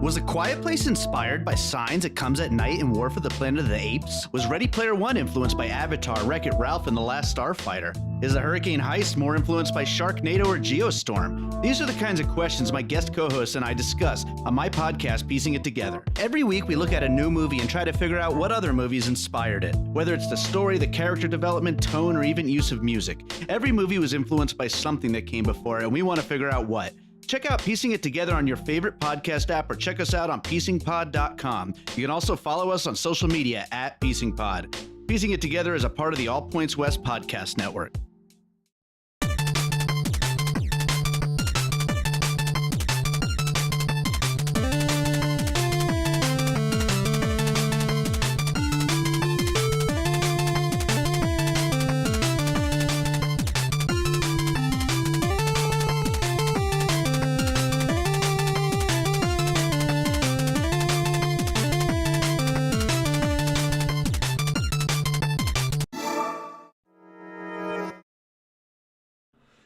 Was A Quiet Place inspired by Signs, It Comes at Night, and War for the Planet of the Apes? Was Ready Player One influenced by Avatar, Wreck-It Ralph, and The Last Starfighter? Is The Hurricane Heist more influenced by Sharknado or Geostorm? These are the kinds of questions my guest co-hosts and I discuss on my podcast, Piecing It Together. Every week, we look at a new movie and try to figure out what other movies inspired it. Whether it's the story, the character development, tone, or even use of music. Every movie was influenced by something that came before it, and we want to figure out what. Check out Piecing It Together on your favorite podcast app or check us out on piecingpod.com. You can also follow us on social media at piecingpod. Piecing It Together is a part of the All Points West podcast network.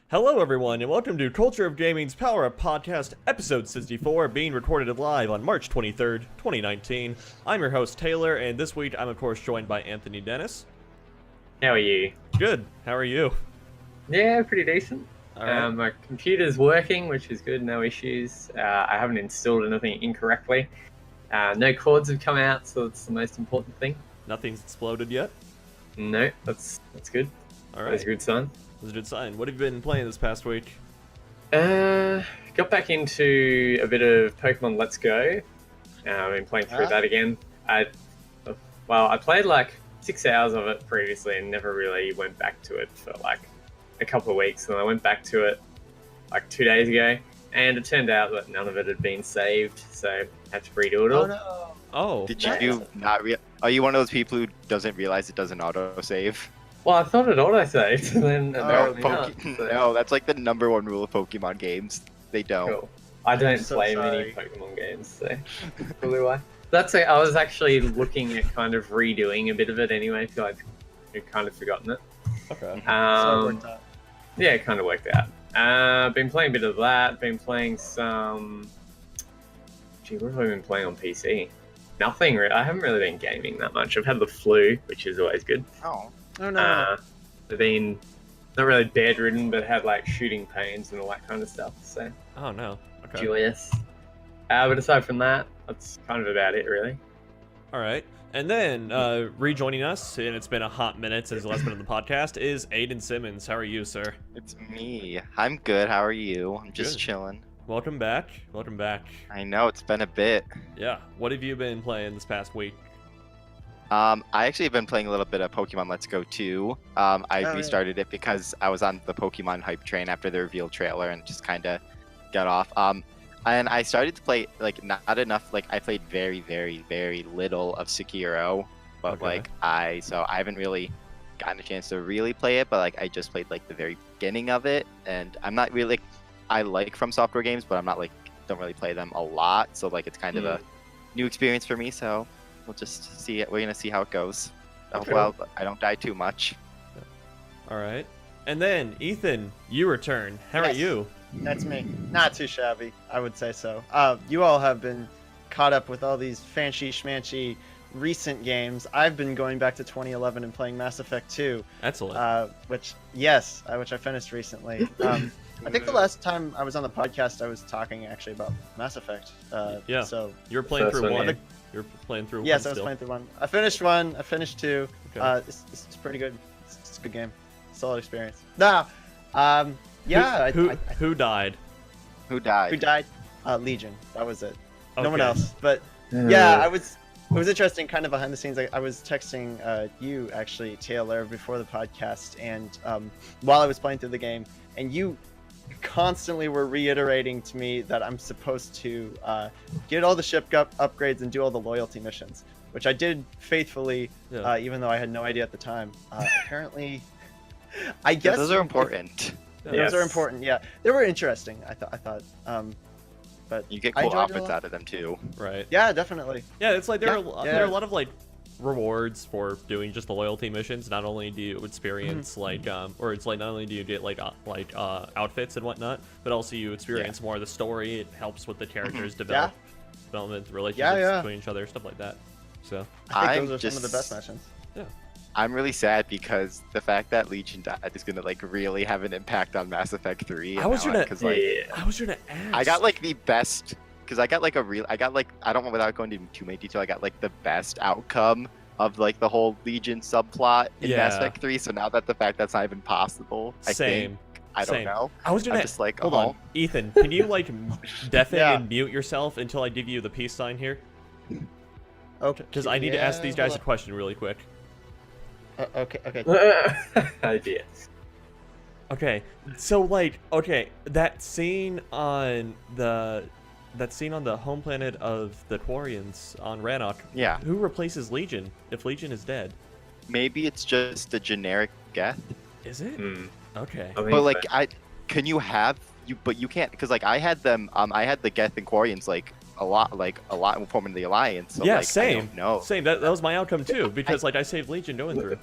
Hello everyone, and welcome to Culture of Gaming's Power Up Podcast, episode 64, being recorded live on March 23rd, 2019. I'm your host, Taylor, and this week I'm of course joined by Anthony Dennis. How are you? Good. How are you? Yeah, pretty decent. All right. My computer's working, which is good, no issues. I haven't installed anything incorrectly. No cords have come out, so that's the most important thing. Nothing's exploded yet? No, that's good. All right. That's a good sign. That's a good sign. What have you been playing this past week? Got back into a bit of Pokemon Let's Go. I've been playing through that again. I played like 6 hours of it previously and never really went back to it for like a couple of weeks. And I went back to it like 2 days ago, and it turned out that none of it had been saved, so I had to redo it all. Oh no! Oh. Did you not are you one of those people who doesn't realize it doesn't autosave? Well, I thought it auto-saved, and then apparently not. So. No, that's like the number one rule of Pokemon games. They don't. Cool. I don't so play many Pokemon games, so probably why. That's it. I was actually looking at kind of redoing a bit of it anyway. I feel like I'd kind of forgotten it. Okay. So it worked out. Yeah, it kind of worked out. Been playing a bit of that. Been playing some. Gee, what have I been playing on PC? Nothing. I haven't really been gaming that much. I've had the flu, which is always good. Oh. Oh no! I've been not really bedridden, but had like shooting pains and all that kind of stuff. So Oh no. Okay. joyous. But aside from that, that's kind of about it, really. All right. And then rejoining us, and it's been a hot minute since the last been on the podcast, is Aidan Simonds. How are you, sir? It's me. I'm good. How are you? I'm just Good. chilling. Welcome back. Welcome back. I know it's been a bit. Yeah. What have you been playing this past week? I actually have been playing a little bit of Pokemon Let's Go 2. I restarted it because I was on the Pokemon hype train after the reveal trailer and just kind of got off. And I started to play like not enough. Like I played very, very, very little of Sekiro, but Okay. I haven't really gotten a chance to really play it. But like I just played like the very beginning of it, and I'm not really I like From Software games, but I'm not don't really play them a lot. So like it's kind of a new experience for me. So we'll just see it. We're gonna see how it goes. Okay. Well, I don't die too much. All right. And then, Ethan, you return. How are Yes. you? That's me. Not too shabby, I would say so. You all have been caught up with all these fancy schmancy recent games. I've been going back to 2011 and playing Mass Effect 2, Excellent. which I finished recently. I think the last time I was on the podcast, I was talking actually about Mass Effect. Yeah. So You're playing First through one, one. yeah. You're playing through yes, one I was still. playing through one. I finished one. I finished two. Okay. It's pretty good. It's a good game. Solid experience. Nah. Yeah. Who died? Who died? Who died? Legion. That was it. No one Okay. else. But yeah, it was interesting, kind of behind the scenes. I was texting you actually, Taylor, before the podcast, and while I was playing through the game, and you constantly were reiterating to me that I'm supposed to get all the ship upgrades and do all the loyalty missions, which I did faithfully, Yeah. even though I had no idea at the time. Apparently, I guess Those are important. Those Yes. are important. Yeah, they were interesting. I thought. But You get I cool enjoyed it a outfits lot. out of them too. Right. Yeah, definitely. Yeah, it's like there Yeah, are a lot of like rewards for doing just the loyalty missions. Not only do you experience like or it's like not only do you get like outfits and whatnot, but also you experience more of the story. It helps with the characters develop. development, relationships Yeah. between each other, stuff like that. So I think I'm those are some of the just- best missions. I'm really sad because the fact that Legion died is gonna like really have an impact on Mass Effect 3. I was gonna- because like I was gonna ask. I got like the best because I got like I don't know without going into too many detail. I got like the best outcome of like the whole Legion subplot in Mass Yeah. Effect 3. So now that the fact that's not even possible, I Same. think I don't Same. know. I was I'm gonna just like, hold oh, on, Ethan. Can you like deafen Yeah. and mute yourself until I give you the peace sign here? Okay. Because I need to ask these guys a question really quick. Okay. Idea. Okay, so like, that scene on the home planet of the Quarians on Rannoch. Yeah. Who replaces Legion if Legion is dead? Maybe it's just a generic Geth. Is it? Okay. I think But like so. can you have you? But you can't because like I had them. I had the Geth and Quarians like a lot forming the alliance. So, Yeah, like, same. I don't know. Same. That was my outcome too, because like I saved Legion going through.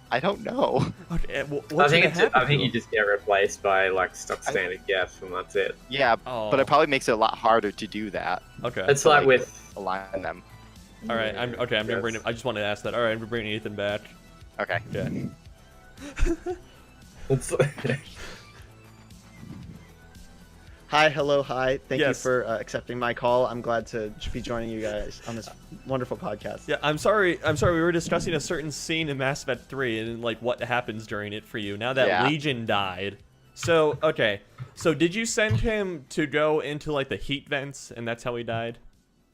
I don't know. Okay, I what's think gonna happen I think to you him? just get replaced by like stock standard Geth, and that's it. Yeah, Oh. but it probably makes it a lot harder to do that. Okay. It's to, like like, with Align them. All right. I'm gonna bring him. I just wanted to ask that. All right. I'm bringing Ethan back. Okay. Okay. It's, Hi, hello, hi. Thank you Yes. for accepting my call. I'm glad to be joining you guys on this wonderful podcast. Yeah. I'm sorry. We were discussing a certain scene in Mass Effect 3 and like what happens during it for you. Now that Yeah. Legion died. So okay. So did you send him to go into like the heat vents and that's how he died?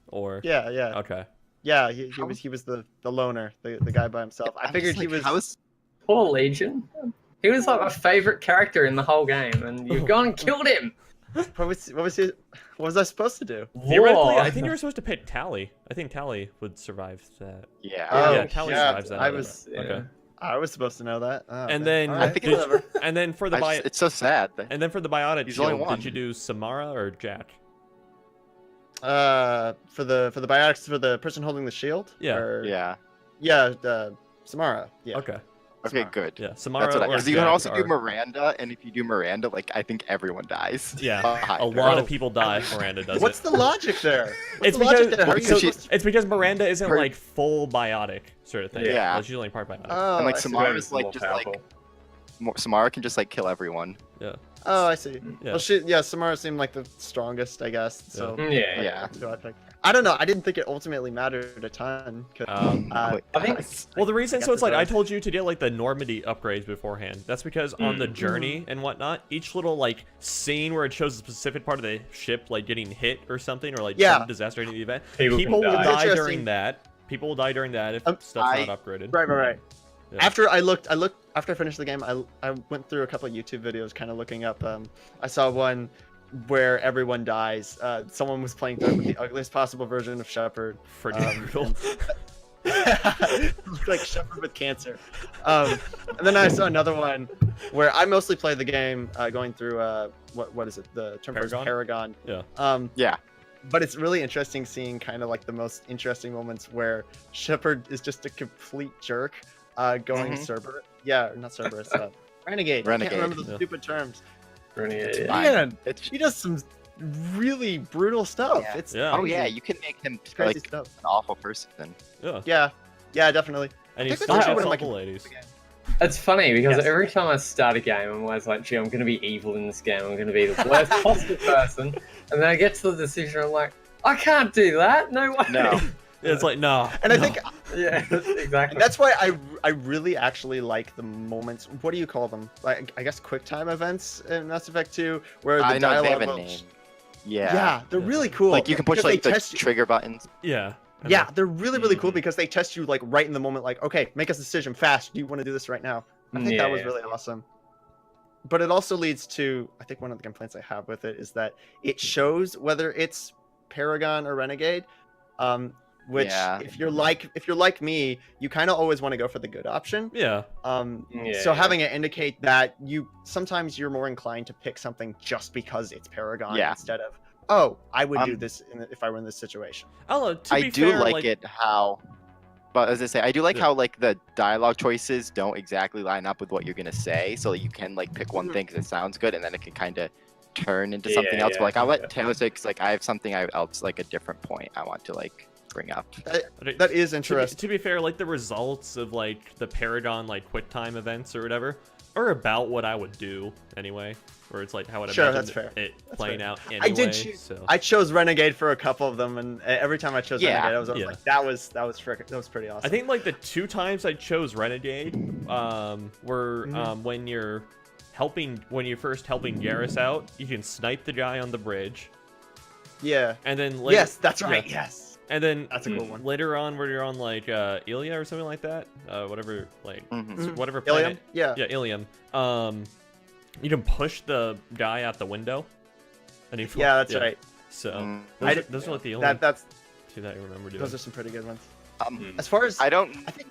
Or Yeah. Okay. Yeah, he was the loner, the guy by himself. I I'm figured just he like, was. how is- poor Legion. He was like my favorite character in the whole game, and you've gone and killed him. What was I supposed to do? Theoretically, Whoa. I think you were supposed to pick Tally. I think Tally would survive that. Yeah. Oh, yeah, Tally yeah, survives that. I was- Okay. I was supposed to know that. Oh, And man. then All right, I think did- whatever. and then for the it's so sad. and then for the biotic He's the only shield, one. did you do Samara or Jack? For the biotics for the person holding the shield. Yeah. Or- Yeah. Yeah. Samara. Yeah. Okay. Okay, Samara. good. Yeah, Samara That's what or because you can Jack also do are- Miranda, and if you do Miranda, like I think everyone dies. Yeah, Behind a her. lot Oh. of people die. Miranda does What's it. the logic there? It's What's the logic because there? How are you because she- supposed to- it's because Miranda isn't Her- like full biotic sort of thing. Yeah. Well, she's only part biotic. Oh, And like I see. Samara's More like just powerful. like Samara can just like kill everyone. Oh, I see. Yeah. Well, Samara seemed like the strongest, I guess. So Yeah. Yeah. so I picked- I don't know. I didn't think it ultimately mattered a ton. 'Cause, Um, Wait, I think- guys. Well, the reason guess so it's like it I does. told you to get like the Normandy upgrades beforehand. That's because on the journey and whatnot, each little like scene where it shows a specific part of the ship like getting hit or something or like Yeah. some disaster in the event, People people can will die. die Interesting. during that. People will die during that if stuff's I- not upgraded. Right. Yeah. After I finished the game, I went through a couple of YouTube videos, kind of looking up. I saw one where everyone dies. Someone was playing through with the ugliest possible version of Shepard. Pretty brutal. Looked like Shepard with cancer. And then I saw another one where I mostly play the game going through what is it? The term for it is Paragon? Paragon. Yeah. But it's really interesting seeing kind of like the most interesting moments where Shepard is just a complete jerk going Mhm. Cerberus. Yeah, or not Cerberus. Renegade. I Renegade. can't remember the Yeah. stupid terms. Yeah. Fine. Man, It's, he does some really brutal stuff. Yeah. It's Yeah. oh yeah, crazy. you can make him Crazy like stuff. an awful person. Yeah. Yeah, definitely. And he I think still that's has what I'm all like- the ladies. It's funny because Yes. every time I start a game, I'm always like, gee, I'm going to be evil in this game. I'm going to be the worst possible person. And then I get to the decision, I'm like, I can't do that. No way. No. It's like no. And I no. think Yeah, exactly. and that's why I really actually like the moments. What do you call them? Like I guess QuickTime events in Mass Effect 2, where the I know they have dialogue. a name. Yeah. Yeah, they're Yeah. really cool. Like you can push because they like the test you- trigger buttons. Yeah. I Yeah, know. they're really cool Mhm. because they test you like right in the moment. Like, okay, make a decision fast. Do you want to do this right now? I think that was Yeah. really awesome. But it also leads to, I think one of the complaints I have with it is that it shows whether it's Paragon or Renegade. Which, Yeah. if you're like me, you kind of always want to go for the good option. Yeah. So having it indicate that sometimes you're more inclined to pick something just because it's Paragon Yeah. instead of, oh, I would do Um, this if I were in this situation. I don't know. To I be do fair, like it how, but as I say, I do like Yeah. how like the dialogue choices don't exactly line up with what you're gonna say, so that you can like pick one Mhm. thing because it sounds good, and then it can kind of turn into something else. Yeah, But like I'll yeah. let Taylor say, because like I have something else, like a different point I want to like bring up. That is To interesting. be fair, like the results of like the Paragon like quick time events or whatever are about what I would do anyway. Where it's like how I'd Sure, imagine that's fair. it That's playing fair. out anyway. I did choose. So. I chose Renegade for a couple of them, and every time I chose Yeah. Renegade, I was Yeah. like, that was pretty awesome. I think like the 2 times I chose Renegade were Mm-hmm. when you're first helping Garrus out, you can snipe the guy on the bridge, Yeah. and then later, Yes, that's right. yeah. Yes. And then That's a cool one. later on, where you're on like Ilia or something like that, whatever like Mhm. whatever Ilium? planet, Yeah. yeah, Ilium. You can push the guy out the window, and he Yeah, that's right. So Mm. those are like the only That's 2 that I remember doing. those are some pretty good ones. Um, As far as I don't. I think.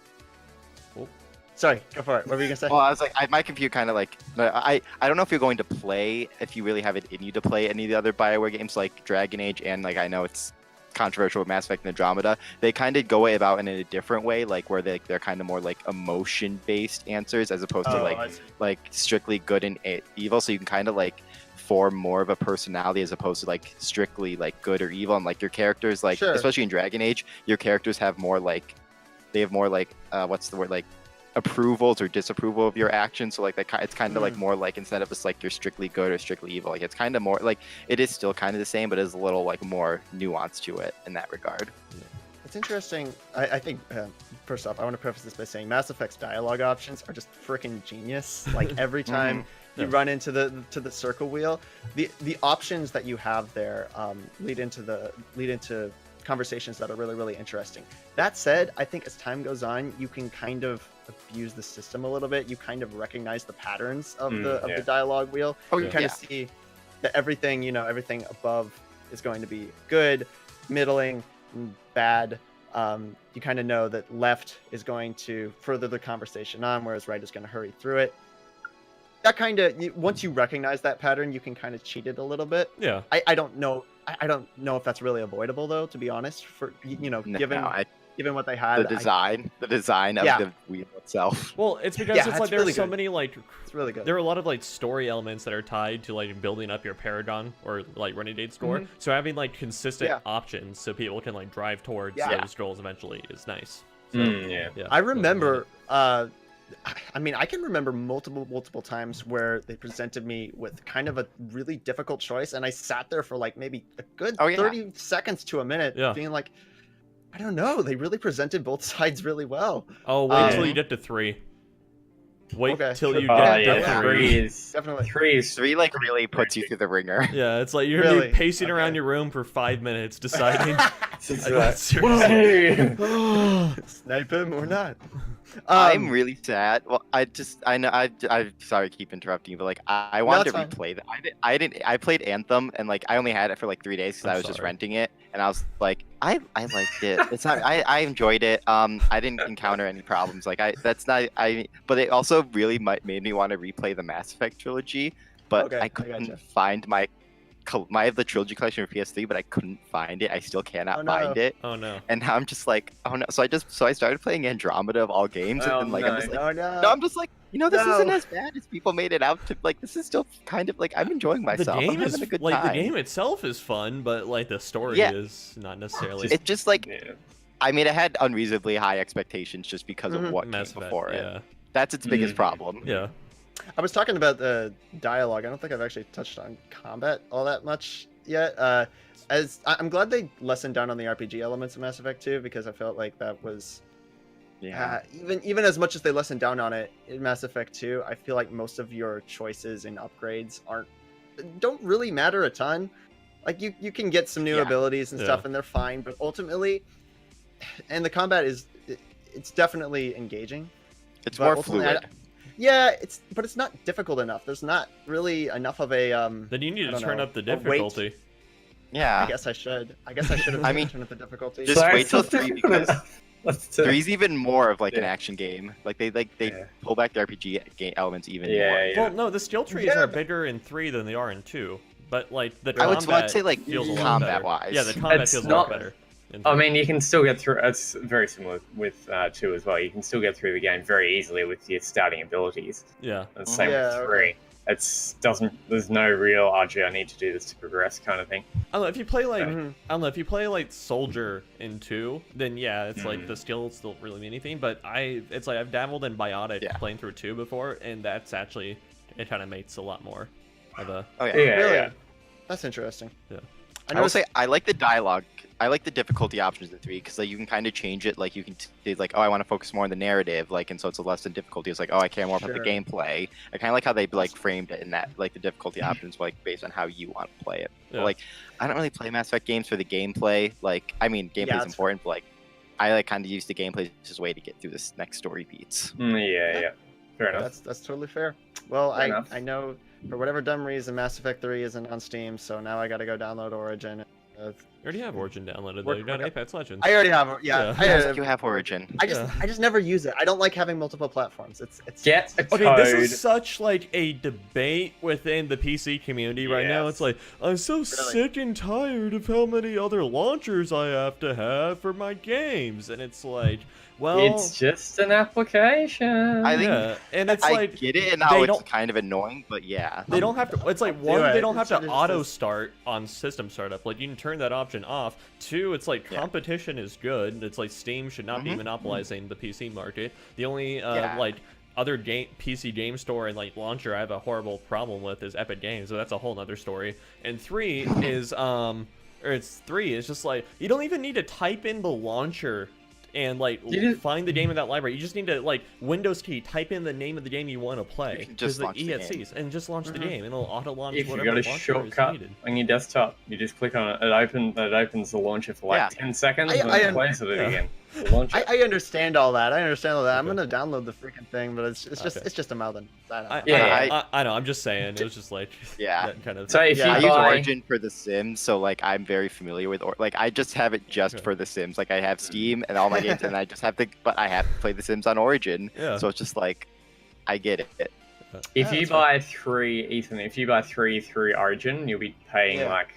Oh. Sorry, go for it. What were you gonna say? Well, I was like, my computer kind of like, I don't know if you're going to play, if you really have it in you to play any of the other BioWare games like Dragon Age, and like I know it's controversial with Mass Effect and Andromeda. They kind of go about it in a different way, like where they're kind of more like emotion-based answers as opposed to Oh, I like see. strictly good and evil. So you can kind of like form more of a personality as opposed to like strictly like good or evil. And like your characters, like Sure. especially in Dragon Age, your characters have more like what's the word, like approvals or disapproval of your actions. So like it's kind of like more like, instead of just like you're strictly good or strictly evil, like it's kind of more like, it is still kind of the same, but it's a little like more nuance to it in that regard. It's interesting. I think first off, I want to preface this by saying Mass Effect's dialogue options are just freaking genius. Like every time you run into the circle wheel, the options that you have there lead into conversations that are really, really interesting. That said, I think as time goes on, you can kind of abuse the system a little bit. You kind of recognize the patterns of the dialogue wheel. Oh, You kind yeah. of see that everything above is going to be good, middling, bad. You kind of know that left is going to further the conversation on, whereas right is going to hurry through it. That kind of, once you recognize that pattern, you can kind of cheat it a little bit. Yeah. I don't know. I don't know if that's really avoidable, though, to be honest. For given what they had, The design of the wheel itself. Well, it's because Yeah, it's like it's there's really so good. many like it's really good. there are a lot of like story elements that are tied to like building up your Paragon or like Renegade score. So having like consistent options so people can like drive towards those goals eventually is nice. So, Yeah. I remember. I mean, I can remember multiple times where they presented me with kind of a really difficult choice, and I sat there for like maybe a good 30 seconds to a minute, being like, I don't know. They really presented both sides really well. Oh, wait till you get to 3. Wait till you get to 3. Three is Definitely. Three like really puts you through the ringer. Yeah, it's like you're gonna Really? be pacing around Okay. your room for 5 minutes deciding. Snipe him or not. I'm really sad. Well, I know I'm sorry to keep interrupting you, but like I wanted it's to fine. replay that. I played Anthem, and like I only had it for like 3 days because I'm I was just sorry. renting it, and I was like I liked it. It's not I enjoyed it. I didn't encounter any problems. Like but it also really made me want to replay the Mass Effect trilogy, but Okay, I I couldn't gotcha. find I have the trilogy collection for PS3, but I couldn't find it. I still cannot Oh, no. find it. Oh no. And now I'm just like, oh no. So I started playing Andromeda of all games, Oh, and then like I'm just like, Oh no. no, I'm just like, this No. isn't as bad as people made it out to. Like, this is still kind of like I'm enjoying myself. The game I'm having is a good like time. the game itself is fun, but like the story Yeah. is not necessarily. It's just like, Yeah. I mean, it had unreasonably high expectations just because of what Mass came Effect, before it. yeah. That's its biggest problem. Yeah. I was talking about the dialogue. I don't think I've actually touched on combat all that much yet. I'm glad they lessened down on the RPG elements of Mass Effect 2, because I felt like that was Yeah. even as much as they lessened down on it in Mass Effect 2, I feel like most of your choices and upgrades don't really matter a ton. Like you can get some new Yeah. abilities and Yeah. stuff, and they're fine, but ultimately, and the combat it's definitely engaging. It's But more ultimately, fluid. Yeah, but it's not difficult enough. There's not really enough of a Then you need I to don't turn know, up the a weight. difficulty. Yeah. I guess I should have I mean, turned up the difficulty. just Sorry, wait till so 3 because Let's 3's even more of like an Yeah. action game. Like they Yeah. pull back the RPG game elements even more. Yeah. Well, no, the skill trees Yeah, are but- bigger in 3 than they are in 2. But like the I would combat say, like, feels a lot better. combat-wise. Yeah, the combat It's feels a lot not- better. in I 3. mean, you can still get through. It's very similar with 2 as well. You can still get through the game very easily with your starting abilities. Yeah. And same Yeah, with 3. there's no real RG, I need to do this to progress kind of thing. I don't know if you play like Okay. I don't know if you play like Soldier in 2, then yeah, it's like the skills don't really mean anything. But it's like I've dabbled in Biotic playing through 2 before, and that's actually it kind of makes a lot more of a. Oh yeah. Really? Yeah. That's interesting. Yeah. I will say I like the dialogue. I like the difficulty options in 3 because like you can kind of change it. Like you can say like, oh, I want to focus more on the narrative, like, and so it's a less than difficulty. It's like, oh, I care more about the gameplay. I kind of like how they like framed it in that, like the difficulty options, like based on how you want to play it. Yeah. But, like, I don't really play Mass Effect games for the gameplay. Like, I mean, gameplay is that's important, but like, I like kind of use the gameplay as a way to get through this next story beats. Yeah. Fair enough. That's totally fair. Well, Fair enough. I know for whatever dumb reason Mass Effect 3 isn't on Steam, so now I gotta go download Origin. You already have Origin downloaded though. Work- You got work- Apex Legends. I already have it. Yeah. You have Origin. I just never use it. I don't like having multiple platforms. It's Get a Okay, code. this is such like a debate within the PC community right now. It's like I'm so sick and tired of how many other launchers I have to have for my games, and it's like, well, It's just an application. I think yeah, and it's I like get it and they how it's don't- kind of annoying, but yeah. they don't have to. It's like one, it. they don't have It's to just- auto start on system startup. Like you can turn that option off. 2, it's like Yeah. competition is good. It's like Steam should not be monopolizing the PC market. The only Yeah. like other PC game store and like launcher I have a horrible problem with is Epic Games, so that's a whole nother story. And 3 is it's just like you don't even need to type in the launcher and like find the game in that library. You just need to like Windows key type in the name of the game you want to play. You can just the launch the game. EXEs and just launch the game, and it'll auto launch If you whatever got a launcher is shortcut needed. on your desktop, you just click on it. It opens the launcher for like Yeah. 10 seconds, I- and I then am- plays it yeah. again. The launcher. I understand all that. I'm Okay. gonna download the freaking thing, but it's just Okay. it's just a mouthing. I know. I'm just saying. It was just like Yeah. that kind of. So if Yeah, I you use buy, Origin for The Sims, so like I'm very familiar with like I just have it just Okay. for The Sims. Like I have Steam and all my games, and I just have to, but I have to play The Sims on Origin. Yeah. So it's just like, I get it. if you that's buy 3, Ethan, if you buy 3 through Origin, you'll be paying Yeah. like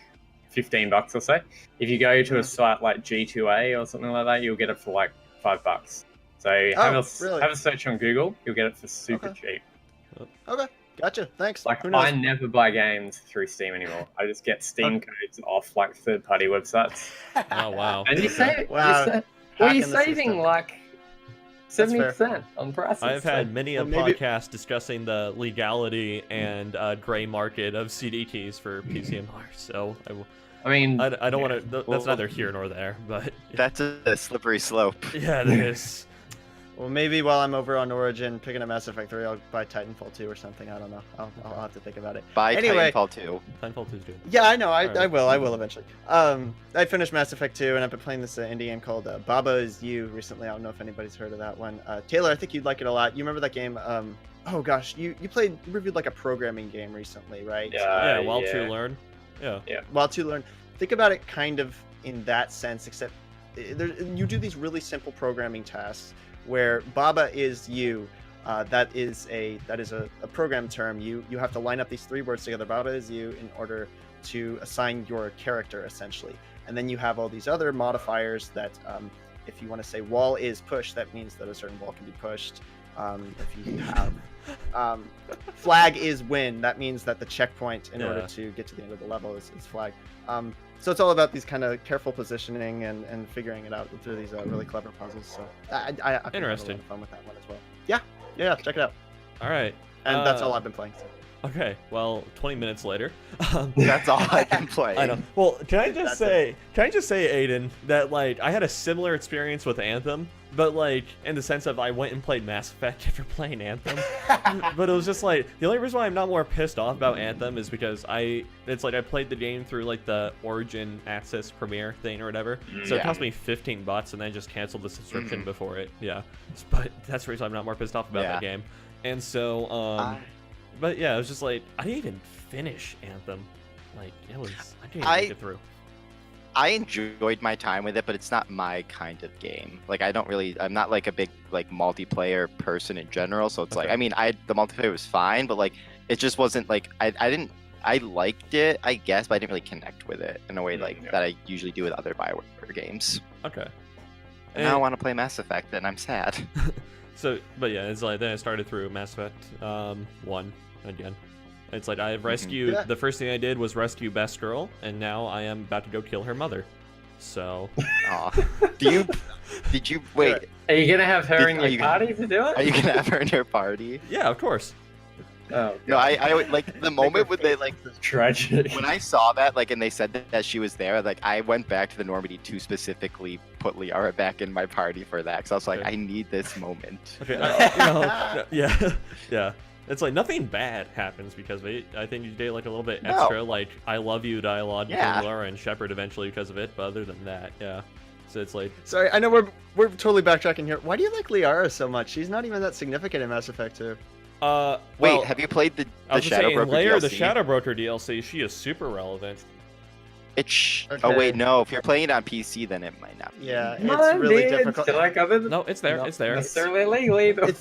$15 or so. If you go to a site like G2A or something like that, you'll get it for like $5. So really? have a search on Google. You'll get it for super cheap. Okay, gotcha. Thanks. Like Who knows? I never buy games through Steam anymore. I just get Steam codes off like third-party websites. Oh wow. And you save. Wow. Well, Hacking you're the saving system. like That's fair. 70% on prices. I've had many a Well, maybe- podcast discussing the legality and gray market of CD keys for PCMR. So I mean, I don't want to. That's Well- neither here nor there. But That's a slippery slope. yeah, it is. Well, maybe while I'm over on Origin picking up Mass Effect 3, I'll buy Titanfall 2 or something. I don't know. I'll have to think about it. Buy Anyway. Titanfall 2. Titanfall 2 is good. Yeah, I know. Alright. I will eventually. I finished Mass Effect 2, and I've been playing this indie game called Baba Is You recently. I don't know if anybody's heard of that one. Taylor, I think you'd like it a lot. You remember that game? Oh gosh, you reviewed like a programming game recently, right? Yeah, Wild yeah. to Learn. Yeah. While to learn, think about it kind of in that sense, except you do these really simple programming tasks where Baba is you. That is a program term. You have to line up these 3 words together. Baba is you in order to assign your character essentially, and then you have all these other modifiers that if you want to say wall is push, that means that a certain wall can be pushed. If you have flag is win, that means that the checkpoint in order Yeah. to get to the end of the level is flag. So it's all about these kind of careful positioning and figuring it out through these really clever puzzles. So I think I had a lot Interesting. of fun with that one as well. Yeah, check it out. All right. And that's all I've been playing. So. Okay. Well, 20 minutes later. That's all I can play. I know. Well, can I just That's say, Aidan, that like I had a similar experience with Anthem, but like in the sense of I went and played Mass Effect after playing Anthem. But it was just like the only reason why I'm not more pissed off about Anthem is because it's like I played the game through like the Origin Access Premiere thing or whatever. So it Yeah. cost me $15 and then I just canceled the subscription before it. Yeah. But that's the reason I'm not more pissed off about that game. And so but yeah, it was just like I didn't even finish Anthem. Like it was I didn't even make it through. I enjoyed my time with it, but it's not my kind of game. Like I'm not like a big like multiplayer person in general. So it's like, Okay. I mean, the multiplayer was fine, but like it just wasn't like I liked it, I guess, but I didn't really connect with it in a way like that I usually do with other Bioware games. Okay. And now I want to play Mass Effect, and I'm sad. So, but yeah, it's like then I started through Mass Effect 1 again. It's like I rescued. The first thing I did was rescue Best Girl, and now I am about to go kill her mother. So. Aw. Did you wait? Are you gonna have her in your party to do it? Are you gonna have her in your party? Yeah, of course. Oh, No, I would like the moment when they like tragic. when I saw that like and they said that she was there, like I went back to the Normandy to specifically put Liara back in my party for that because I was like, I need this moment. Okay, yeah. It's like nothing bad happens because of it. I think you did like a little bit extra, like I love you dialogue between Laura and Shepard eventually because of it. But other than that, yeah. So it's like. Sorry, I know we're totally backtracking here. Why do you like Liara so much? She's not even that significant in Mass Effect 2. Wait, have you played the Shadow Broker Layer, DLC? the Shadow Broker DLC, she is super relevant. Oh wait, no. If you're playing it on PC, then it might not be. Yeah, it's really difficult. No, it's there. No, it's there. Necessarily legally, but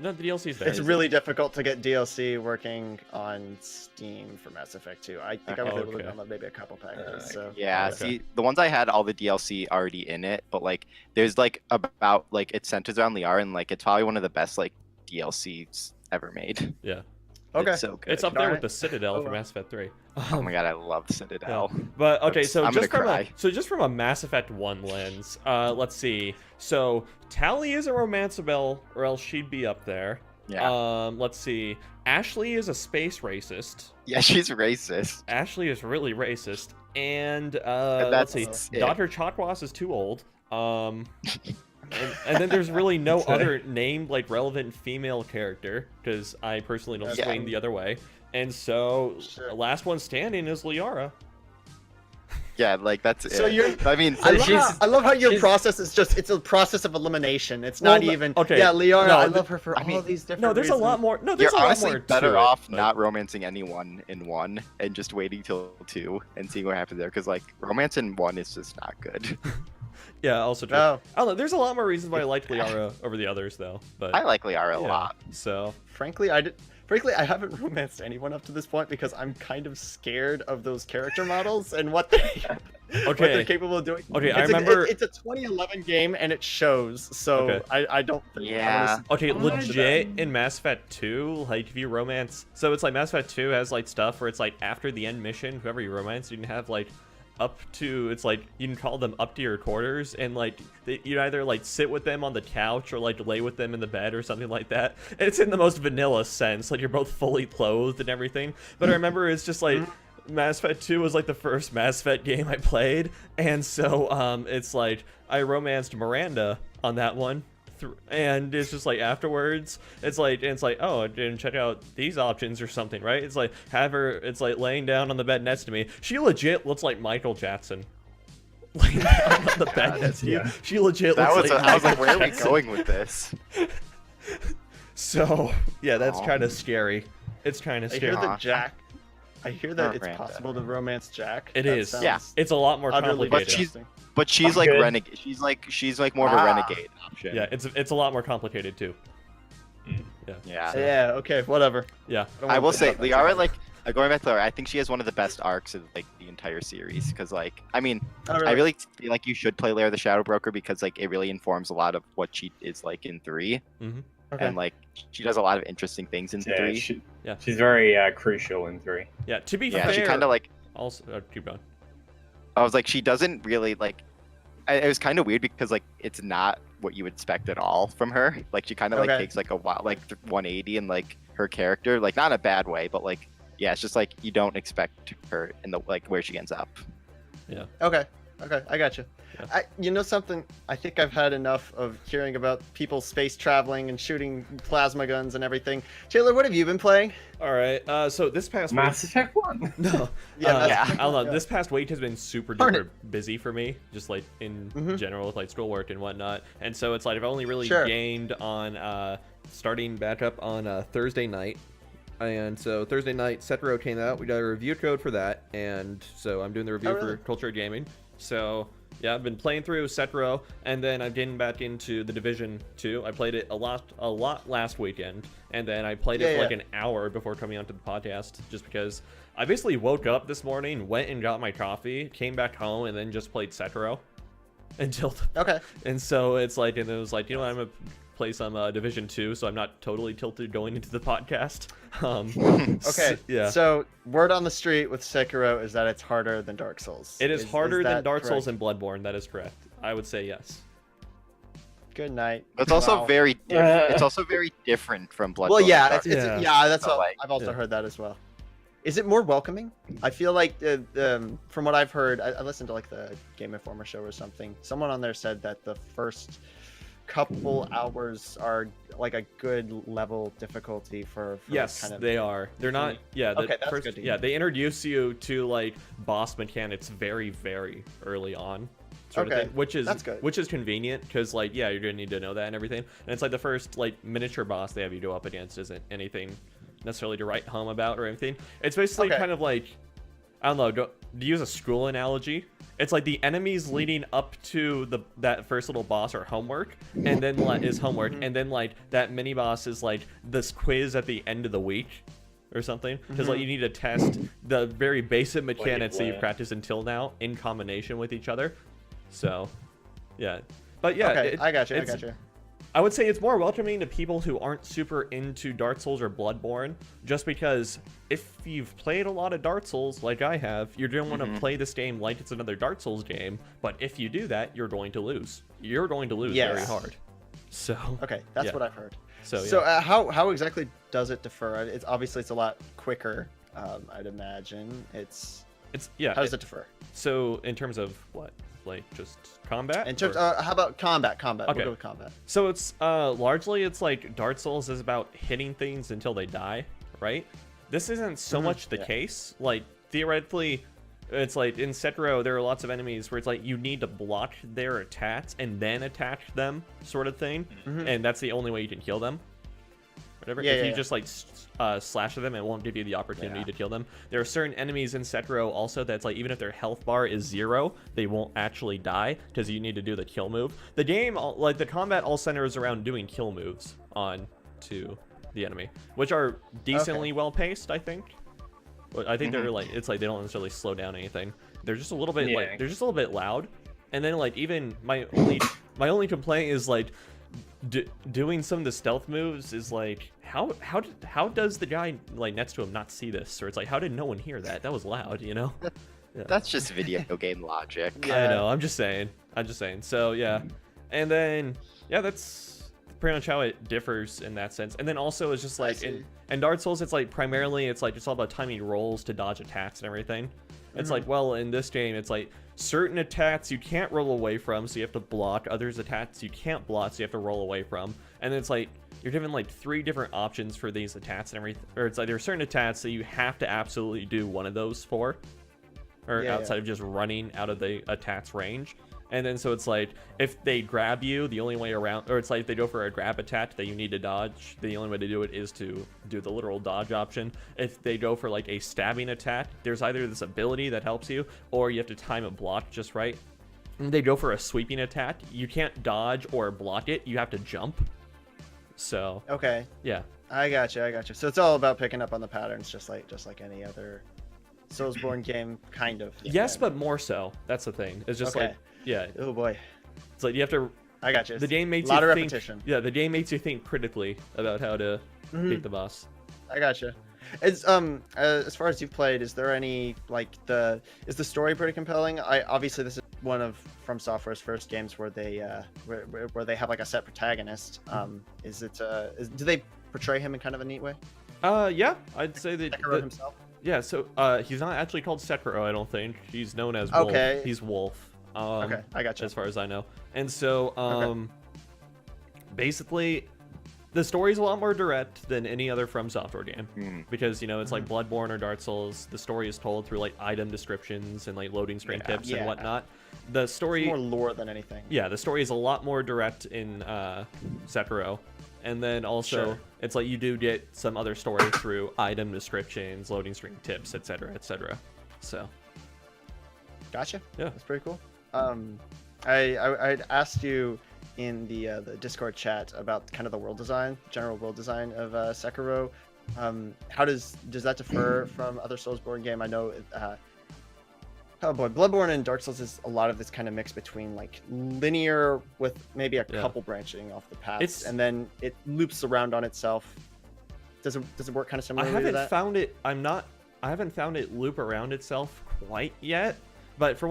No, the DLC's there. It's really difficult to get DLC working on Steam for Mass Effect 2. I think I was able to download maybe a couple packages. So Yeah, see, the ones I had all the DLC already in it, but like there's like about like it centers around Liara and like it's probably one of the best like DLCs ever made. Yeah. Okay. It's so good. It's up there with the Citadel from Mass Effect 3. Oh my god, I love Citadel. Yeah. But okay, so I'm just from a Mass Effect 1 lens, let's see. So Tali is a romanceable, or else she'd be up there. Yeah. Let's see. Ashley is a space racist. Yeah, she's racist. Ashley is really racist. And that's let's see. it. Dr. Chakwas is too old. And then there's really no other named like relevant female character because I personally don't swing the other way. And so last one standing is Liara. Yeah, like that's So it. you're. I mean, I love how your process is just—it's a process of elimination. It's not even. Okay. Yeah, Liara. No, I love her for all these different. No, there's reasons. a lot more. No, there's you're a lot honestly more better to off it, but- not romancing anyone in 1 and just waiting till 2 and seeing what happens there. Because like romance in 1 is just not good. Yeah, also true. Oh. I don't know. There's a lot more reasons why I liked Liara over the others, though. But I like Liara a lot. So Frankly, I haven't romanced anyone up to this point because I'm kind of scared of those character models and what what they're capable of doing. Okay, I remember it's a 2011 game and it shows, so I don't think. Yeah. Okay, legit in Mass Effect 2, like if you romance, so it's like Mass Effect 2 has like stuff where it's like after the end mission, whoever you romance, you can have like up to, it's like you can call them up to your quarters, and like you either like sit with them on the couch or like lay with them in the bed or something like that. And it's in the most vanilla sense, like you're both fully clothed and everything. But I remember it's just like Mass Effect 2 was like the first Mass Effect game I played, and so it's like I romanced Miranda on that one. And it's just like afterwards it's like oh, I didn't check out these options or something, right? It's like have her, it's like laying down on the bed next to me. She legit looks like Michael Jackson laying down on the bed next to you. She legit looks like I was like, Michael where are we Jackson. going with this? So yeah, that's kind of scary. It's kind of I scary. hear that Jack. I hear that it's Miranda. possible to romance Jack. It That is. sounds Yeah. It's a lot more utterly complicated. But she's like good. renegade. She's like more of a renegade option. Yeah, it's a lot more complicated too. Yeah. Yeah. Okay. Whatever. Yeah. I will say, Liara, like, going back to Liara, I think she has one of the best arcs of like the entire series. Because, like, I mean, Oh, I really feel like you should play Liara the Shadow Broker because, like, it really informs a lot of what she is like in 3, Okay. and like she does a lot of interesting things in 3. She's very crucial in 3. Yeah. To be Yeah, fair, she kind of like. also keep going. I was like, she doesn't really like. It was kind of weird because like it's not what you would expect at all from her. Like she kind of like takes like a while, like 180 in like her character, like not in a bad way, but like yeah, it's just like you don't expect her in the like where she ends up. Yeah. Okay. I got you. Yeah. You know something? I think I've had enough of hearing about people space traveling and shooting plasma guns and everything. Taylor, what have you been playing? All right. So this past Mass Effect 1. No. Yeah. I don't know. This past week has been super duper busy for me, just like in general with like schoolwork and whatnot. And so it's like I've only really gained on starting back up on Thursday night. And so Thursday night, Setro came out. We got a review code for that, and so I'm doing the review for Culture Gaming. So yeah, I've been playing through Setro, and then I'm getting back into the Division 2. I played it a lot last weekend, and then I played it for like an hour before coming onto the podcast, just because I basically woke up this morning, went and got my coffee, came back home, and then just played Setro. until Okay. and so it's like, and it was like, you know what, I'm gonna play some Division 2, so I'm not totally tilted going into the podcast. Okay. Yeah. So word on the street with Sekiro is that it's harder than Dark Souls. It is harder than that Dark Souls correct? and Bloodborne. That is correct. I would say yes. Good night. It's also Wow. very different. It's also very different from Bloodborne. Well, yeah, and Dark it's, Yeah. yeah, that's So, what like, I've also yeah. heard that as well. Is it more welcoming? I feel like from what I've heard, I listened to like the Game Informer show or something. Someone on there said that the first couple hours are like a good level difficulty for Yes, kind of they are. They're not. Yeah. The Okay, that's first, good to yeah, hear. they introduce you to like boss mechanics very, very early on. Sort Okay, of thing, which is that's good. which is convenient because like yeah, you're gonna need to know that and everything. And it's like the first like miniature boss they have you go up against isn't anything necessarily to write home about or anything. It's basically Okay. kind of like, I don't know, to use a school analogy, it's like the enemies leading up to that first little boss are homework, and then is homework, and then like that mini boss is like this quiz at the end of the week or something, because like you need to test the very basic mechanics that you've play. practiced until now in combination with each other. So yeah, but yeah, Okay, I got you. I would say it's more welcoming to people who aren't super into Dark Souls or Bloodborne, just because if you've played a lot of Dark Souls, like I have, you're going to want to play this game like it's another Dark Souls game, but if you do that, you're going to lose. You're going to lose very Yes. hard. So, Okay, that's yeah. what I've heard. So, So yeah. how exactly does it differ? It's obviously it's a lot quicker. I'd imagine it's. Yeah. How does it differ? So in terms of what? Like just combat? In terms, or- how about combat? Combat. Okay. We'll go with combat. So it's largely it's like Dark Souls is about hitting things until they die, right? This isn't so much the yeah. case. Like theoretically, it's like in Sekiro there are lots of enemies where it's like you need to block their attacks and then attack them, sort of thing, and that's the only way you can kill them. Whatever. Yeah, If you yeah. just like slash at them, it won't give you the opportunity Yeah. to kill them. There are certain enemies in Sekiro also that's like even if their health bar is 0, they won't actually die because you need to do the kill move. The game, like the combat, all centers around doing kill moves on to the enemy, which are decently well paced, I think. But I think they're like it's like they don't necessarily slow down anything. They're just a little bit like they're just a little bit loud. And then like even my only complaint is like doing some of the stealth moves is like how does the guy like next to him not see this? Or it's like how did no one hear that? That was loud, you know? That's just video game logic. I know. I'm just saying. So yeah, and then yeah, that's pretty much how it differs in that sense. And then also it's just like in Dark Souls, it's like primarily it's like it's all about timing rolls to dodge attacks and everything. It's like, well, in this game, it's like certain attacks you can't roll away from, so you have to block. Others attacks you can't block, so you have to roll away from. And then it's like you're given like 3 different options for these attacks and everything. Or it's like there are certain attacks that you have to absolutely do one of those for, or outside of just running out of the attack's range. And then so it's like if they grab you, the only way around, or it's like if they go for a grab attack that you need to dodge, the only way to do it is to do the literal dodge option. If they go for like a stabbing attack, there's either this ability that helps you, or you have to time a block just right. And they go for a sweeping attack, you can't dodge or block it, you have to jump. So Okay, yeah, I got you. So it's all about picking up on the patterns, just like any other Soulsborne game, kind of. yes, but more so. That's the thing. It's just Okay. like yeah, Oh boy, it's like you have to. I got you. The game makes a lot you of think. repetition. Yeah, the game makes you think critically about how to beat the boss. I gotcha. It's as far as you've played, is there any like is the story pretty compelling? Obviously this is one of From Software's first games where they where they have like a set protagonist. Is it do they portray him in kind of a neat way? Yeah, I'd say that. Sekiro himself. Yeah, so he's not actually called Sekiro, I don't think. He's known as Wolf. Okay. He's Wolf. Okay, I gotcha. As far as I know. And so basically the story's a lot more direct than any other From Software game. Because, you know, it's like Bloodborne or Dark Souls, the story is told through like item descriptions and like loading screen tips and whatnot. The story It's more lore than anything. Yeah, the story is a lot more direct in Sekiro. And then also, it's like you do get some other story through item descriptions, loading screen tips, etc., etc. So, Gotcha. Yeah. That's pretty cool. I'd asked you in the Discord chat about kind of the world design, general world design of Sekiro. How does that differ from other Soulsborne game? I know Oh boy, Bloodborne and Dark Souls is a lot of this kind of mix between like linear with maybe a couple branching off the paths, and then it loops around on itself. Does it work kind of similarly to that? I haven't found it loop around itself quite yet. But from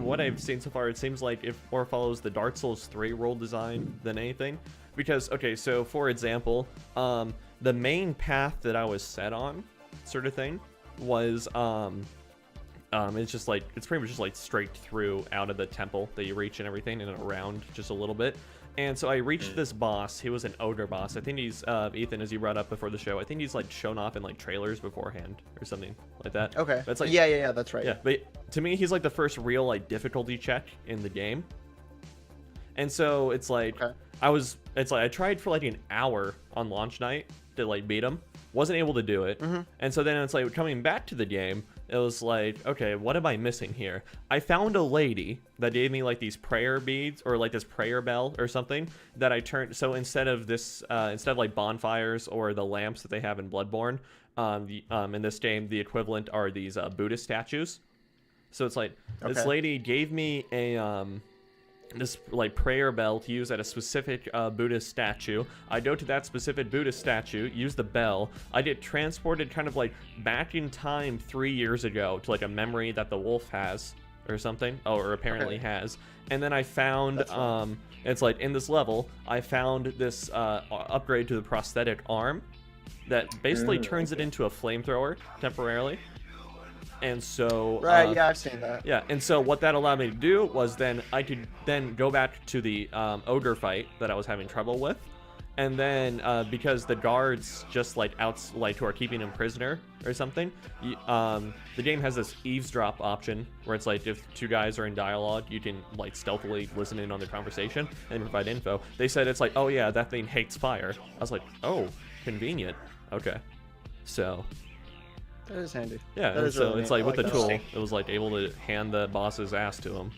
what I've seen so far, it seems like it more follows the Dark Souls 3 world design than anything. Because so for example, the main path that I was set on, sort of thing, was it's pretty much just like straight through out of the temple that you reach and everything, and around just a little bit. And so I reached this boss. He was an ogre boss. I think he's Ethan, as you brought up before the show, I think he's like shown off in like trailers beforehand or something like that. Okay. That's like yeah, that's right. Yeah, but to me, he's like the first real like difficulty check in the game. And so it's like I tried for like an hour on launch night to like beat him. Wasn't able to do it. And so then it's like coming back to the game, it was like, okay, what am I missing here? I found a lady that gave me like these prayer beads or like this prayer bell or something that I turned. So instead of like bonfires or the lamps that they have in Bloodborne, in this game, the equivalent are these Buddhist statues. So it's like this lady gave me a this like prayer bell to use at a specific Buddhist statue. I go to that specific Buddhist statue, use the bell. I get transported kind of like back in time 3 years ago to like a memory that the wolf has or something, or apparently has. And then I found it's like in this level I found this upgrade to the prosthetic arm that basically turns it into a flamethrower temporarily. And so yeah, I've seen that. Yeah, and so what that allowed me to do was then I could then go back to the ogre fight that I was having trouble with, and then because the guards just like who are keeping him prisoner or something, the game has this eavesdrop option where it's like if two guys are in dialogue, you can like stealthily listen in on their conversation and provide info. They said it's like, oh yeah, that thing hates fire. I was like, oh, convenient. Okay, so. That is handy. Yeah, and so really it's like with the that. tool, it was like able to hand the boss's ass to him.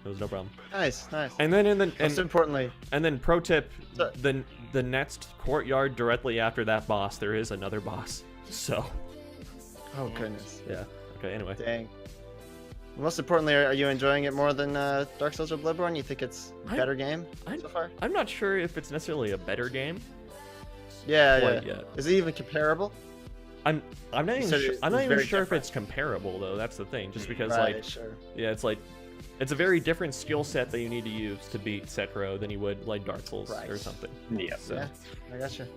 It was no problem. Nice. And then Most importantly, and then pro tip, the next courtyard directly after that boss, there is another boss. So. Oh goodness. Yeah. Okay. Anyway. Dang. Most importantly, are you enjoying it more than Dark Souls or Bloodborne? You think it's a better game so far? I'm not sure if it's necessarily a better game. Yeah. Yet. Is it even comparable? I'm not even sure if it's comparable though. That's the thing. Just because it's like it's a very different skill set that you need to use to beat Sekiro than you would like Dark Souls or something. Yeah. So. Yeah, I gotcha.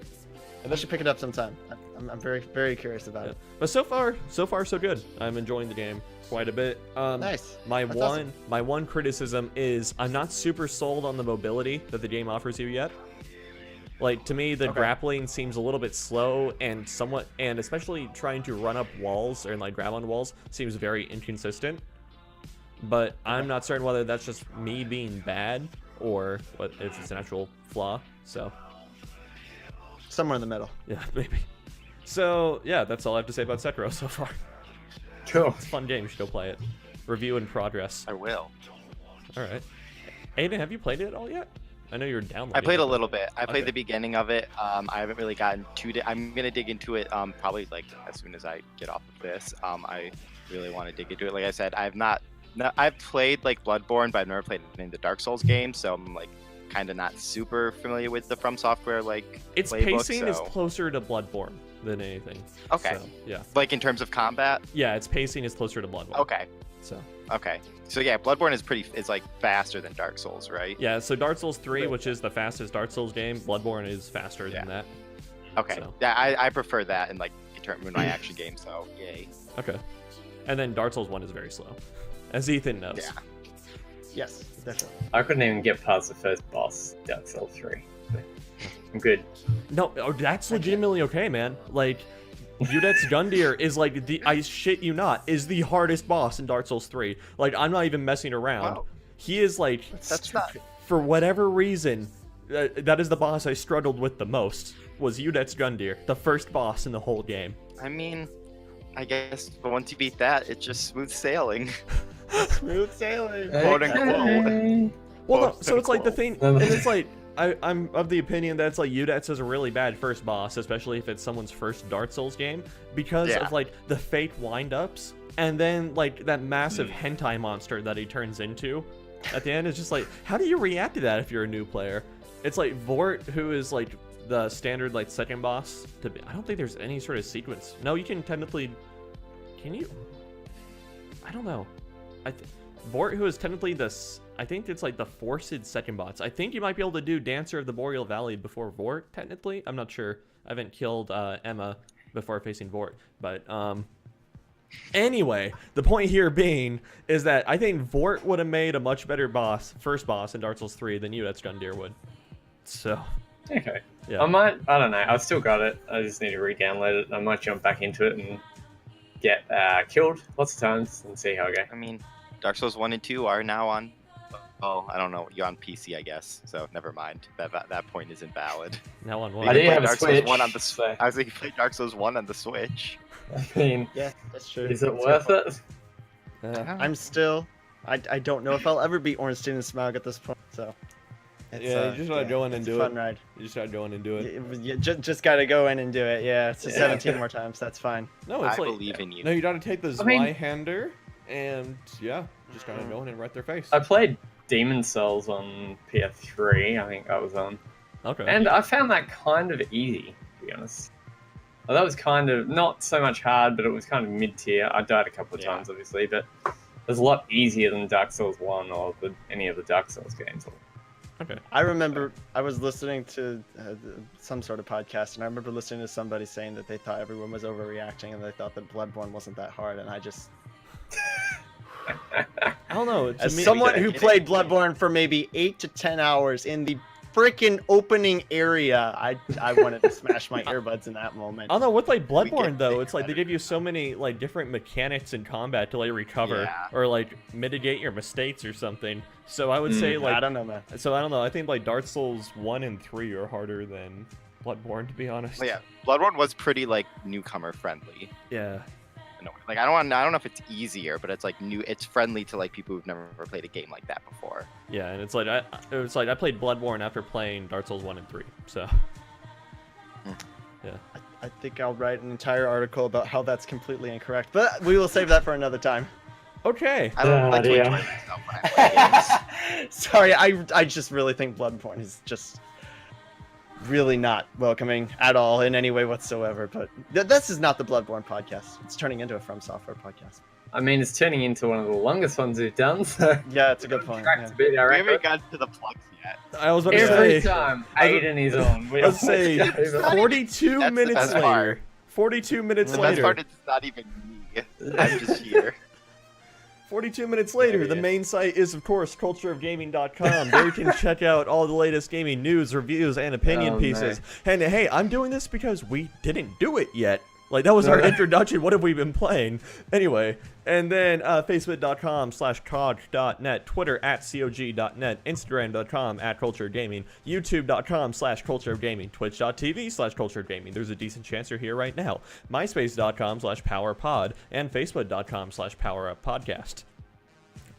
I should pick it up sometime. I'm very, very curious about it. But so far so good. I'm enjoying the game quite a bit. Nice. My one criticism is I'm not super sold on the mobility that the game offers you yet. Like, to me, the grappling seems a little bit slow and especially trying to run up walls or like grab on walls seems very inconsistent. But I'm not certain whether that's just me being bad or what it's an actual flaw. So somewhere in the middle. Yeah, maybe. So yeah, that's all I have to say about Sekiro so far. Cool. It's a fun game. You should go play it. Review in progress. I will. All right. Aidan, have you played it all yet? I know you're downloading. I played a little bit. I played the beginning of it. I haven't really gotten to it. I'm gonna dig into it probably like as soon as I get off of this. I really want to dig into it. Like I said, I've played like Bloodborne, but I've never played any of the Dark Souls games, so I'm like kind of not super familiar with the From Software like its playbook, pacing is closer to Bloodborne than anything. Okay. So, yeah. Like in terms of combat? Yeah, its pacing is closer to Bloodborne. Okay. So. Okay. So yeah, Bloodborne is like faster than Dark Souls, right? Yeah, so Dark Souls 3, which is the fastest Dark Souls game, Bloodborne is faster than that. Okay. So. Yeah, I prefer that in like determine my action game, so yay. Okay. And then Dark Souls 1 is very slow. As Ethan knows. Yeah. Yes, definitely. I couldn't even get past the first boss, Dark Souls 3. I'm good. No, that's legitimately okay, man. Like, Udet's Gundyr is like I shit you not, is the hardest boss in Dark Souls 3. Like, I'm not even messing around. Wow. He is like, That's not... for whatever reason, that is the boss I struggled with the most, was Udet's Gundyr, the first boss in the whole game. I mean, I guess, but once you beat that, it's just smooth sailing. Smooth sailing. Quote unquote. Well, no, so it's like the thing, and it's like, I'm of the opinion that it's like Udet's is a really bad first boss, especially if it's someone's first Dark Souls game, because of like the fake wind-ups and then like that massive hentai monster that he turns into at the end is just like, how do you react to that if you're a new player? It's like Vort, who is like the standard like second boss to be. I don't think there's any sort of sequence. No, you can technically. Can you? I don't know. Vort, who is technically I think it's like the forced second boss. I think you might be able to do Dancer of the Boreal Valley before Vort, technically. I'm not sure. I haven't killed Emma before facing Vort. But anyway, the point here being is that I think Vort would have made a much better first boss in Dark Souls 3 than you, Gundyr, would. So. Okay. Yeah. I don't know. I've still got it. I just need to re-download it. I might jump back into it and get killed lots of times and see how I go. I mean, Dark Souls 1 and 2 are now on. Oh, I don't know. You're on PC, I guess. So never mind. That point isn't valid. Now on what? I do have a Dark Souls Switch. 1 on the So, I was like, you play Dark Souls 1 on the Switch. I mean, Yeah, that's true. is it That's worth good. it? I'm still. I don't know if I'll ever beat Ornstein and Smaug at this point. So. Yeah, you just gotta go in and it's do a fun it. ride. You just gotta go in and do it. You just gotta go in and do it. Yeah, it's Yeah. 17 more times. That's fine. No, it's I like believe in you. no, you gotta take the I mean- Zweihander and yeah, just gotta go in and right their face. I played Demon Souls on PS3. I think that was on, Okay. and I found that kind of easy, to be honest. Well, that was kind of not so much hard, but it was kind of mid-tier. I died a couple of times, obviously, but it was a lot easier than Dark Souls 1 or any of the Dark Souls games. Okay. I remember I was listening to some sort of podcast, and I remember listening to somebody saying that they thought everyone was overreacting, and they thought that Bloodborne wasn't that hard, and I just. I don't know. To As me, someone who played Bloodborne for maybe 8 to 10 hours in the freaking opening area, I wanted to smash my earbuds in that moment. I don't know. With like Bloodborne get though, big it's like they give you so many like different mechanics in combat to like recover Yeah. or like mitigate your mistakes or something. So I would say I like don't know, man. So I don't know. I think like Dark Souls 1 and 3 are harder than Bloodborne, to be honest. Well, yeah, Bloodborne was pretty like newcomer friendly. Yeah. In a way. Like I don't know if it's easier, but it's like it's friendly to like people who've never played a game like that before. Yeah, and it's like I played Bloodborne after playing Dark Souls 1 and 3. So. Yeah. I think I'll write an entire article about how that's completely incorrect, but we will save that for another time. Okay. I don't like to dear. enjoy myself when I play games. Sorry, I just really think Bloodborne is just really not welcoming at all in any way whatsoever. But this is not the Bloodborne podcast. It's turning into a From Software podcast. I mean, it's turning into one of the longest ones we've done, so Yeah, it's a good point. track Yeah. to beat our We haven't record. gotten to the plugs yet. I was about to Every say. time I was- Aidan is on, we Let's say always go over. 42 That's the minutes best later. part. 42 minutes The best later. part is it's not even me. I'm just here. 42 minutes later, There the he main site is, of course, cultureofgaming.com. There you can check out all the latest gaming news, reviews, and opinion Oh, pieces. And hey, I'm doing this because we didn't do it yet. Like, that was our introduction. What have we been playing? Anyway, and then facebook.com/cog.net, Twitter @cog.net, Instagram.com @culturegaming, youtube.com/culturegaming, twitch.tv/culturegaming. There's a decent chance you're here right now. myspace.com/powerpod, and facebook.com/poweruppodcast.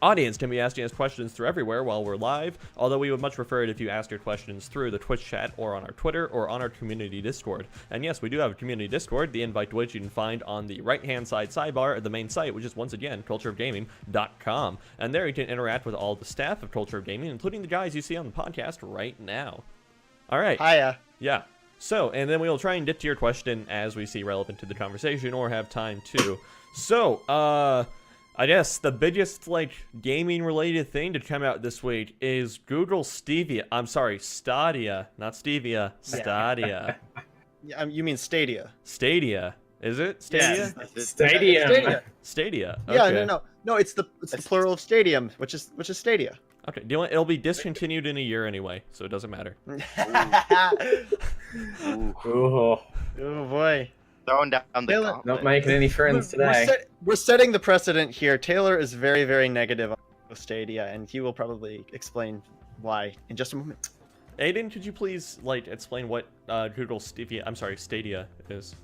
Audience can be asking us questions through everywhere while we're live, although we would much prefer it if you asked your questions through the Twitch chat or on our Twitter or on our community Discord. And yes, we do have a community Discord, the invite to which you can find on the right-hand side sidebar of the main site, which is once again cultureofgaming.com. And there you can interact with all the staff of Culture of Gaming, including the guys you see on the podcast right now. All right. Hiya. Yeah. So, and then we will try and get to your question as we see relevant to the conversation or have time to. So, I guess the biggest, like, gaming-related thing to come out this week is Google Stadia. I'm sorry, Stadia. Not Stevia. Stadia. You mean Stadia? Stadia. Is it? Stadia? Yes. Stadium. Stadia. Stadia. Yeah, Okay. no. It's the plural of stadium, which is Stadia. Okay. Do you want, it'll be discontinued in a year anyway, so it doesn't matter. Ooh, Oh boy. Throwing down the Taylor, gauntlet. not making any friends today. We're setting the precedent here. Taylor is very, very negative on Stadia, and he will probably explain why in just a moment. Aidan, could you please, like, explain what Google Stadia is?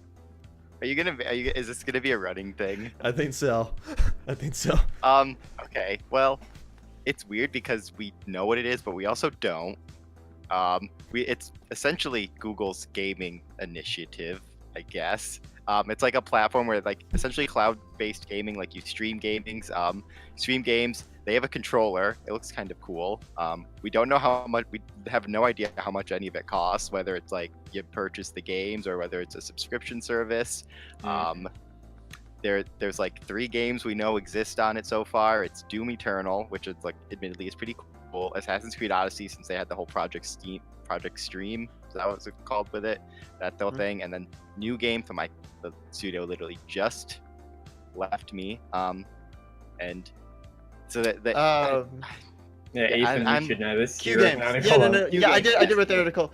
Is this gonna be a running thing? I think so. I think so. Okay. Well, it's weird because we know what it is, but we also don't. It's essentially Google's gaming initiative, I guess. It's like a platform where like essentially cloud-based gaming, like you stream stream games. They have a controller. It looks kind of cool. We don't know how much. We have no idea how much any of it costs. Whether it's like you purchase the games or whether it's a subscription service. There's like 3 games we know exist on it so far. It's Doom Eternal, which is like admittedly is pretty cool. Assassin's Creed Odyssey, since they had the whole Project Stream. So that was called with it. That whole thing, and then new game from the studio literally just left me. And so yeah, Ethan, you should know this. Q You're Games. an Yeah, article. yeah, I did read the article.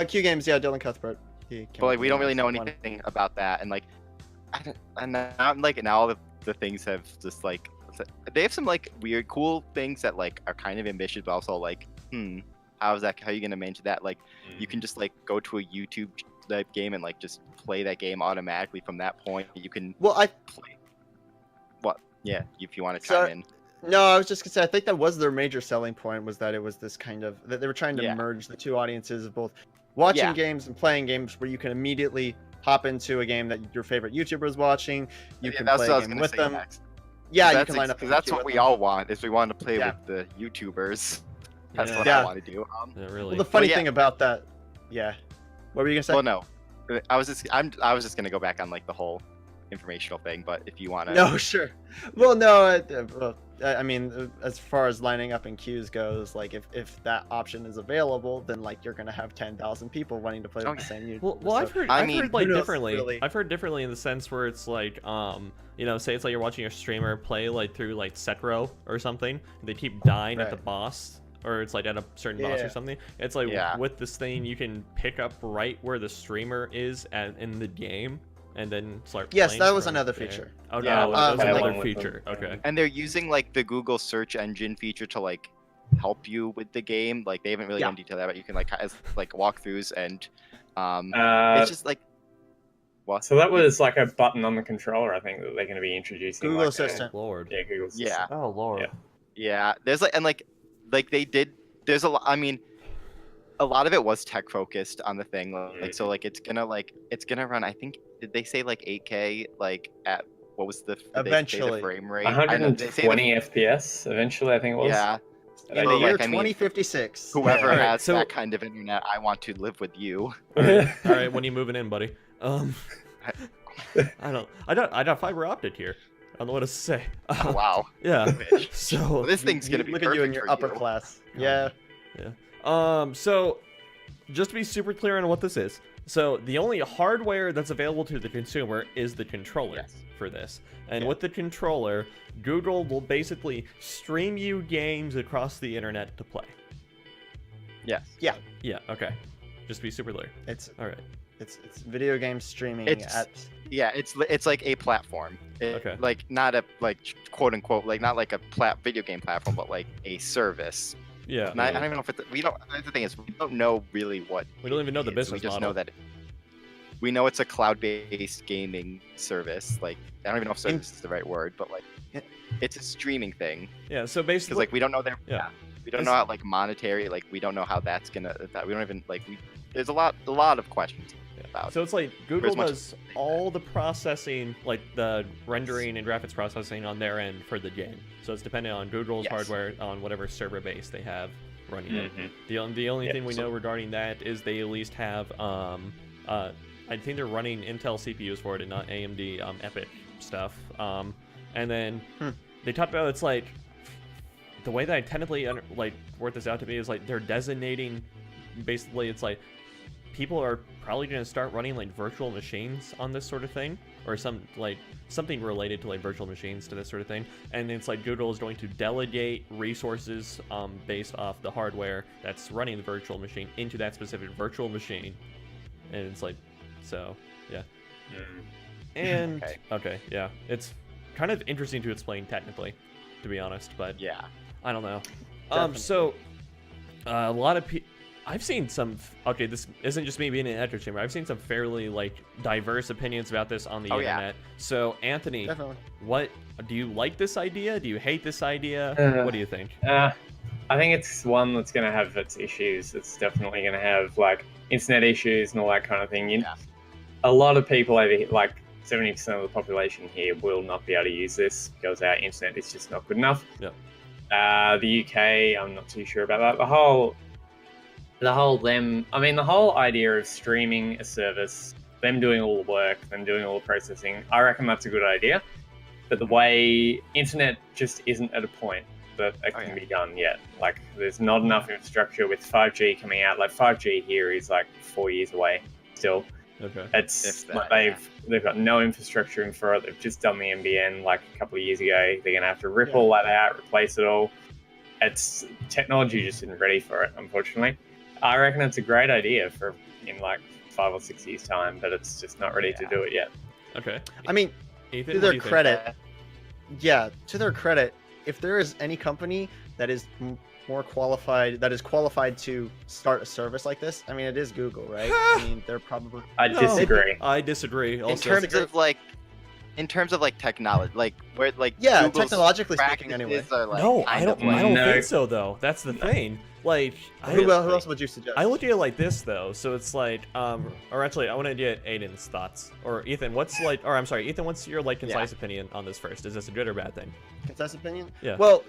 Q Games, yeah, Dylan Cuthbert. But like we don't really know anything about that, and like now all the things have just like they have some like weird cool things that like are kind of ambitious, but also like how are you gonna manage that? Like you can just like go to a YouTube type game and like just play that game automatically from that point. You can play yeah, if you want to chime in. No, I was just gonna say I think that was their major selling point, was that it was this kind of that they were trying to merge the two audiences of both watching games and playing games, where you can immediately hop into a game that your favorite YouTuber is watching. You can play a game with them. Next. Yeah, you can line up. Because that's what we all want. Is we want to play with the YouTubers. That's what I want to do. Really. Well, the funny thing about that, what were you gonna say? Well, no, I was just gonna go back on like the whole informational thing, but if you want to. No, sure. Well, no, I mean, as far as lining up in queues goes, like if that option is available, then like you're gonna have 10,000 people wanting to play with the same YouTube. Well, I've heard like differently. Really? I've heard differently in the sense where it's like, you know, say it's like you're watching a streamer play like through like set row or something. They keep dying at the boss, or it's like at a certain boss or something. It's like with this thing, you can pick up right where the streamer is in the game. And then start. Yes, that was another feature. Oh no, that was another with feature. them. Okay. And they're using like the Google search engine feature to like help you with the game. Like they haven't really gone into detail that, but you can like walkthroughs and it's just like what? So that was like a button on the controller, I think, that they're going to be introducing. Google like Assistant. Lord. Yeah, Google Assistant. Yeah. Oh Lord. Yeah. There's like they did. There's a lot. I mean, a lot of it was tech focused on the thing. Like so, like it's gonna run. I think did they say like 8K like at what was the eventually the frame rate? 120 FPS eventually, I think it was. Yeah. In the year 2056. Whoever has that kind of internet, I want to live with you. All right, when are you moving in, buddy? I got fiber optic here. I don't know what to say. Oh, wow. Yeah. So this thing's gonna be look at you in your upper class. Yeah. So just to be super clear on what this is. So the only hardware that's available to the consumer is the controller for this. And with the controller, Google will basically stream you games across the internet to play. Yes. Yeah. Yeah, okay. Just to be super clear. It's all right. It's video game streaming it's like a platform. Like not a like quote unquote like not like a video game platform, but like a service. Yeah. I don't even know if the thing is we don't know really what we don't even know the business model. We just model. know that we know it's a cloud-based gaming service. Like I don't even know if service is the right word, but like it's a streaming thing. Yeah. So basically, like we don't know we don't know how like monetary, like we don't know how that's gonna. We don't even like there's a lot of questions about. So it's like Google does all the processing, like the rendering and graphics processing on their end for the game. So it's dependent on Google's hardware on whatever server base they have running it. The only thing we know regarding that is they at least have I think they're running Intel CPUs for it and not AMD EPYC stuff. And then they talked about it's like the way that I tentatively work this out to be is like they're designating basically it's like people are probably going to start running like virtual machines on this sort of thing or something related to like virtual machines to this sort of thing, and it's like Google is going to delegate resources based off the hardware that's running the virtual machine into that specific virtual machine, and it's like so and it's kind of interesting to explain technically, to be honest, but I don't know. So a lot of people I've seen some. Okay, this isn't just me being an echo chamber. I've seen some fairly like diverse opinions about this on the internet. So, Anthony, what do you like this idea? Do you hate this idea? What do you think? I think it's one that's going to have its issues. It's definitely going to have like internet issues and all that kind of thing. A lot of people like 70% of the population here will not be able to use this because our internet is just not good enough. Yep. The UK, I'm not too sure about that. The whole idea of streaming a service, them doing all the work, them doing all the processing, I reckon that's a good idea. But the way internet just isn't at a point that it can be done yet. Like, there's not enough infrastructure with 5G coming out. Like, 5G here is like 4 years away still. Okay. It's they've got no infrastructure in for it. They've just done the NBN like a couple of years ago. They're gonna have to rip all that out, replace it all. It's technology just isn't ready for it, unfortunately. I reckon it's a great idea for in like 5 or 6 years time, but it's just not ready to do it yet. Okay. I mean, Ethan, to what their do you think? credit, to their credit, if there is any company that is more qualified, that is qualified to start a service like this, I mean, it is Google, right? I mean, they're probably. I disagree. I disagree. Also. In terms of like technology, like where like Yeah, Google's technologically speaking, anyway. practices are, like, No, kind I don't. of, like- I don't No. think so though. That's the thing. Like, Who else would you suggest? I look at it like this though. So it's like, or actually, I want to get Aidan's thoughts. Or Ethan, what's Ethan, what's your like concise opinion on this first? Is this a good or bad thing? Concise opinion? Yeah. Well,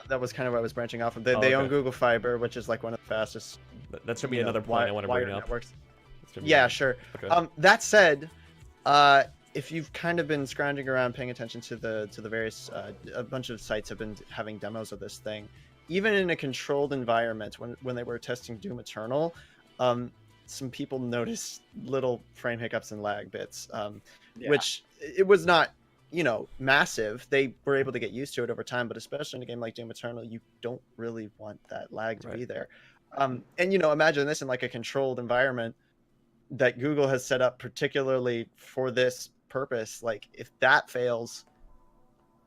that was kind of what I was branching off of. They okay. own Google Fiber, which is like one of the fastest. That should be another point I want to bring up. Networks. That's gonna be- Yeah, sure. Okay. That said, if you've kind of been scrounging around, paying attention to the various, a bunch of sites have been having demos of this thing. Even in a controlled environment, when they were testing Doom Eternal, some people noticed little frame hiccups and lag bits, which it was not, massive. They were able to get used to it over time, but especially in a game like Doom Eternal, you don't really want that lag to be there. And imagine this in like a controlled environment that Google has set up particularly for this purpose. Like, if that fails,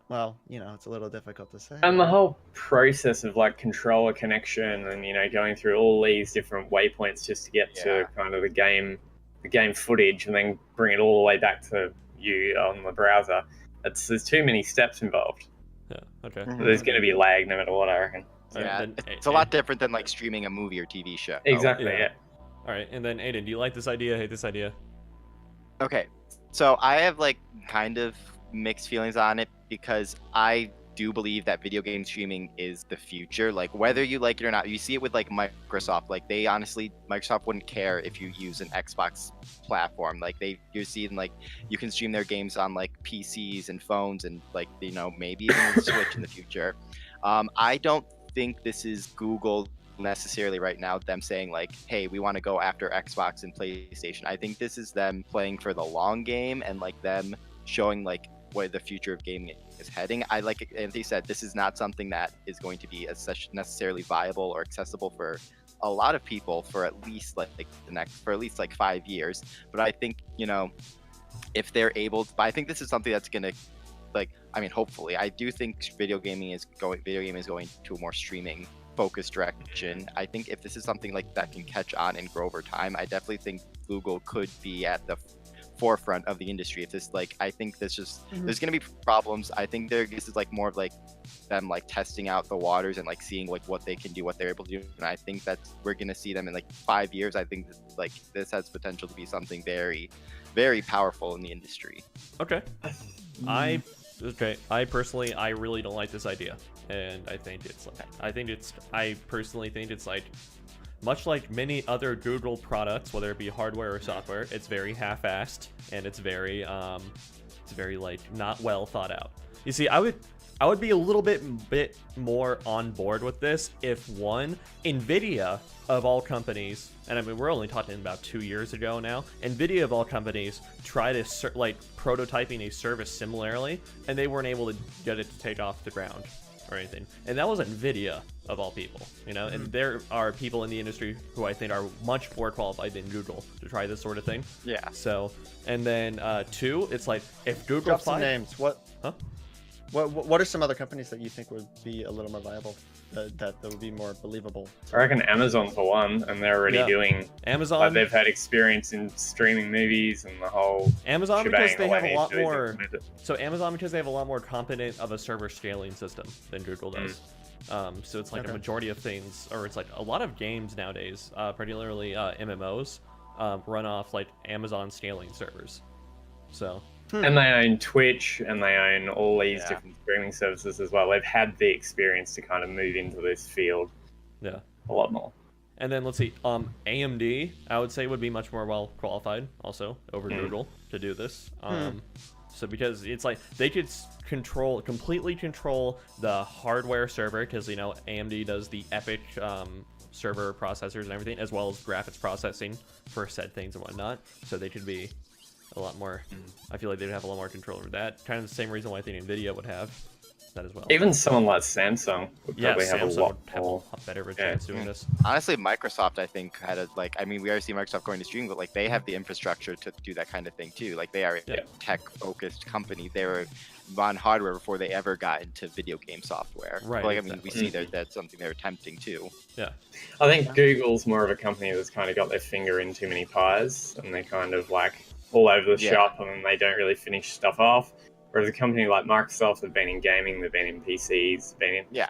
well, it's a little difficult to say. And the whole process of like controller connection and going through all these different waypoints just to get to kind of the game footage and then bring it all the way back to you on the browser. There's too many steps involved. Yeah. Okay. Mhm. There's going to be lag no matter what, I reckon. Yeah, then it's a lot different than like streaming a movie or TV show. Exactly. yeah. Yeah. All right, and then Aidan, do you like this idea? Hate this idea? Okay, so I have like kind of mixed feelings on it because I do believe that video game streaming is the future. Like, whether you like it or not, you see it with like Microsoft. Like, Microsoft wouldn't care if you use an Xbox platform. Like, you're seeing like you can stream their games on like PCs and phones and like maybe even the Switch in the future. I don't think this is Google necessarily right now, them saying like, hey, we want to go after Xbox and PlayStation. I think this is them playing for the long game and like them showing like where the future of gaming is heading. I like Anthony said, this is not something that is going to be as such necessarily viable or accessible for a lot of people for at least like 5 years. But I think if they're able to, but I think this is something that's gonna hopefully, I do think video gaming is going to a more streaming focused direction. I think if this is something like that can catch on and grow over time, I definitely think Google could be at the forefront of the industry. If this I think this just there's gonna be problems. I think this is like more of like them like testing out the waters and like seeing like what they can do, what they're able to do. And I think that we're gonna see them in like 5 years. I think this has potential to be something very, very powerful in the industry. Okay. I personally, I really don't like this idea, and I personally think it's like, much like many other Google products, whether it be hardware or software, it's very half-assed and it's very like not well thought out. You see, I would be a little bit more on board with this if NVIDIA of all companies, and I mean we're only talking about 2 years ago now, NVIDIA of all companies tried to prototyping a service similarly, and they weren't able to get it to take off the ground or anything. And that was NVIDIA of all people, and there are people in the industry who I think are much more qualified than Google to try this sort of thing. Yeah. So, and then 2, it's like if Google Drop some names. What are some other companies that you think would be a little more viable, that would be more believable? I reckon Amazon for one, and they're already doing Amazon. Like, they've had experience in streaming movies and the whole Amazon shebang, because they have the way a lot they more. implement it. So Amazon because they have a lot more competent of a server scaling system than Google does. So it's like a majority of things, or it's like a lot of games nowadays, particularly MMOs, run off like Amazon scaling servers. So And they own Twitch, and they own all these Yeah. different streaming services as well. They've had the experience to kind of move into this field Yeah. a lot more. And then let's see, AMD, I would say would be much more well qualified also over Google to do this. So because it's like they could completely control the hardware server, because you know AMD does the Epic server processors and everything, as well as graphics processing for said things and whatnot. So they could be a lot more. I feel like they'd have a lot more control over that. Kind of the same reason why I think Nvidia would have that as well. Even someone like Samsung would probably have a Samsung lot would have a more. lot better of a chance doing this. Honestly, Microsoft, I think, had a I mean, we already see Microsoft going to streaming, but like they have the infrastructure to do that kind of thing too. Like they are a tech-focused company. They were on hardware before they ever got into video game software. Right, Like I mean, exactly. we see that's something they're attempting too. Yeah. I think Google's more of a company that's kind of got their finger in too many pies, and they're kind of like all over the shop, and then they don't really finish stuff off. Whereas a company like Microsoft have been in gaming, they've been in PCs, been in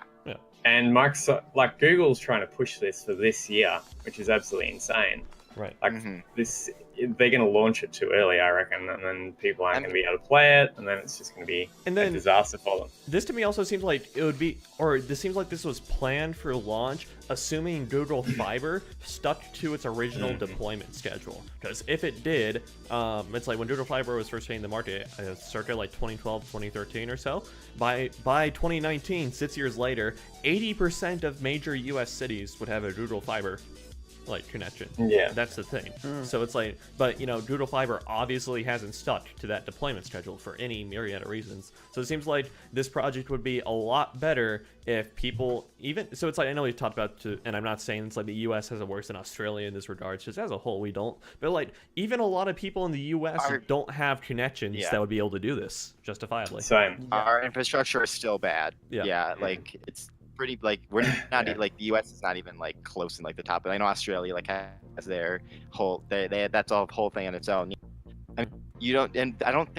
and Microsoft, like Google's trying to push this for this year, which is absolutely insane. Right. Like this, they're going to launch it too early, I reckon, and then people aren't going to be able to play it, and then it's just going to be a disaster for them. This to me also seems like it would be, or this seems like this was planned for launch, assuming Google Fiber stuck to its original deployment schedule. Because if it did, it's like when Google Fiber was first hitting the market, circa like 2012, 2013 or so. By 2019, 6 years later, 80% of major U.S. cities would have a Google Fiber like connection. Yeah, that's the thing. So it's like, but you know, Google Fiber obviously hasn't stuck to that deployment schedule for any myriad of reasons. So it seems like this project would be a lot better if people even. So it's like, I know we've talked about, and I'm not saying it's like the U.S. has it worse than Australia in this regard. Just as a whole, we don't. But like, even a lot of people in the U.S. don't have connections that would be able to do this justifiably. Same. Our infrastructure is still bad. Like it's pretty like we're not like the US is not even like close in like the top, but I know Australia like has their whole they that's a whole thing on its own. I mean, you don't, and I don't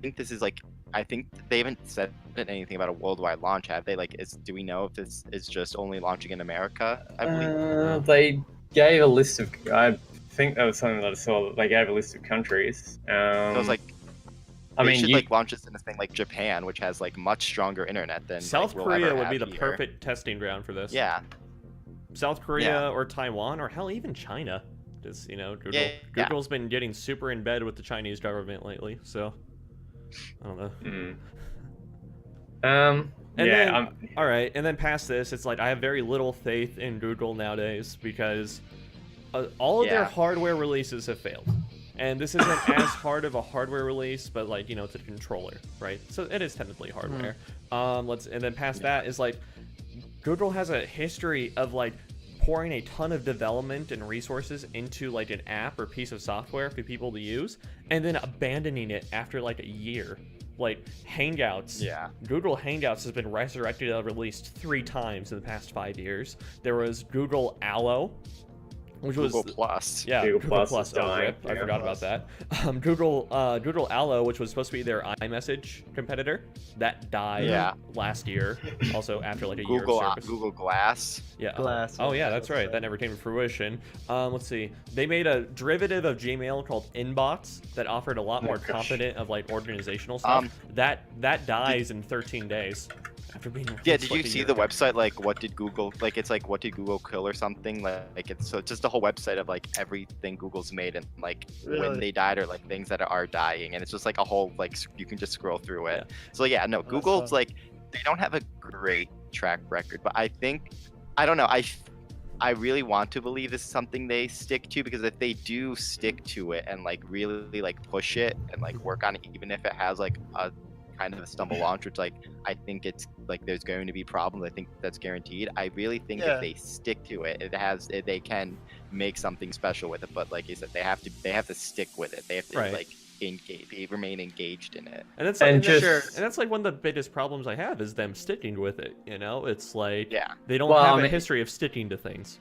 think this is like, I think they haven't said anything about a worldwide launch, have they? Like, do we know if this is just only launching in America? I believe they gave a list of. I think that was something that I saw. That they gave a list of countries. So it was like. I mean, should like launch this in a thing like Japan, which has like much stronger internet than South like, Korea we'll would ever be the have perfect testing ground for this. Yeah. South Korea or Taiwan, or hell, even China. Just, you know, Google's been getting super in bed with the Chinese government lately, so I don't know. And then, all right, and then past this, it's like I have very little faith in Google nowadays because all of their hardware releases have failed. And this isn't as hard of a hardware release, but like, you know, it's a controller, right? So it is technically hardware. And then past that is like, Google has a history of like pouring a ton of development and resources into like an app or piece of software for people to use, and then abandoning it after like a year. Like Hangouts, Google Hangouts has been resurrected and released 3 times in the past 5 years. There was Google Allo, which was Google Plus. Yeah, Google Plus. I forgot about that. Google Allo, which was supposed to be their iMessage competitor, that died last year. Also after like a year of service. Google Glass. Glass. Oh yeah, that's right. That never came to fruition. Let's see. They made a derivative of Gmail called Inbox that offered a lot more competent of like organizational stuff. That dies in 13 days. After being did you see the website, like what did Google, like it's like what did Google kill or something, like it's so just a whole website of like everything Google's made and like when they died or like things that are dying, and it's just like a whole like you can just scroll through it. So yeah, no, Google's like they don't have a great track record, but I think, I don't know, I really want to believe this is something they stick to, because if they do stick to it and like really like push it and like work on it, even if it has like a kind of a stumble launch, which like I think it's like there's going to be problems, I think that's guaranteed. I really think if they stick to it, they can make something special with it. But like you said, they have to stick with it. They have to like remain engaged in it. And that's like, and that's like one of the biggest problems I have is them sticking with it. You know, it's like they don't have a history of sticking to things.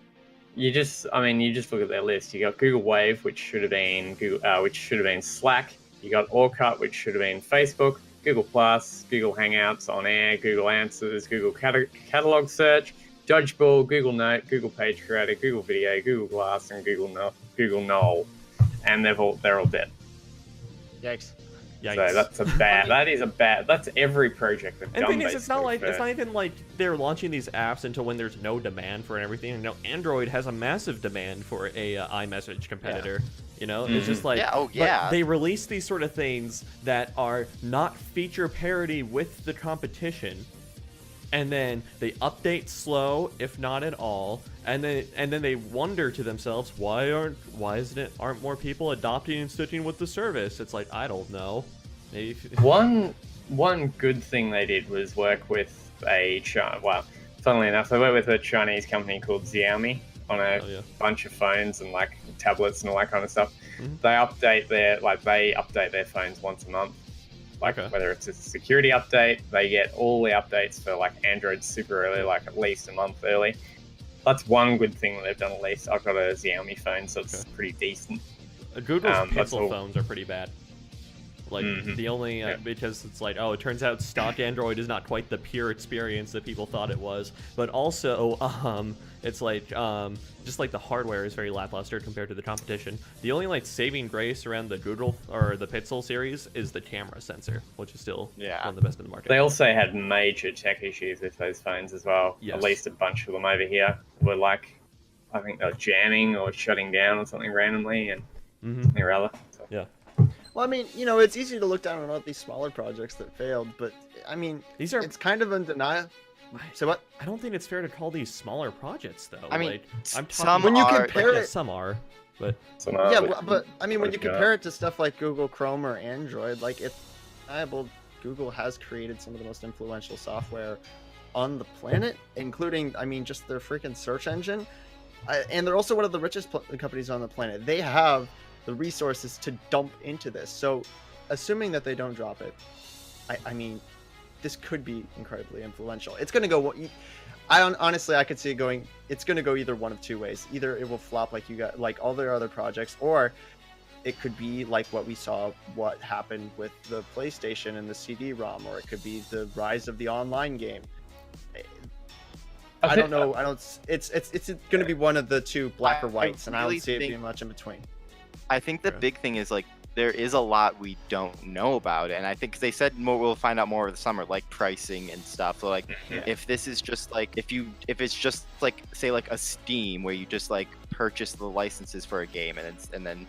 You just look at their list. You got Google Wave, which should have been Slack. You got Orkut, which should have been Facebook. Google Plus, Google Hangouts, On Air, Google Answers, Google Catalog Search, Dodgeball, Google Note, Google Page Creator, Google Video, Google Glass, and Google Knoll. And they're all dead. Yikes. Yikes. So that's a bad. That is a bad. That's every project they've And done. the thing is, it's not like basically, it's not even like they're launching these apps until when there's no demand for everything. You know, Android has a massive demand for a iMessage competitor. You know, it's just like but they release these sort of things that are not feature parity with the competition, and then they update slow, if not at all, and then they wonder to themselves, aren't more people adopting and stitching with the service? It's like, I don't know. Maybe One good thing they did was work with funnily enough, they worked with a Chinese company called Xiaomi on a bunch of phones and like tablets and all that kind of stuff. They update their phones once a month. Like whether it's a security update, they get all the updates for like Android super early, like at least a month early. That's one good thing that they've done at least. I've got a Xiaomi phone, so it's pretty decent. Google's Pixel phones are pretty bad. Like the only because it's like, it turns out stock Android is not quite the pure experience that people thought it was, but also it's like just like the hardware is very lackluster compared to the competition. The only like saving grace around the Google or the Pixel series is the camera sensor, which is still one of the best in the market. They also had major tech issues with those phones as well. At least a bunch of them over here were like, I think they were jamming or shutting down or something randomly and something or other. So. Yeah. Well, I mean, you know, it's easy to look down on all these smaller projects that failed, but I mean, it's kind of undeniable. So what? I don't think it's fair to call these smaller projects, though. I mean, like, I'm some talking, when you are, compare it, some are, but but I mean, when you compare it to stuff like Google Chrome or Android, like it's undeniable. Google has created some of the most influential software on the planet, including, I mean, just their freaking search engine, and they're also one of the richest companies on the planet. They have the resources to dump into this. So assuming that they don't drop it, I mean, this could be incredibly influential. It's going to go, honestly, I could see it going, it's going to go either one of two ways. Either it will flop like you got, like all their other projects, or it could be like what we saw, what happened with the PlayStation and the CD-ROM, or it could be the rise of the online game. I don't know. It's going to be one of the two, black or whites, and I don't see it being much in between. I think the big thing is like there is a lot we don't know about it, and I think 'cause they said we'll find out more over the summer, like pricing and stuff. So like if this is just like if it's just like say like a Steam where you just like purchase the licenses for a game and then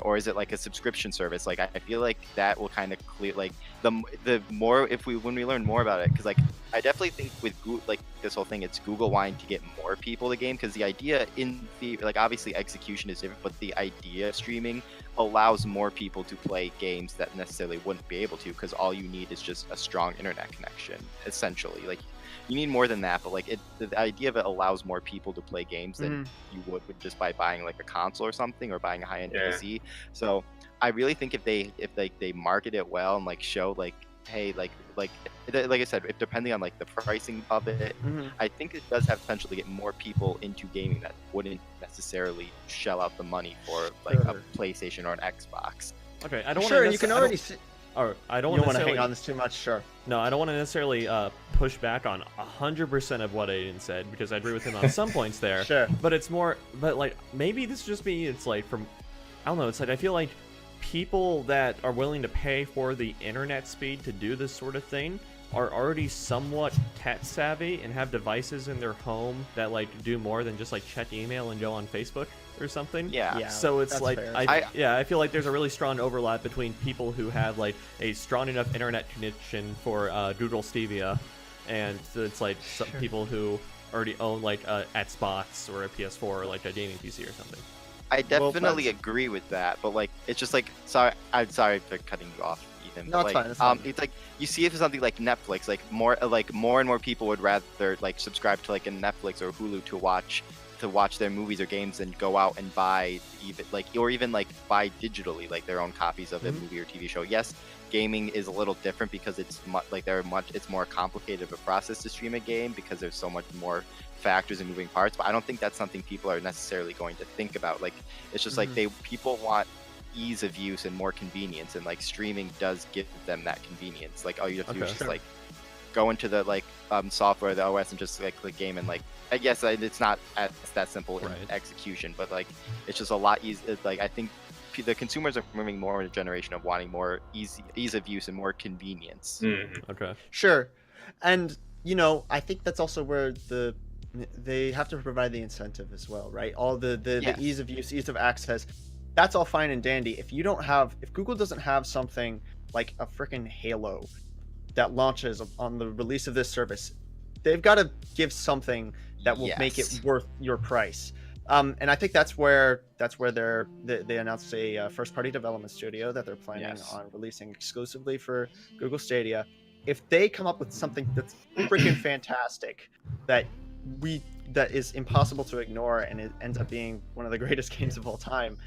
or is it like a subscription service? Like I feel like that will kind of clear like the more when we learn more about it, because like I definitely think with Google, like this whole thing, it's Google wanting to get more people the game, because the idea in the like obviously execution is different, but the idea of streaming allows more people to play games that necessarily wouldn't be able to, because all you need is just a strong internet connection essentially. Like you need more than that, but like the idea of it allows more people to play games than you would just by buying like a console or something, or buying a high-end PC. So I really think if they market it well and like show like, hey, like I said, if depending on like the pricing of it, I think it does have potential to get more people into gaming that wouldn't necessarily shell out the money for like a PlayStation or an Xbox. Okay, I don't want to. Sure, you can already see. Or I don't want to hang on this too much, sure. No, I don't want to necessarily push back on 100% of what Aidan said, because I agree with him on some points there. Sure. But it's more, but like maybe this is just me. It's like from, I don't know. It's like I feel like people that are willing to pay for the internet speed to do this sort of thing are already somewhat tech savvy and have devices in their home that like do more than just like check email and go on Facebook or something. Yeah. So it's like fair. I feel like there's a really strong overlap between people who have like a strong enough internet connection for Google Stadia, and it's like some people who already own like a Xbox or a PS4 or like a gaming PC or something. I definitely agree with that, but like it's just like I'm sorry for cutting you off, Ethan. No, but, it's fine. It's like you see it for something like Netflix, like more and more people would rather like subscribe to like a Netflix or Hulu to watch their movies or games and go out and buy even buy digitally like their own copies of a movie or TV show. Yes, gaming is a little different because it's it's more complicated of a process to stream a game because there's so much more factors and moving parts, but I don't think that's something people are necessarily going to think about. Like it's just like people want ease of use and more convenience, and like streaming does give them that convenience. Like all you have to do is just like go into the software, the OS, and just like click game, and like I guess it's not that simple in execution, but like it's just a lot easier. Like I think the consumers are moving more in a generation of wanting more ease of use and more convenience. Okay. Sure, and I think that's also where they have to provide the incentive as well, right? All the Yes. ease of use, ease of access, that's all fine and dandy. If Google doesn't have something like a freaking Halo that launches on the release of this service, they've got to give something that will make it Yes. worth your price. And I think that's where they announced a first party development studio that they're planning Yes. on releasing exclusively for Google Stadia. If they come up with something that's freaking fantastic that is impossible to ignore and it ends up being one of the greatest games of all time,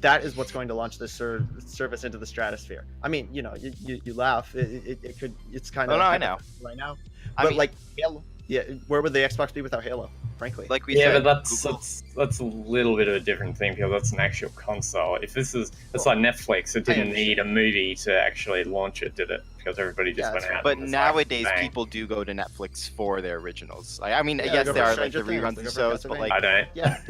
that is what's going to launch this service into the stratosphere. I mean, you laugh. It's kind of No, I know. right now, I but mean- like Halo, yeah. Where would the Xbox be without Halo? Frankly, Like we Yeah, said, but Google- that's a little bit of a different thing because that's an actual console. If it's like Netflix, it didn't need a movie to actually launch it, did it? Because everybody just Yeah, went that's out. But and was like, nowadays, bang. people do go to Netflix for their originals. I mean, Yeah, yes, they go there for are like Stranger the Things, reruns they of go for shows, but Castlevania. like I don't. yeah.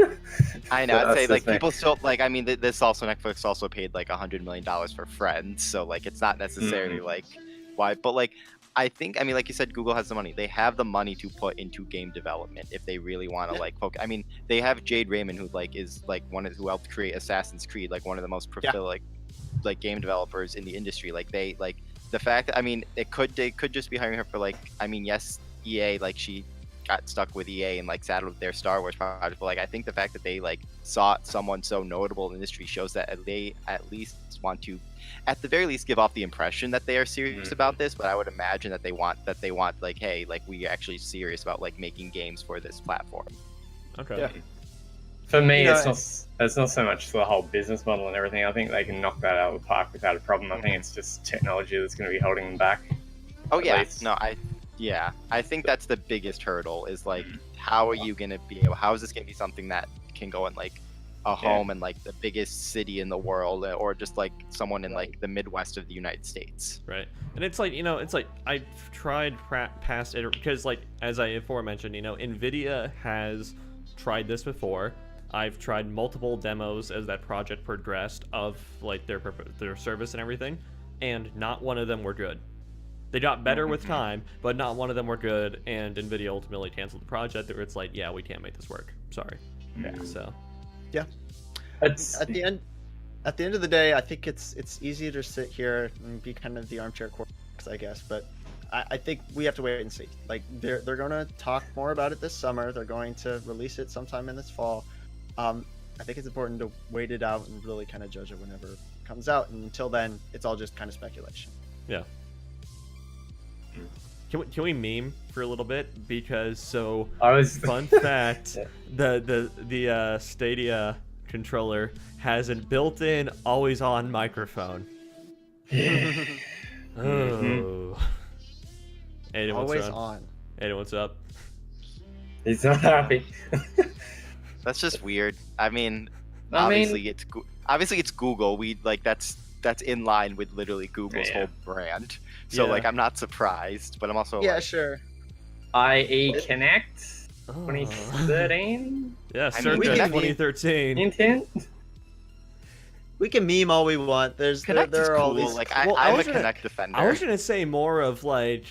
I know, I'd That's say the like thing. people still like. I mean, this also Netflix also paid like $100 million for Friends, so like it's not necessarily like why, but like I think, I mean, like you said, Google has the money. They have the money to put into game development if they really want to like focus. I mean, they have Jade Raymond, who like is like who helped create Assassin's Creed, like one of the most like game developers in the industry. Like they like the fact that, I mean, they could just be hiring her for like, I mean, yes, EA, like she got stuck with EA and like saddled with their Star Wars project, but like I think the fact that they like sought someone so notable in the industry shows that they at least want to, at the very least, give off the impression that they are serious about this. But I would imagine that they want like, hey, like we are actually serious about like making games for this platform. Okay. Yeah. For me, You know, it's not so much the whole business model and everything. I think they can knock that out of the park without a problem. I think it's just technology that's going to be holding them back. Oh At yeah, least. no, I think that's the biggest hurdle is like, how are you gonna be able? How is this gonna be something that can go in like a home in like the biggest city in the world, or just like someone in like the Midwest of the United States? Right. And it's like, it's like I've tried past it because, like, as I aforementioned, NVIDIA has tried this before. I've tried multiple demos as that project progressed of like their service and everything, and not one of them were good. They got better with time, but not one of them were good, and NVIDIA ultimately canceled the project. Where it's like, yeah, we can't make this work. Sorry. Yeah. So. Yeah. It's At the end of the day, I think it's easy to sit here and be kind of the armchair quarterbacks, I guess. But I think we have to wait and see. Like they're going to talk more about it this summer. They're going to release it sometime in this fall. I think it's important to wait it out and really kind of judge it whenever it comes out. And until then, it's all just kind of speculation. Yeah. Can we meme for a little bit? Because fun fact, the Stadia controller has a built-in always-on microphone. Oh. Aidan, what's Always up? on. Aidan, what's up? He's not happy. That's just weird. I mean, obviously it's Google. We like that's in line with literally Google's whole brand. So Yeah. like I'm not surprised, but I'm also Yeah, like, sure. IE Connect Oh. 2013 Yeah, I mean, circa we can- 2013. intent. We can meme all we want. Connect there is are all cool. these. Like Well, I'm was a gonna- Connect defender. I was gonna say more of like,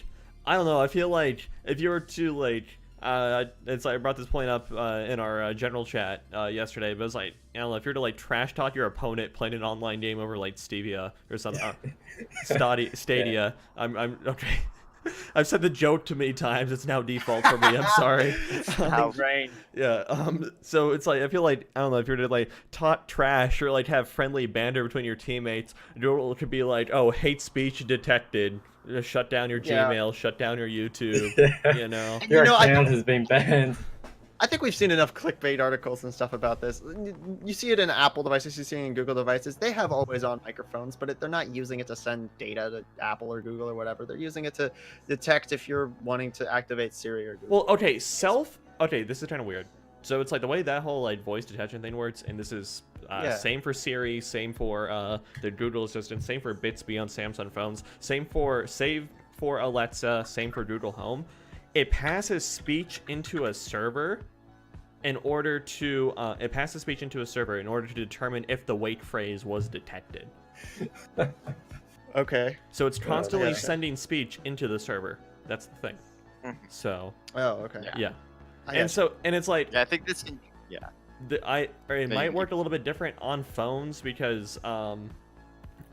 I don't know. I feel like if you were to like, it's like I brought this point up in our general chat yesterday, but it's like, I don't know, if you're to like trash talk your opponent playing an online game over like Stevia or something, Stadia. I'm okay. I've said the joke too many times. It's now default for me. I'm sorry. How- brain. Yeah. So it's like I feel like I don't know if you're to like talk trash or like have friendly banter between your teammates. It could be like, oh, hate speech detected. Just shut down your Yeah. Gmail. Shut down your YouTube. You know. Your You know, I- account has been banned. I think we've seen enough clickbait articles and stuff about this. You see it in Apple devices, you see it in Google devices. They have always on microphones, but they're not using it to send data to Apple or Google or whatever. They're using it to detect if you're wanting to activate Siri or Google. Well, okay, okay, this is kind of weird. So it's like the way that whole like voice detection thing works, and this is same for Siri, same for the Google Assistant, same for Bixby on Samsung phones, same for Alexa, same for Google Home. It passes speech into a server, in order to it passes speech into a server in order to determine if the wake phrase was detected. Okay. So it's constantly yeah. sending speech into the server. That's the thing. So Oh, okay. yeah. I And got so it's like Yeah, I think this. Yeah. it might work a little bit different on phones because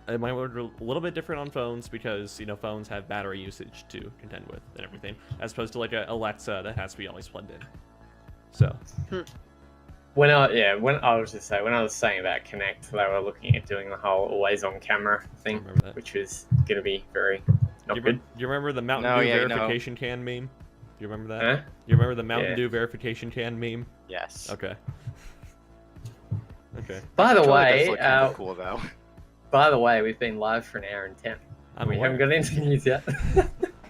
it might work a little bit different on phones because phones have battery usage to contend with and everything, as opposed to like a Alexa that has to be always plugged in. So When I was saying about Connect, they were looking at doing the whole always on camera thing, remember that. which was going to be very not do good. you remember the Mountain No, Dew yeah, verification can meme? Do you remember that? Huh? You remember the Mountain Yeah. Dew verification can meme? Yes. Okay. Okay. By the Totally way, does look kind of cool though. we've been live for an hour and 10. I'm We aware. haven't got into news yet.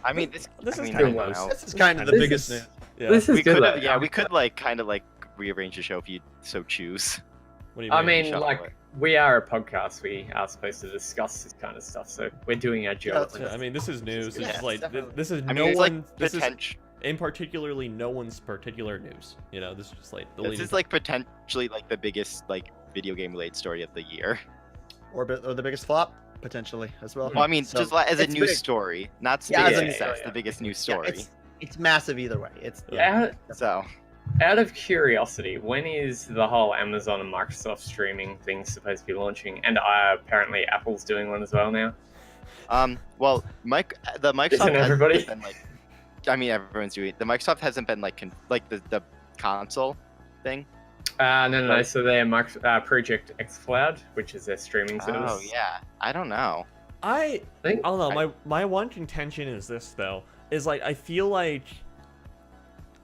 I mean, this This I is mean, kinda I don't close. know. This is kind of the This biggest is- news. Yeah. This is We good. could though. have, yeah, we could like kind of like rearrange the show if you so choose. What do you I mean? mean, Shuffle like, it. we are a podcast. We are supposed to discuss this kind of stuff, so we're doing our job. that's Yeah, I mean, this is news. This Yeah, is like definitely. this is I mean, no it's one. like This is potential. in particularly no one's particular news. This is just like the This leading. is like potentially like the biggest like video game related story of the year. Or the biggest flop, potentially, as well. Well, I mean, So, just like as a it's news big. story, not Yeah, space as a in news sense, story, the biggest news Yeah, story. it's massive either way. It's So Out of curiosity, when is the whole Amazon and Microsoft streaming thing supposed to be launching? And apparently Apple's doing one as well now. well, the Microsoft Isn't everybody? hasn't been, like, I mean, everyone's doing it. The Microsoft hasn't been like the console thing. No. So they're Project X Cloud, which is their streaming service. Oh yeah, I don't know. I think- don't know. My one contention is this though. Is like I feel like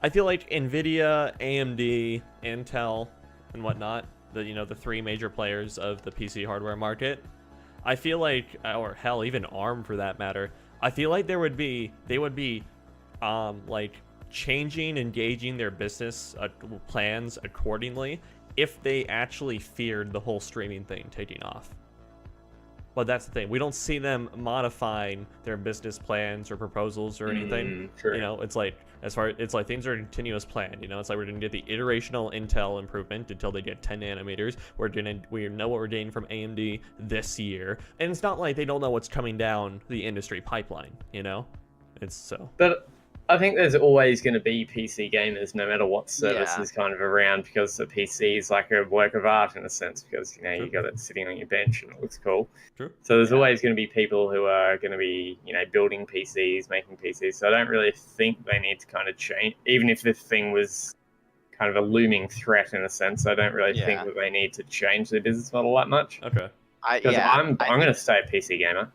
Nvidia, AMD, Intel, and whatnot. The three major players of the PC hardware market. I feel like, or hell, even ARM for that matter. I feel like they would be like changing, engaging their business plans accordingly if they actually feared the whole streaming thing taking off. But that's the thing. We don't see them modifying their business plans or proposals or anything. True. It's like it's like things are a continuous plan. It's like we're gonna get the iterational Intel improvement until they get 10 nanometers. We know what we're getting from AMD this year, and it's not like they don't know what's coming down the industry pipeline. It's so. But I think there's always going to be PC gamers, no matter what service is kind of around, because the PC is like a work of art in a sense, because you got it sitting on your bench and it looks cool. True. So there's always going to be people who are going to be building PCs, making PCs. So I don't really think they need to kind of change, even if the thing was kind of a looming threat in a sense. I don't really think that they need to change their business model that much. Okay. Because I'm going to stay a PC gamer.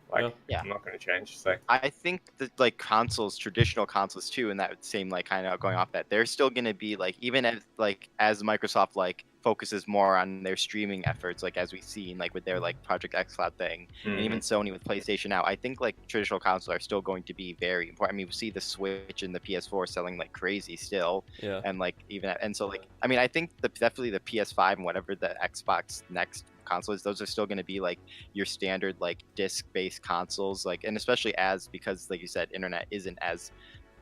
Yeah. I'm not going to change. So I think that like consoles, traditional consoles too, and that same like kind of going off that, they're still gonna be like, even as Microsoft like focuses more on their streaming efforts, like as we've seen like with their like Project X Cloud thing, and even Sony with PlayStation now, I think like traditional consoles are still going to be very important. I mean, we see the Switch and the PS4 selling like crazy still, Yeah. and like and so like I mean, I think definitely the PS5 and whatever the Xbox next consoles, those are still going to be like your standard like disc-based consoles, like, and especially because like you said,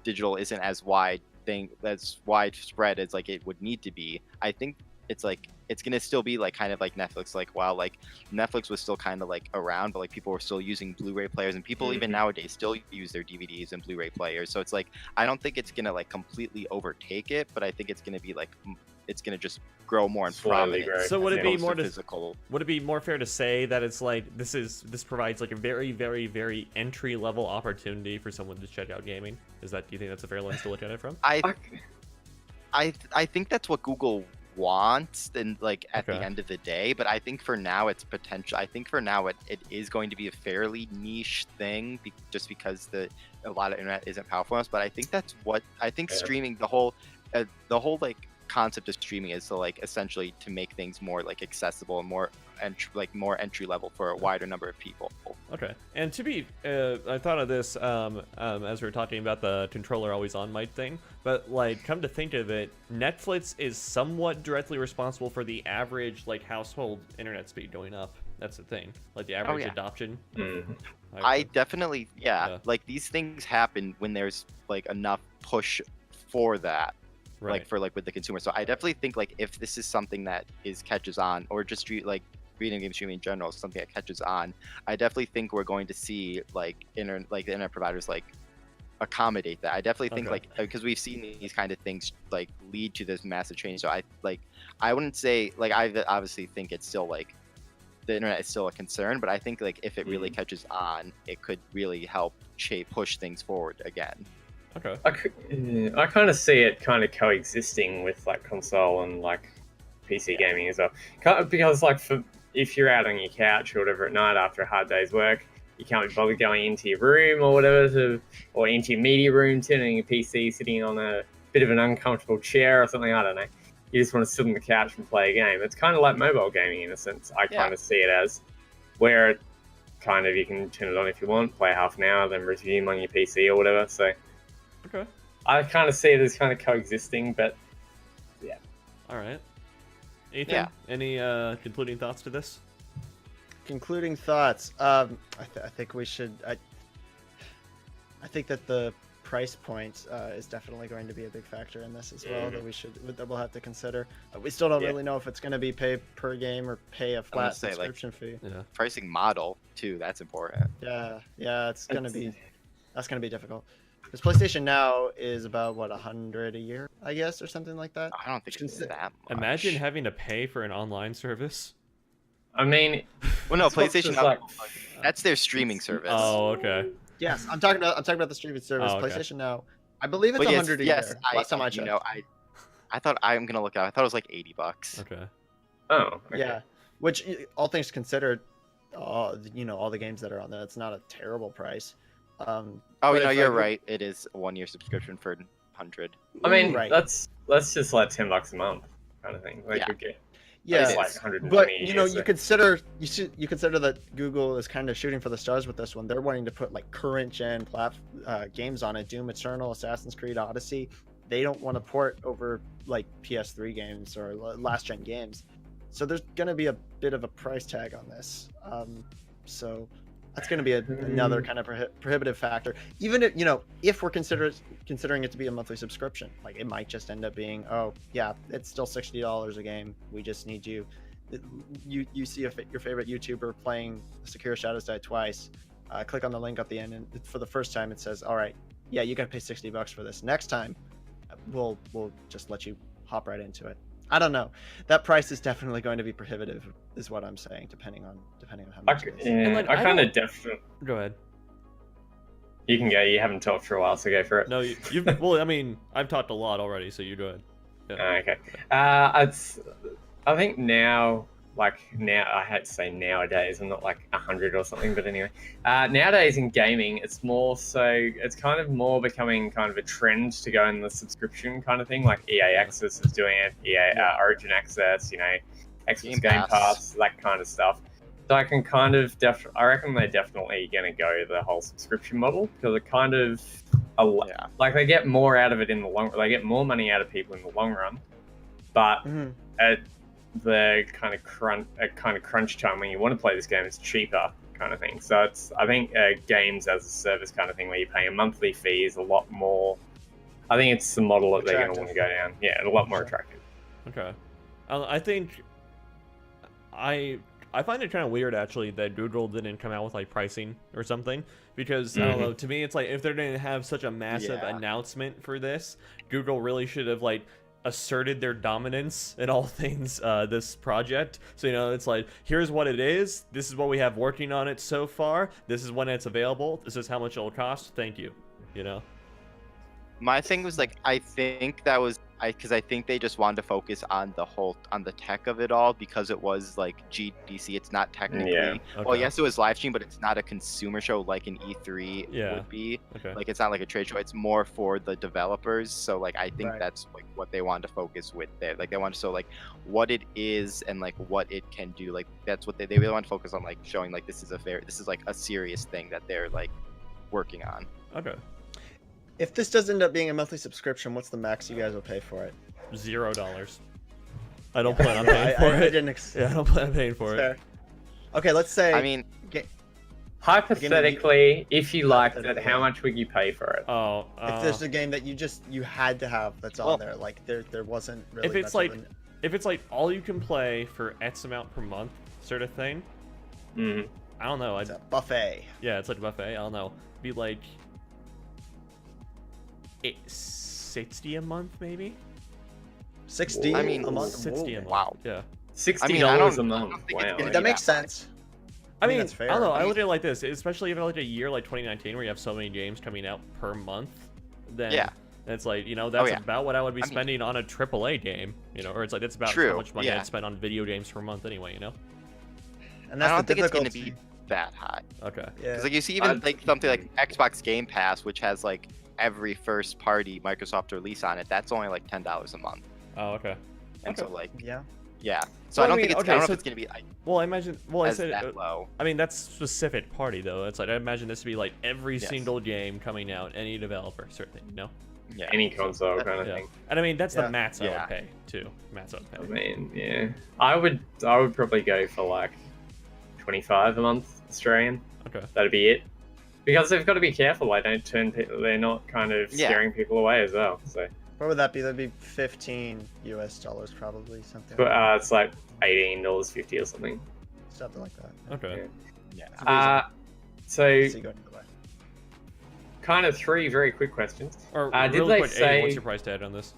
digital isn't as widespread as like it would need to be. I think it's like it's gonna still be like kind of like Netflix, like while like Netflix was still kind of like around, but like people were still using Blu-ray players, and people even nowadays still use their DVDs and Blu-ray players. So it's like I don't think it's gonna like completely overtake it, but I think it's gonna be like it's gonna just grow more in Slowly prominence. grow. So would it be more physical? Would it be more fair to say that it's like this provides like a very, very, very entry level opportunity for someone to check out gaming? Do you think that's a fair lens to look at it from? I think that's what Google wants and like at the end of the day, but I think for now it's potential. I think for now it is going to be a fairly niche thing just because a lot of internet isn't powerful enough. But I think that's what I think streaming, the whole like concept of streaming is to like essentially to make things more like accessible and more entry level for a wider number of people. Okay. And to be, I thought of this as we were talking about the controller always on mic thing, but like come to think of it, Netflix is somewhat directly responsible for the average like household internet speed going up. That's the thing, like the average adoption. I definitely, like these things happen when there's like enough push for that. like for like with the consumer. So I definitely think like if this is something that catches on, or just like video game streaming in general is something that catches on, I definitely think we're going to see like the internet providers like accommodate that. I definitely think like because we've seen these kind of things like lead to this massive change. So I wouldn't say like I obviously think it's still like the internet is still a concern, but I think like if it really catches on, it could really help push things forward again. Okay. I kind of see it kind of coexisting with like console and like PC gaming as well. Because like if you're out on your couch or whatever at night after a hard day's work, you can't be bothered going into your room or whatever or into your media room, turning your PC, sitting on a bit of an uncomfortable chair or something. I don't know. You just want to sit on the couch and play a game. It's kind of like mobile gaming in a sense. I kind of see it as where kind of you can turn it on if you want, play half an hour, then resume on your PC or whatever. So I kind of see it as kind of coexisting, but yeah. All right. Ethan, any concluding thoughts to this? Concluding thoughts. I think we should. I think that the price point is definitely going to be a big factor in this as well. That we'll have to consider. We still don't really know if it's going to be pay per game or pay a flat subscription fee. Yeah. Pricing model too. That's important. Yeah. That's gonna be difficult. Because PlayStation Now is about what, $100 a year, I guess, or something like that. I don't think it's that much. Imagine having to pay for an online service. I mean, well, no, PlayStation Now, that's their streaming service. Oh, okay. Yes, I'm talking about the streaming service. Oh, okay. PlayStation Now, I believe it's $100 a year. Last time I checked. I thought I'm gonna look at. I thought it was like $80. Okay. Oh. Okay. Yeah, which all things considered, all the games that are on there, it's not a terrible price. You're right. It is a 1-year subscription for $100. I mean, let's just like $10 a month kind of thing. Like, yeah, like 120 but you consider that Google is kind of shooting for the stars with this one. They're wanting to put like current gen games on it: Doom Eternal, Assassin's Creed Odyssey. They don't want to port over like PS3 games or last gen games. So there's going to be a bit of a price tag on this. So that's going to be another kind of prohibitive factor. Even if we're considering it to be a monthly subscription, like it might just end up being, it's still $60 a game. We just need you. You see your favorite YouTuber playing Sekiro Shadows Die Twice. Click on the link at the end, and for the first time it says, all right, you got to pay $60 for this. Next time, we'll just let you hop right into it. I don't know. That price is definitely going to be prohibitive, is what I'm saying, depending on how much it is. Yeah, I kind of definitely. Go ahead. You can go. You haven't talked for a while, so go for it. No, you've. Well, I mean, I've talked a lot already, so you go ahead. Yeah. Okay. I think now, I had to say nowadays, I'm not like 100 or something, but anyway, nowadays in gaming, it's kind of more becoming kind of a trend to go in the subscription kind of thing, like EA Access is doing it, Origin Access, Xbox Game Pass, that kind of stuff. So I can kind of I reckon they're definitely going to go the whole subscription model, because it kind of like they get more out of it in the long. They get more money out of people in the long run, but at the kind of crunch time when you want to play this game, it's cheaper kind of thing. So it's, I think, games as a service kind of thing where you pay a monthly fee is a lot more. I think it's the model that they're going to want to go down. Yeah, a lot more attractive. Okay, I think I find it kind of weird actually that Google didn't come out with like pricing or something, because I don't know, to me it's like if they're going to have such a massive announcement for this, Google really should have like asserted their dominance in all things this project. So it's like, here's what it is, this is what we have working on it so far, this is when it's available, this is how much it'll cost, thank you. My thing was like, I think that was because I think they just wanted to focus on the tech of it all, because it was like GDC. It's not technically well, yes, it was live stream, but it's not a consumer show like an E3 would be. Like it's not like a trade show. It's more for the developers. So like I think that's like what they wanted to focus with there. Like they wanted to show like what it is and like what it can do. Like that's what they really want to focus on, like showing like this is like a serious thing that they're like working on. Okay. If this does end up being a monthly subscription, what's the max you guys will pay for it? $0. I don't plan on paying for it. I don't plan on paying for it. Okay, let's say. I mean, Hypothetically, if you liked it, how much would you pay for it? Oh, If there's a game that you had to have that's on there, like there wasn't really. if it's much like of an- if it's like all you can play for X amount per month sort of thing, Mm. I don't know. it's a buffet. Yeah, it's like a buffet. I don't know. Be like 60 a month maybe. 60 I mean, a month. 60 a Whoa. month. Wow. Yeah. $60 I mean, I don't a month. think it's Wow. gonna That be makes that sense. I mean, that's fair. I don't know. I I mean- look at it like this, especially if like a year like 2019 where you have so many games coming out per month. Then Yeah. it's like, you know, that's yeah. about what I would be I mean- spending on a AAA game, you know, or it's like that's about how True, much money yeah. I'd spend on video games per month anyway, you know. And I that's don't the think it's going to difficulty. be that high. Okay. Yeah. Because like you see, even I'd- like something like Xbox Game Pass, which has like every first party Microsoft release on it, that's only like $10 a month. Oh, okay. And Okay. so like Yeah. yeah. So Well, I don't I think mean, it's. okay, I don't know so- if it's going to be like, Well, I imagine. Well, I as said. that low. I mean, that's specific party though. It's like I imagine this to be like every Yes. single game coming out, any developer, certainly, you know. Yeah. Any console kind of Yeah. thing. And I mean, that's the Yeah. mats I Yeah. would pay too. Mats I would I pay. mean, yeah. I would probably go for like 25 a month Australian. Okay. That'd be it. Because they've got to be careful. They don't turn people. They're not kind of Yeah. scaring people away as well. So, What would that be? That'd be $15 US probably, something. but it's like $18.50 or something. Something like that. Okay. Yeah. So So you go the way. kind of three very quick questions. Or Did real they quick, Aiden, say? what's your price tag on this?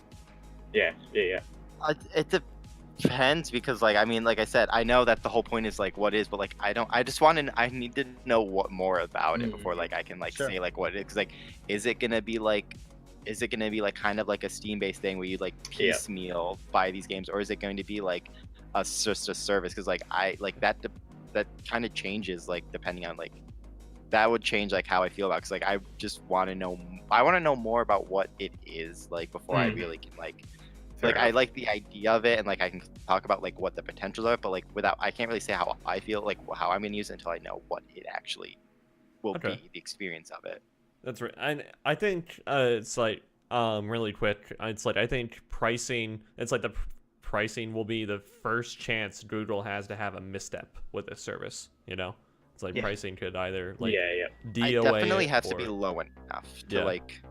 Yeah. It depends because like I mean like I said I know that the whole point is like what is but like I just want to I need to know what more about it before like I can like Sure. say like what it is 'cause, like is it gonna be like kind of like a Steam based thing where you like Yeah. piecemeal buy these games or is it going to be like just a service because like I like that kind of changes like depending on like that would change like how I feel about because like I just want to know more about what it is like before I really can like Fair like I enough. like the idea of it and like I can talk about like what the potentials are but like without I can't really say how I feel like how I'm gonna use it until I know what it actually will Okay. be the experience of it. That's right. And I think it's like really quick. It's like I think pricing. It's like the pricing will be the first chance Google has to have a misstep with this service. You know, it's like Yeah. pricing could either like yeah. It DOA definitely it has to or- be low enough to Yeah. like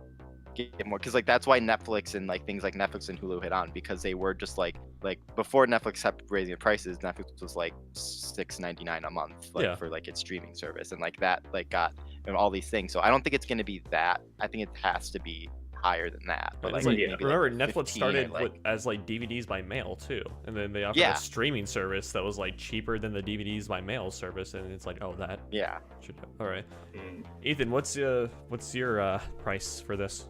get more because like that's why Netflix and like things like Netflix and Hulu hit on because they were just like before Netflix kept raising the prices Netflix was like $6.99 a month like Yeah. for like its streaming service and like that like got all these things so I don't think it's going to be that I think it has to be higher than that but And like, it's like, yeah. maybe, remember, like, Netflix 15 started or, like, as like DVDs by mail too, and then they offered Yeah. a streaming service that was like cheaper than the DVDs by mail service, and it's like, oh, that yeah should. All right, Mm. Ethan, what's your price for this?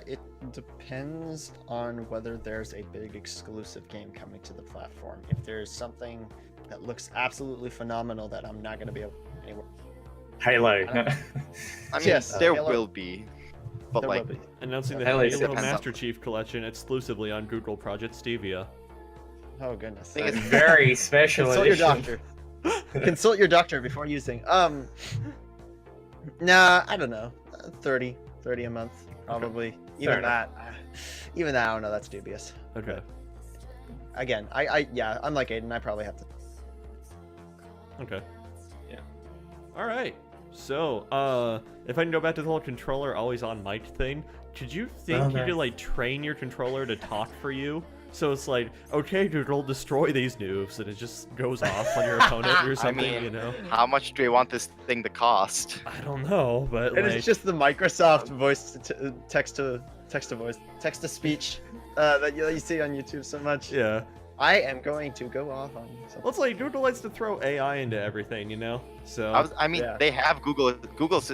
It depends on whether there's a big exclusive game coming to the platform. If there's something that looks absolutely phenomenal that I'm not going to be able to anywhere, Halo. I mean Yes, there Halo- will be but there like will be. Announcing the Hell, it Halo depends on- Master Chief Collection exclusively on Google Project Stevia. Oh goodness. Thing is- Very special Consult your edition. doctor. Consult your doctor before using. Nah, I don't know. 30 a month probably. Fair Even that, I don't know. That's dubious. Okay. Again, yeah, unlike Aiden, I probably have to. Okay. Yeah. All right. So, if I can go back to the whole controller always on mic thing, could you think Oh, you could nice. like train your controller to talk for you? So it's like, okay, Google, destroy these noobs, and it just goes off on your opponent or something, mean, you know? how much do you want this thing to cost I don't know, but And like, it's just the Microsoft voice text to speech that you see on YouTube so much. yeah. I am going to go off on something. Well, it's like Google likes to throw AI into everything, you know? So I mean, Yeah. they have Google.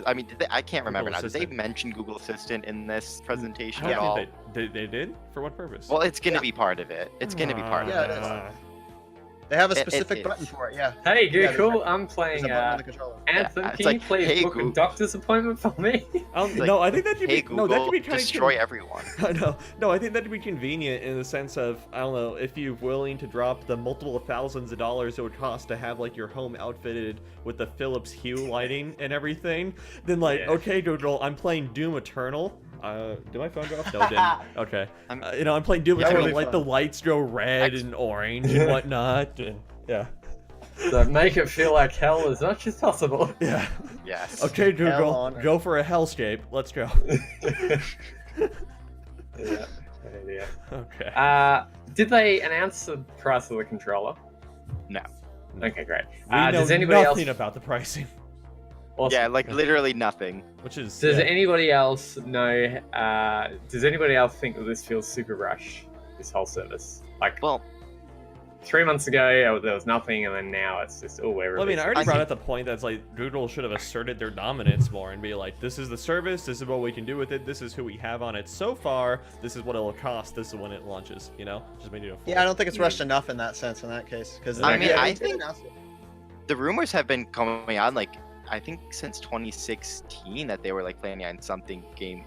I mean, I can't remember Google now. Did they Assistant. mention Google Assistant in this presentation I at don't all? think they did? For what purpose? Well, it's gonna Yeah. be part of it. It's gonna be part Yeah, of it it. is. They have a It specific button is. for it. Yeah. Hey, Yeah, good, there's cool. a- I'm There's playing a button on the controller. Anthem. it's Can like, you please hey, book a Google. doctor's appointment for me? Like, no, I think that could Hey be Google, no, that could be kind destroy of. everyone. I know. No, I think that'd be convenient in the sense of, I don't know, if you're willing to drop the multiple thousands of dollars it would cost to have like your home outfitted with the Philips Hue lighting and everything, then like, Yeah. okay, Google, I'm playing Doom Eternal. Did my phone go off? No, it didn't. Okay. I'm- You know, I'm playing Doom That would Eternal, be like fun. the lights go red and orange and whatnot. And, yeah. So make it feel like hell as much as possible. Yeah. Yes. Okay, Hell Google, on earth. go for a hellscape. Let's go. Yeah. Yeah. Okay. Did they announce the price of the controller? No. Okay, great. We know Does anybody nothing else? about the pricing, Awesome. Yeah, like literally nothing. which is Does yeah. anybody else know? Does anybody else think that this feels super rush? This whole service, like Well, 3 months ago, there was nothing, and then now it's just we're. Well, I mean, I already I brought think- up the point that's like Google should have asserted their dominance more and be like, this is the service, this is what we can do with it, this is who we have on it so far, this is what it'll cost, this is when it launches, you know? Just made it a Yeah, I don't think it's rushed enough in that sense. In that case, because I mean, I they think- announced it. the rumors have been coming on like I think since 2016 that they were like planning on something gaming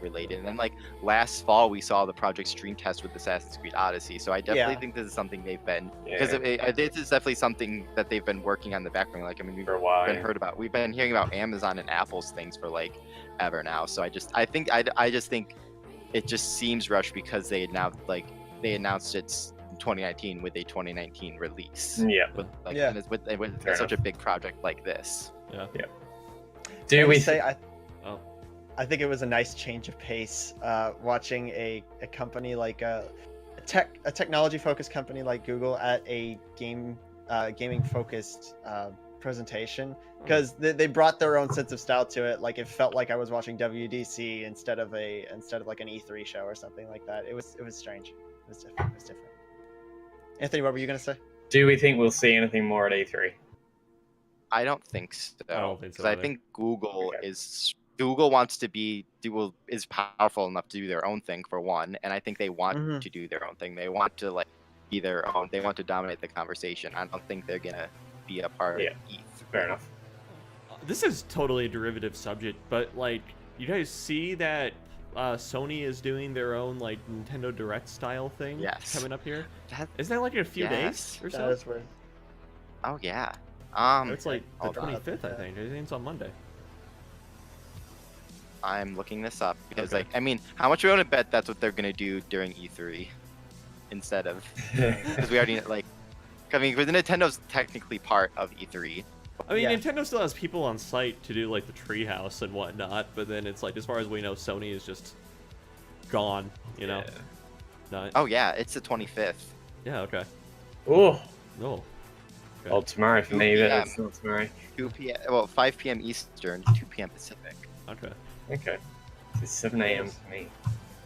related, and then like last fall we saw the Project Stream test with Assassin's Creed Odyssey. So I definitely Yeah. think this is something they've been Yeah. because this is definitely something that they've been working on in the background. Like I mean, for a while. we've been hearing about Amazon and Apple's things for like ever now. So I just think it just seems rushed because they announced it's 2019 with a 2019 release. Yeah. With, like, Yeah. and it's with Fair such a big project like this. Do Can we we say Oh. I think it was a nice change of pace watching a company like a technology focused company like Google at a gaming focused presentation, because they brought their own sense of style to it. Like it felt like I was watching WDC instead of like an E3 show or something like that. It was strange. It was different. Anthony, what were you gonna say? Do we think we'll see anything more at E3? I don't think so. I don't think so Because I either. think Google Okay. wants to is powerful enough to do their own thing for one, and I think they want Mhm. to do their own thing. They want to like be their own. They want to dominate the conversation. I don't think they're gonna be a part Yeah. of ETH. Fair enough. This is totally a derivative subject, but like, you guys see that Sony is doing their own like Nintendo Direct style thing Yes. coming up here? That, Isn't that like in a few Yes. days or That so? is weird. oh yeah. It's like the hold on. 25th, I think. I think it's on Monday. I'm looking this up because Okay. like I mean, how much are we gonna bet that's what they're gonna do during E3 instead of because we already like. I mean, because Nintendo's technically part of E3. I mean, Yeah. Nintendo still has people on site to do like the treehouse and whatnot, but then it's like, as far as we know, Sony is just gone. You know? Not. Oh yeah, it's the 25th. Yeah. Okay. Oh, No. well, tomorrow for me, but Yeah. it's not tomorrow. 2 p.m. Well, 5 p.m. Eastern, 2 p.m. Pacific. Okay. Okay. It's 7 a.m. for me.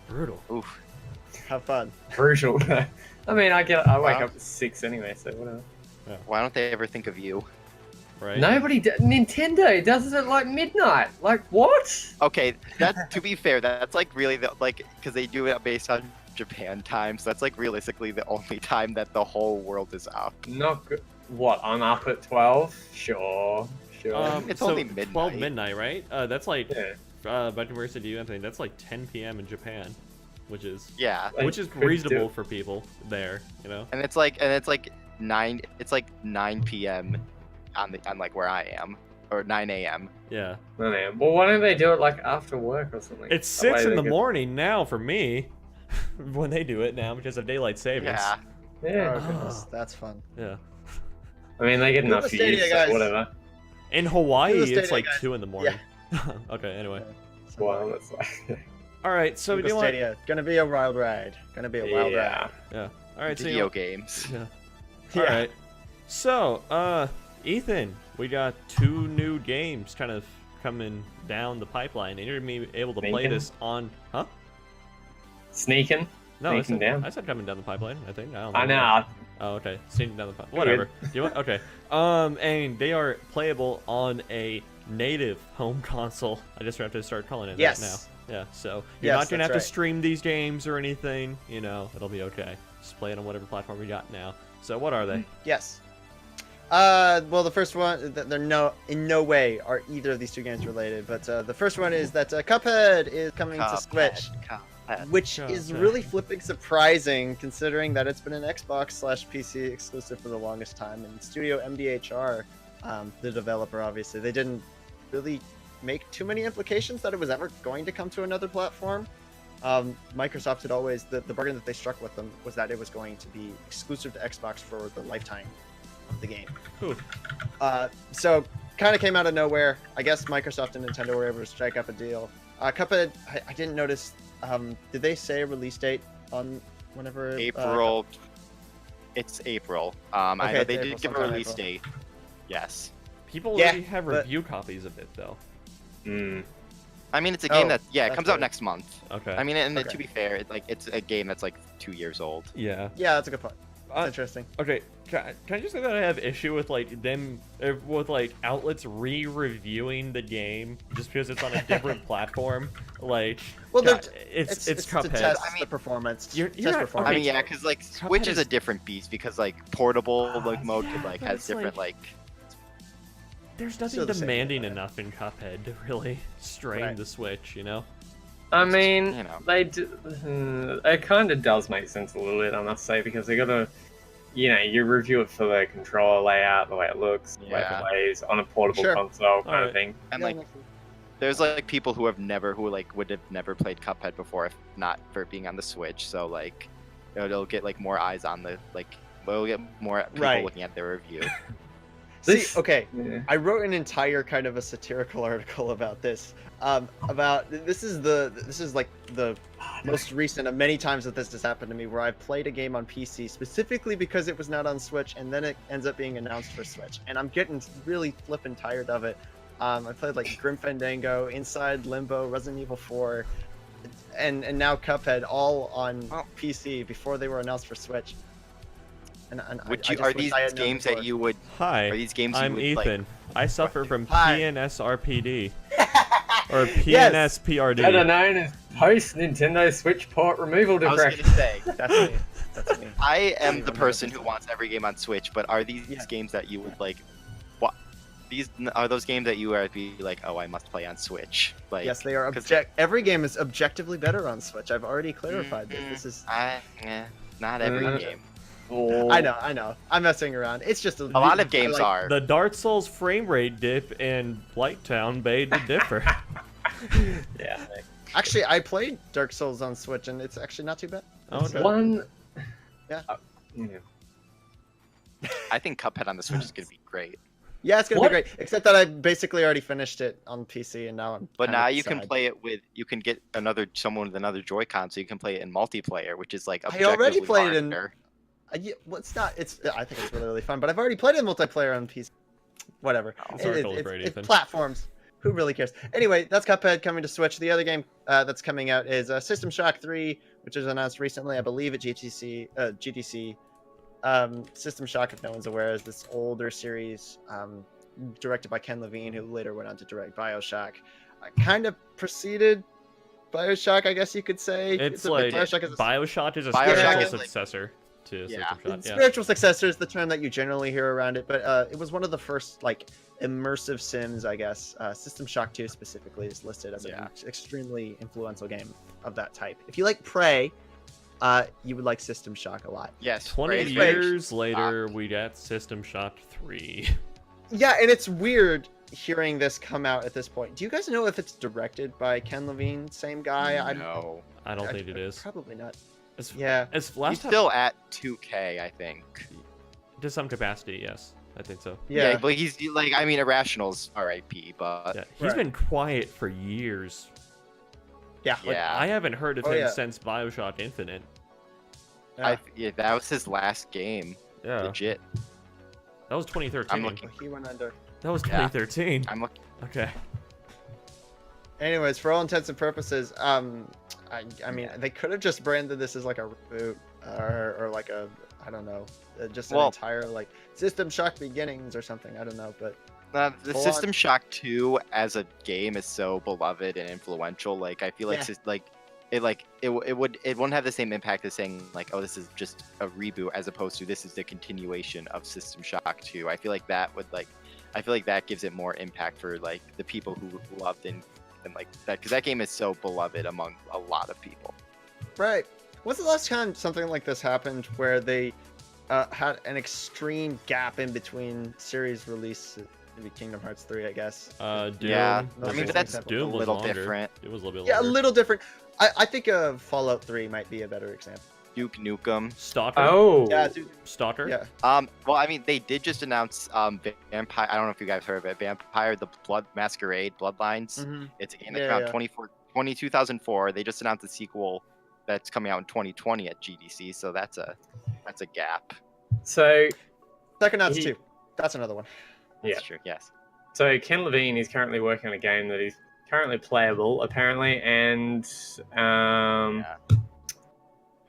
Brutal. Oof. Have fun. Brutal. I mean, I wake Wow. up at 6 anyway, so whatever. Why don't they ever think of you? Right. Nintendo does it at like midnight. Like what? Okay, that to be fair, that's like really because they do it based on Japan time, so that's like realistically the only time that the whole world is up. Not good. What? I'm up at 12. Sure. It's so only midnight. 12 midnight, right? That's like, Yeah. by comparison to you, Anthony, that's like 10 p.m. in Japan, which is Yeah, Like, which is could reasonable do- for people there, you know. and it's like 9 p.m. on like where I am, or 9 a.m. Yeah. No, no. Well, why don't they do it like after work or something? It's That way 6 in they the could- morning now for me when they do it now because of daylight savings. Yeah, Yeah. Oh goodness, that's fun. Yeah. I mean, they get Google enough Stadia, views, so guys. whatever. In Hawaii, Google it's Stadia, like guys. 2 in the morning. Okay. Anyway. Well, that's like. All right. So do Google you want? Stadia, gonna be a wild ride. Gonna be a wild yeah. ride. Yeah. All right. So you video want- games. Yeah. Yeah. All right. So, Ethan, we got 2 new games kind of coming down the pipeline, and you're gonna be able to play Sneaking? this on, huh? Sneaking. No, I Sneaking said, down. I said coming down the pipeline. I think. I don't I know. know. Oh, okay. Sneaking down the pipeline. Whatever. Do you want? Okay. And they are playable on a native home console. I just have to start calling it that Yes. now. Yeah. So you're Yes, not gonna that's have to right. stream these games or anything. You know, it'll be okay. Just play it on whatever platform you got now. So what are they? Yes. Well, the first one, they're in no way are either of these 2 games related. But the first one is that Cuphead is coming to Switch, Cuphead. which is Cuphead. really flipping surprising considering that it's been an Xbox/PC exclusive for the longest time. And Studio MDHR, the developer, obviously, they didn't really make too many implications that it was ever going to come to another platform. Microsoft had always the bargain that they struck with them was that it was going to be exclusive to Xbox for the lifetime the game. Ooh. So kind of came out of nowhere. I guess Microsoft and Nintendo were able to strike up a deal. Cuphead, I didn't notice. Did they say a release date on whenever? April. It's April. I know Okay, they April, did give a sometime release April. date. Yes. People Yeah, already have but- review copies of it though. I mean, it's a game Oh, that it that's comes out good. next month. Okay. I mean, and Okay. to be fair, it's a game that's like 2 years old. yeah. Yeah, that's a good point. That's Uh, interesting. Okay, can I just say that I have issue with like them with like outlets re-reviewing the game just because it's on a different platform? Like, Well, God, they're- it's to Cuphead. test I mean, the performance. you're Test right. performance. I mean, yeah, because like Switch is a different beast because like portable like mode yeah, could like but has it's, different like. There's Still nothing the same demanding game, enough in Cuphead to really strain Right. the Switch, you know? I mean, You know. they do, it kind of does make sense a little bit, I must say, because they gotta, you review it for the controller layout, the way it looks, the way Yeah. it plays on a portable Sure. console kind Alright. of thing. And Yeah, like makes sense. there's like people who would have never played Cuphead before if not for it being on the Switch. So like it'll get like more eyes on the like we'll get more people Right. looking at their review. See, okay, Yeah. I wrote an entire kind of a satirical article about this. About this is like the most recent of many times that this has happened to me, where I've played a game on PC specifically because it was not on Switch, and then it ends up being announced for Switch, and I'm getting really flippin' tired of it. I played like Grim Fandango, Inside, Limbo, Resident Evil 4, and now Cuphead, all on Oh. PC before they were announced for Switch. And I Would you just are wish these I had known games before. that you would Hi, are these games you I'm would Ethan. I suffer from Hi. PNSRPD. Or Yes. PNSPRD. Better known as post Nintendo Switch port removal I was depression. gonna say That's me. That's me. I am the even know person this. who wants every game on Switch, but are these Yeah. games that you would like what these are those games that you would be like, oh I must play on Switch? Like Yes, they are 'cause every game is objectively better on Switch. I've already clarified this. This is not every Mm. game. Oh. I know. I'm messing around. It's just A lot of games I like- are. The Dark Souls frame rate dip in Blighttown bade to differ. Yeah. Actually, I played Dark Souls on Switch and it's actually not too bad. Oh, It's, okay. One. Yeah. Yeah. I think Cuphead on the Switch is gonna be great. yeah, it's gonna What? be great. Except that I basically already finished it on PC and now I'm. But kinda now you can sad. play it with you can get someone with another Joy-Con, so you can play it in multiplayer, which is like I objectively already played it in- harder. Yeah, well, it's not. It's. I think it's really fun. But I've already played it in multiplayer on PC. Whatever. This article is great, It's Ethan. platforms. Who really cares? Anyway, that's Cuphead coming to Switch. The other game that's coming out is System Shock 3, which was announced recently, I believe, at GDC. System Shock, if no one's aware, is this older series directed by Ken Levine, who later went on to direct Bioshock. Kind of preceded Bioshock, I guess you could say. It's a- like Bioshock is a Bioshock is a Bioshock spiritual is like- successor to Yeah. System Shock. Yeah. Spiritual successor is the term that you generally hear around it, but it was one of the first like immersive sims, I guess. System Shock 2 specifically is listed as Yeah. an extremely influential game of that type. If you like Prey, you would like System Shock a lot. Yes. 20 Prey- years later, we got System Shock 3. Yeah, and it's weird hearing this come out at this point. Do you guys know if it's directed by Ken Levine, same guy? No. I don't think it is. Probably not. It's, Yeah. it's He's last time, still at 2K, I think. to some capacity, yes. I think so. Yeah. But he's like, I mean, Irrational's RIP, but Yeah, he's Right. been quiet for years. Yeah. Like, Yeah. I haven't heard of Oh, him yeah. since Bioshock Infinite. Yeah. that was his last game. Yeah, Legit. that was 2013. I'm looking. He went under. That was Yeah. 2013. I'm looking. Okay. Anyways, for all intents and purposes, I mean, they could have just branded this as like a reboot or like a, I don't know, just an Well- entire like System Shock Beginnings or something. I don't know, but The Full System on- Shock 2 as a game is so beloved and influential. Like I feel like Yeah. it wouldn't have the same impact as saying like, oh, this is just a reboot as opposed to this is the continuation of System Shock 2. I feel like that gives it more impact for like the people who loved and like that, because that game is so beloved among a lot of people. right. When's the last time something like this happened where they had an extreme gap in between series release? Maybe Kingdom Hearts 3, I guess. Doom. Yeah, I mean, was- but that's Doom a was little longer. different. It was a little bit Yeah, a longer. little different. I think Fallout 3 might be a better example. Duke Nukem. Stalker. Oh, Yeah, dude. Stalker. Yeah. Well, I mean, they did just announce Vampire. I don't know if you guys heard of it. Vampire: The Blood Masquerade Bloodlines. Mm-hmm. It's a game that came out in 2004. They just announced a sequel that's coming out in 2020 at GDC. So that's a gap. So Psychonauts 2. That's another one. That's true. Yes. So Ken Levine is currently working on a game that is currently playable, apparently, and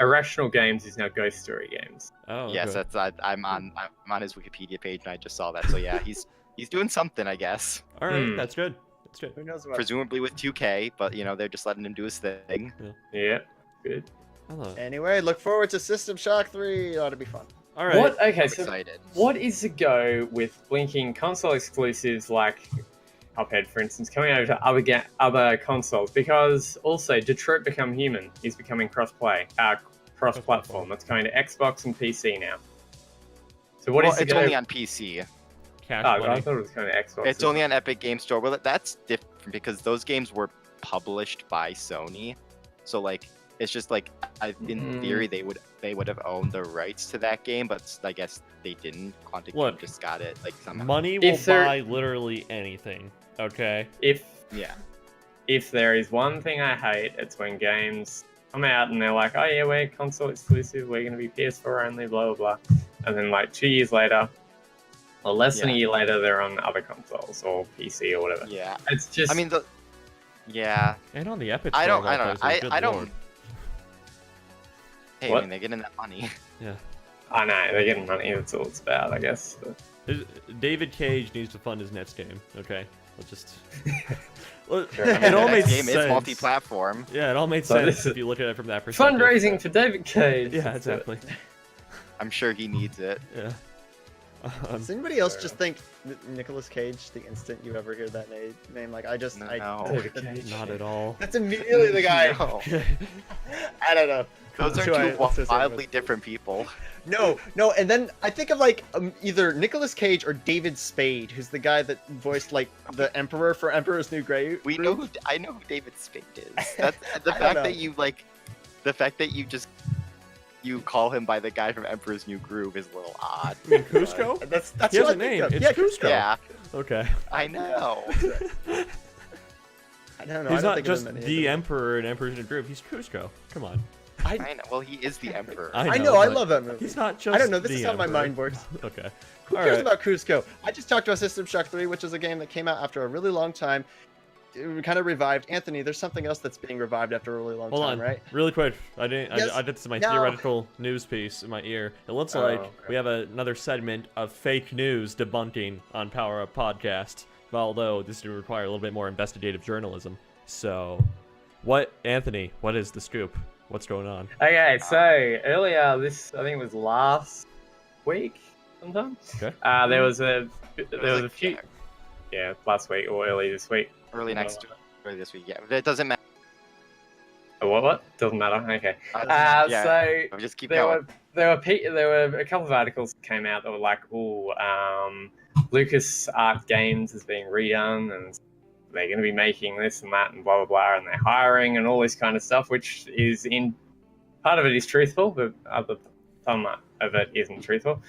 Irrational Games is now Ghost Story Games. Oh. Yes, okay. that's I'm on his Wikipedia page and I just saw that. So yeah, he's doing something, I guess. All right. Hmm. That's good. That's good. Who knows about Presumably with 2K, but they're just letting him do his thing. Yeah, good. Hello. Anyway, look forward to System Shock 3. It ought to be fun. All right. What? Okay, I'm so excited. what is the go with blinking console exclusives like Cuphead, for instance, coming over to other consoles? Because also Detroit Become Human is becoming cross-platform. That's going to Xbox and PC now. So what is the it's go? only on PC. Cash Oh, money. I thought it was going to Xbox. It's only on Epic Game Store. Well, that's different because those games were published by Sony. So like, it's just like, in theory, they would have owned the rights to that game, but I guess they didn't. Quantic Dream Look, just got it like somehow. Money will If there- buy literally anything. Okay. If Yeah. there is one thing I hate, it's when games come out and they're like, oh yeah, we're console exclusive, we're going to be PS4 only, blah, blah, blah. And then like 2 years later, or less than a year later, they're on other consoles or PC or whatever. Yeah. It's just... I mean, yeah. And on the Epic I Store don't know. of all places, good I don't. lord. Hey, What? I mean, they're getting that money. Yeah. I know, they're getting money, that's all it's about, I guess. But... David Cage needs to fund his next game. Okay. Let's just. Well, Sure, I mean, it all that made game sense. is multi-platform. Yeah, it all made So sense this is- if you look at it from that perspective. Fundraising for David Cage. Yeah, exactly. I'm sure he needs it. Yeah. Does anybody else just think Nicolas Cage the instant you ever hear that name? Like, I just... No. David Cage. Not at all. That's immediately the guy. No. I don't know. Those are Who I two associate wildly with. different people. No, and then I think of like either Nicolas Cage or David Spade, who's the guy that voiced like the Emperor for Emperor's New Grave. We know I know who David Spade is. That's the I fact don't that you you call him by the guy from Emperor's New Groove is a little odd. You mean Cusco? That's He has what a I think name. of. It's Yeah, Cusco. Yeah, Okay. I know. I don't know. He's I don't not think of just him any the other- Emperor in Emperor's New Groove. He's Cusco. Come on. I know. Well, he is the Emperor. I know. I but love that movie. He's not just. I don't know. This the is how my Emperor. mind works. Okay. Who All cares right. about Cusco? I just talked about System Shock 3, which is a game that came out after a really long time. It kind of revived. Anthony, there's something else that's being revived after a really long Hold time, on, right? really quick. I didn't. Yes. I did this in my No. theoretical news piece in my ear. It looks Oh, like okay. we have another segment of fake news debunking on Power Up Podcast. Although this would require a little bit more investigative journalism. So, Anthony? What is the scoop? What's going on? Okay, so earlier this, I think it was last week sometime. Okay. There was a like, few, last week or early this week. Early this week. Yeah, it doesn't matter. What? Doesn't matter. Okay. Yeah, So just keep there going. were a couple of articles that came out that were like, Lucas Art Games is being redone and they're going to be making this and that and blah blah blah, and they're hiring and all this kind of stuff, which is in part of it is truthful, but some of it isn't truthful.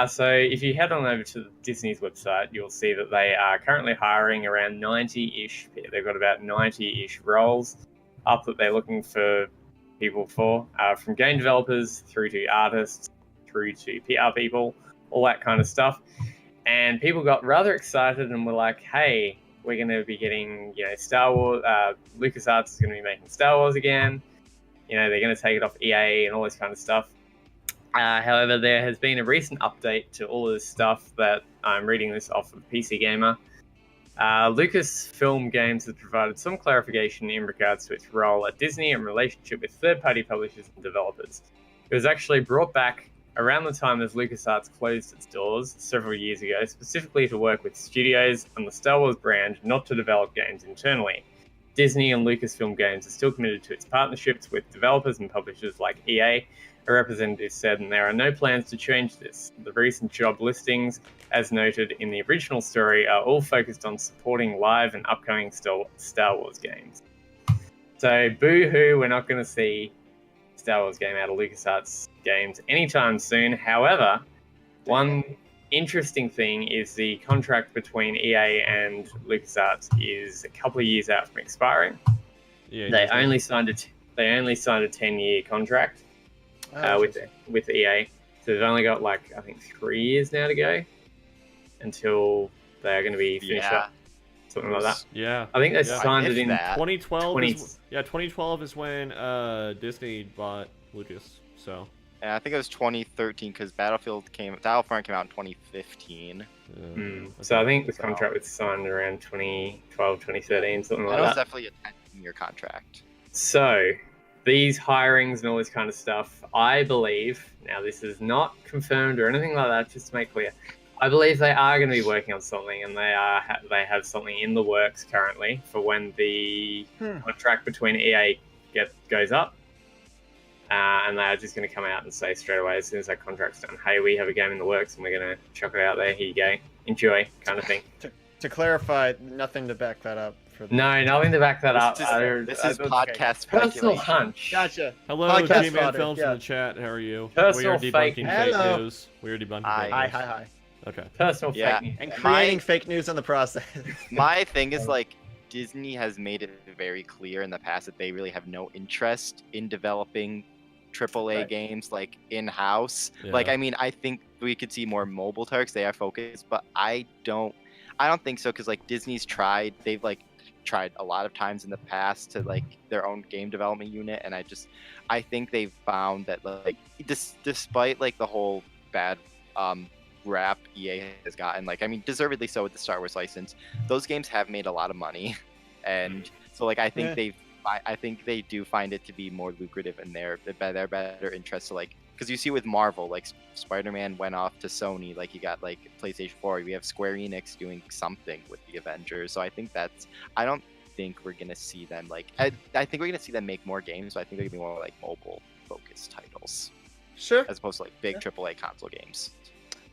So if you head on over to Disney's website, you'll see that they are currently hiring around 90-ish. They've got about 90-ish roles up that they're looking for people for, from game developers through to artists, through to PR people, all that kind of stuff. And people got rather excited and were like, hey, we're going to be getting, Star Wars, LucasArts is going to be making Star Wars again. They're going to take it off EA and all this kind of stuff. However, there has been a recent update to all of this stuff that I'm reading this off of PC Gamer. Lucasfilm Games has provided some clarification in regards to its role at Disney in relationship with third-party publishers and developers. It was actually brought back around the time as LucasArts closed its doors several years ago, specifically to work with studios on the Star Wars brand, not to develop games internally. Disney and Lucasfilm Games are still committed to its partnerships with developers and publishers like EA, a representative said, and there are no plans to change this. The recent job listings, as noted in the original story, are all focused on supporting live and upcoming Star Wars games. So, boo-hoo, we're not going to see Star Wars game out of LucasArts games anytime soon. However, one interesting thing is the contract between EA and LucasArts is a couple of years out from expiring. Yeah, They only signed a 10-year contract with EA, so they've only got like I think 3 years now to go until they're going to be finished up, something like that. Yeah, I think they signed it in 2012. 20... 2012 is when Disney bought Lucas. So Yeah, I think it was 2013 because Battlefront came out in 2015. So I think the contract was signed around 2012, 2013, something like That was that. definitely a 10-year contract. So these hirings and all this kind of stuff, I believe, now this is not confirmed or anything like that, just to make clear, I believe they are going to be working on something, and they have something in the works currently for when the contract between EA goes up. And they're just going to come out and say straight away, as soon as that contract's done, hey, we have a game in the works and we're going to chuck it out there. Here you go. Enjoy, kind of thing. To clarify, nothing to back that up. No, nothing to back that up. This is podcast personal speculation. hunch. Gotcha. hello, Podcast G-Man fodder, Films yeah. in the chat. How are you? Personal we are fake debunking news. fake Hello. news. We are debunking Hi. fake Hi, news. hi. Okay. Personal Yeah. fake news. And creating fake news in the process. My thing is like Disney has made it very clear in the past that they really have no interest in developing AAA Right. games like in-house. Yeah. Like I mean, I think we could see more mobile titles. They are focused, but I don't think so because like Disney's tried. They've like tried a lot of times in the past to like their own game development unit, and I think they've found that like despite like the whole bad rap EA has gotten, like I mean deservedly so with the Star Wars license, those games have made a lot of money, and so like I think I think they do find it to be more lucrative in their better interest. So like, because you see with Marvel, like Spider-Man went off to Sony, like you got like PlayStation 4. We have Square Enix doing something with the Avengers. So I think I don't think we're gonna see them like. I think we're gonna see them make more games, but I think they're gonna be more like mobile focused titles Sure. as opposed to like big AAA console games.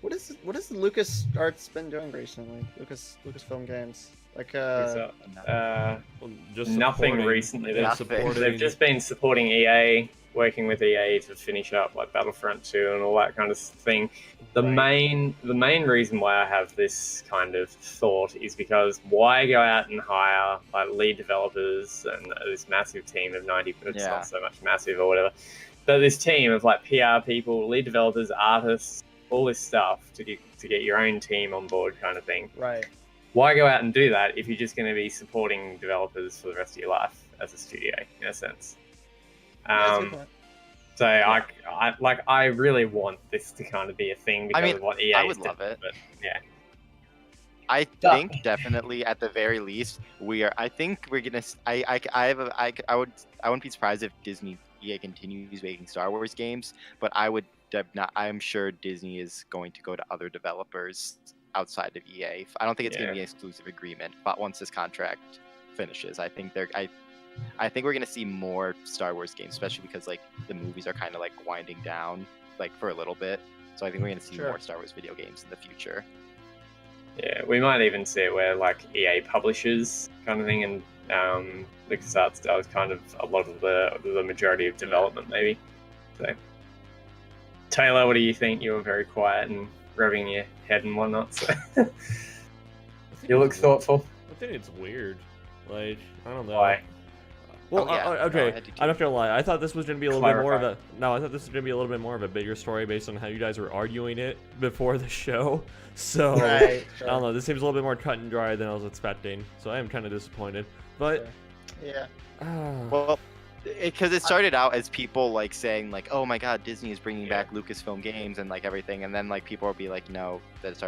What is LucasArts been doing recently? Lucasfilm games. Like Well, just Nothing supporting- recently. yeah, Nothing. supporting- They've just been supporting EA, working with EA to finish up like Battlefront 2 and all that kind of thing. The main reason why I have this kind of thought is because why go out and hire like lead developers and this massive team of 90, it's Yeah. not so much massive or whatever, but this team of like PR people, lead developers, artists, all this stuff to get your own team on board kind of thing. right. Why go out and do that if you're just going to be supporting developers for the rest of your life as a studio, in a sense? That's a good point. So I really want this to kind of be a thing because mean, of what EA I would is love doing, it. But yeah, I think definitely at the very least I think we're gonna. I wouldn't be surprised if EA continues making Star Wars games, but I would not. I'm sure Disney is going to go to other developers outside of EA. I don't think it's gonna be an exclusive agreement, but once this contract finishes, I think we're gonna see more Star Wars games, especially because like the movies are kind of like winding down like for a little bit. So I think we're gonna see more Star Wars video games in the future. yeah, we might even see it where like EA publishes kind of thing, and LucasArts does kind of a lot of the majority of development, maybe. So, Taylor, what do you think? You were very quiet and rubbing your head and whatnot. So. You look thoughtful. I think it's weird. Like, I don't know. Why? Well, Oh, yeah. No, okay. I had to I'm not gonna lie. I thought this was gonna be a little bit more of Clarify. a. No, I thought this was gonna be a little bit more of a bigger story based on how you guys were arguing it before the show. So Right. I don't know. This seems a little bit more cut and dry than I was expecting. So I am kind of disappointed. But Yeah. Well, because it started out as people like saying like, "Oh my God, Disney is bringing back Lucasfilm games and like everything," and then like people will be like, "No, it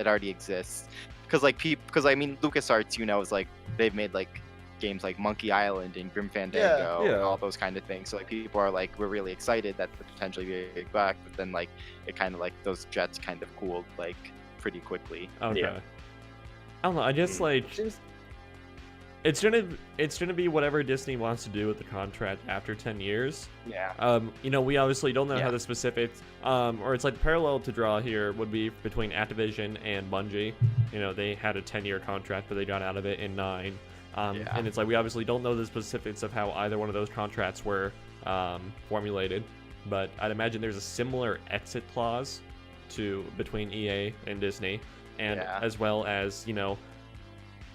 already exists." Because I mean, LucasArts, is like they've made like games like Monkey Island and Grim Fandango Yeah. and all those kind of things. So like people are like, we're really excited that could potentially be back, but then like it kind of like those jets kind of cooled like pretty quickly. okay. Yeah. I don't know. I just like Seems- it's gonna be whatever Disney wants to do with the contract after 10 years. Yeah. We obviously don't know how Yeah. the specifics, or it's like the parallel to draw here would be between Activision and Bungie. They had a 10-year contract, but they got out of it in 9. Yeah. And it's like we obviously don't know the specifics of how either one of those contracts were formulated, but I'd imagine there's a similar exit clause between EA and Disney, and as well as, you know,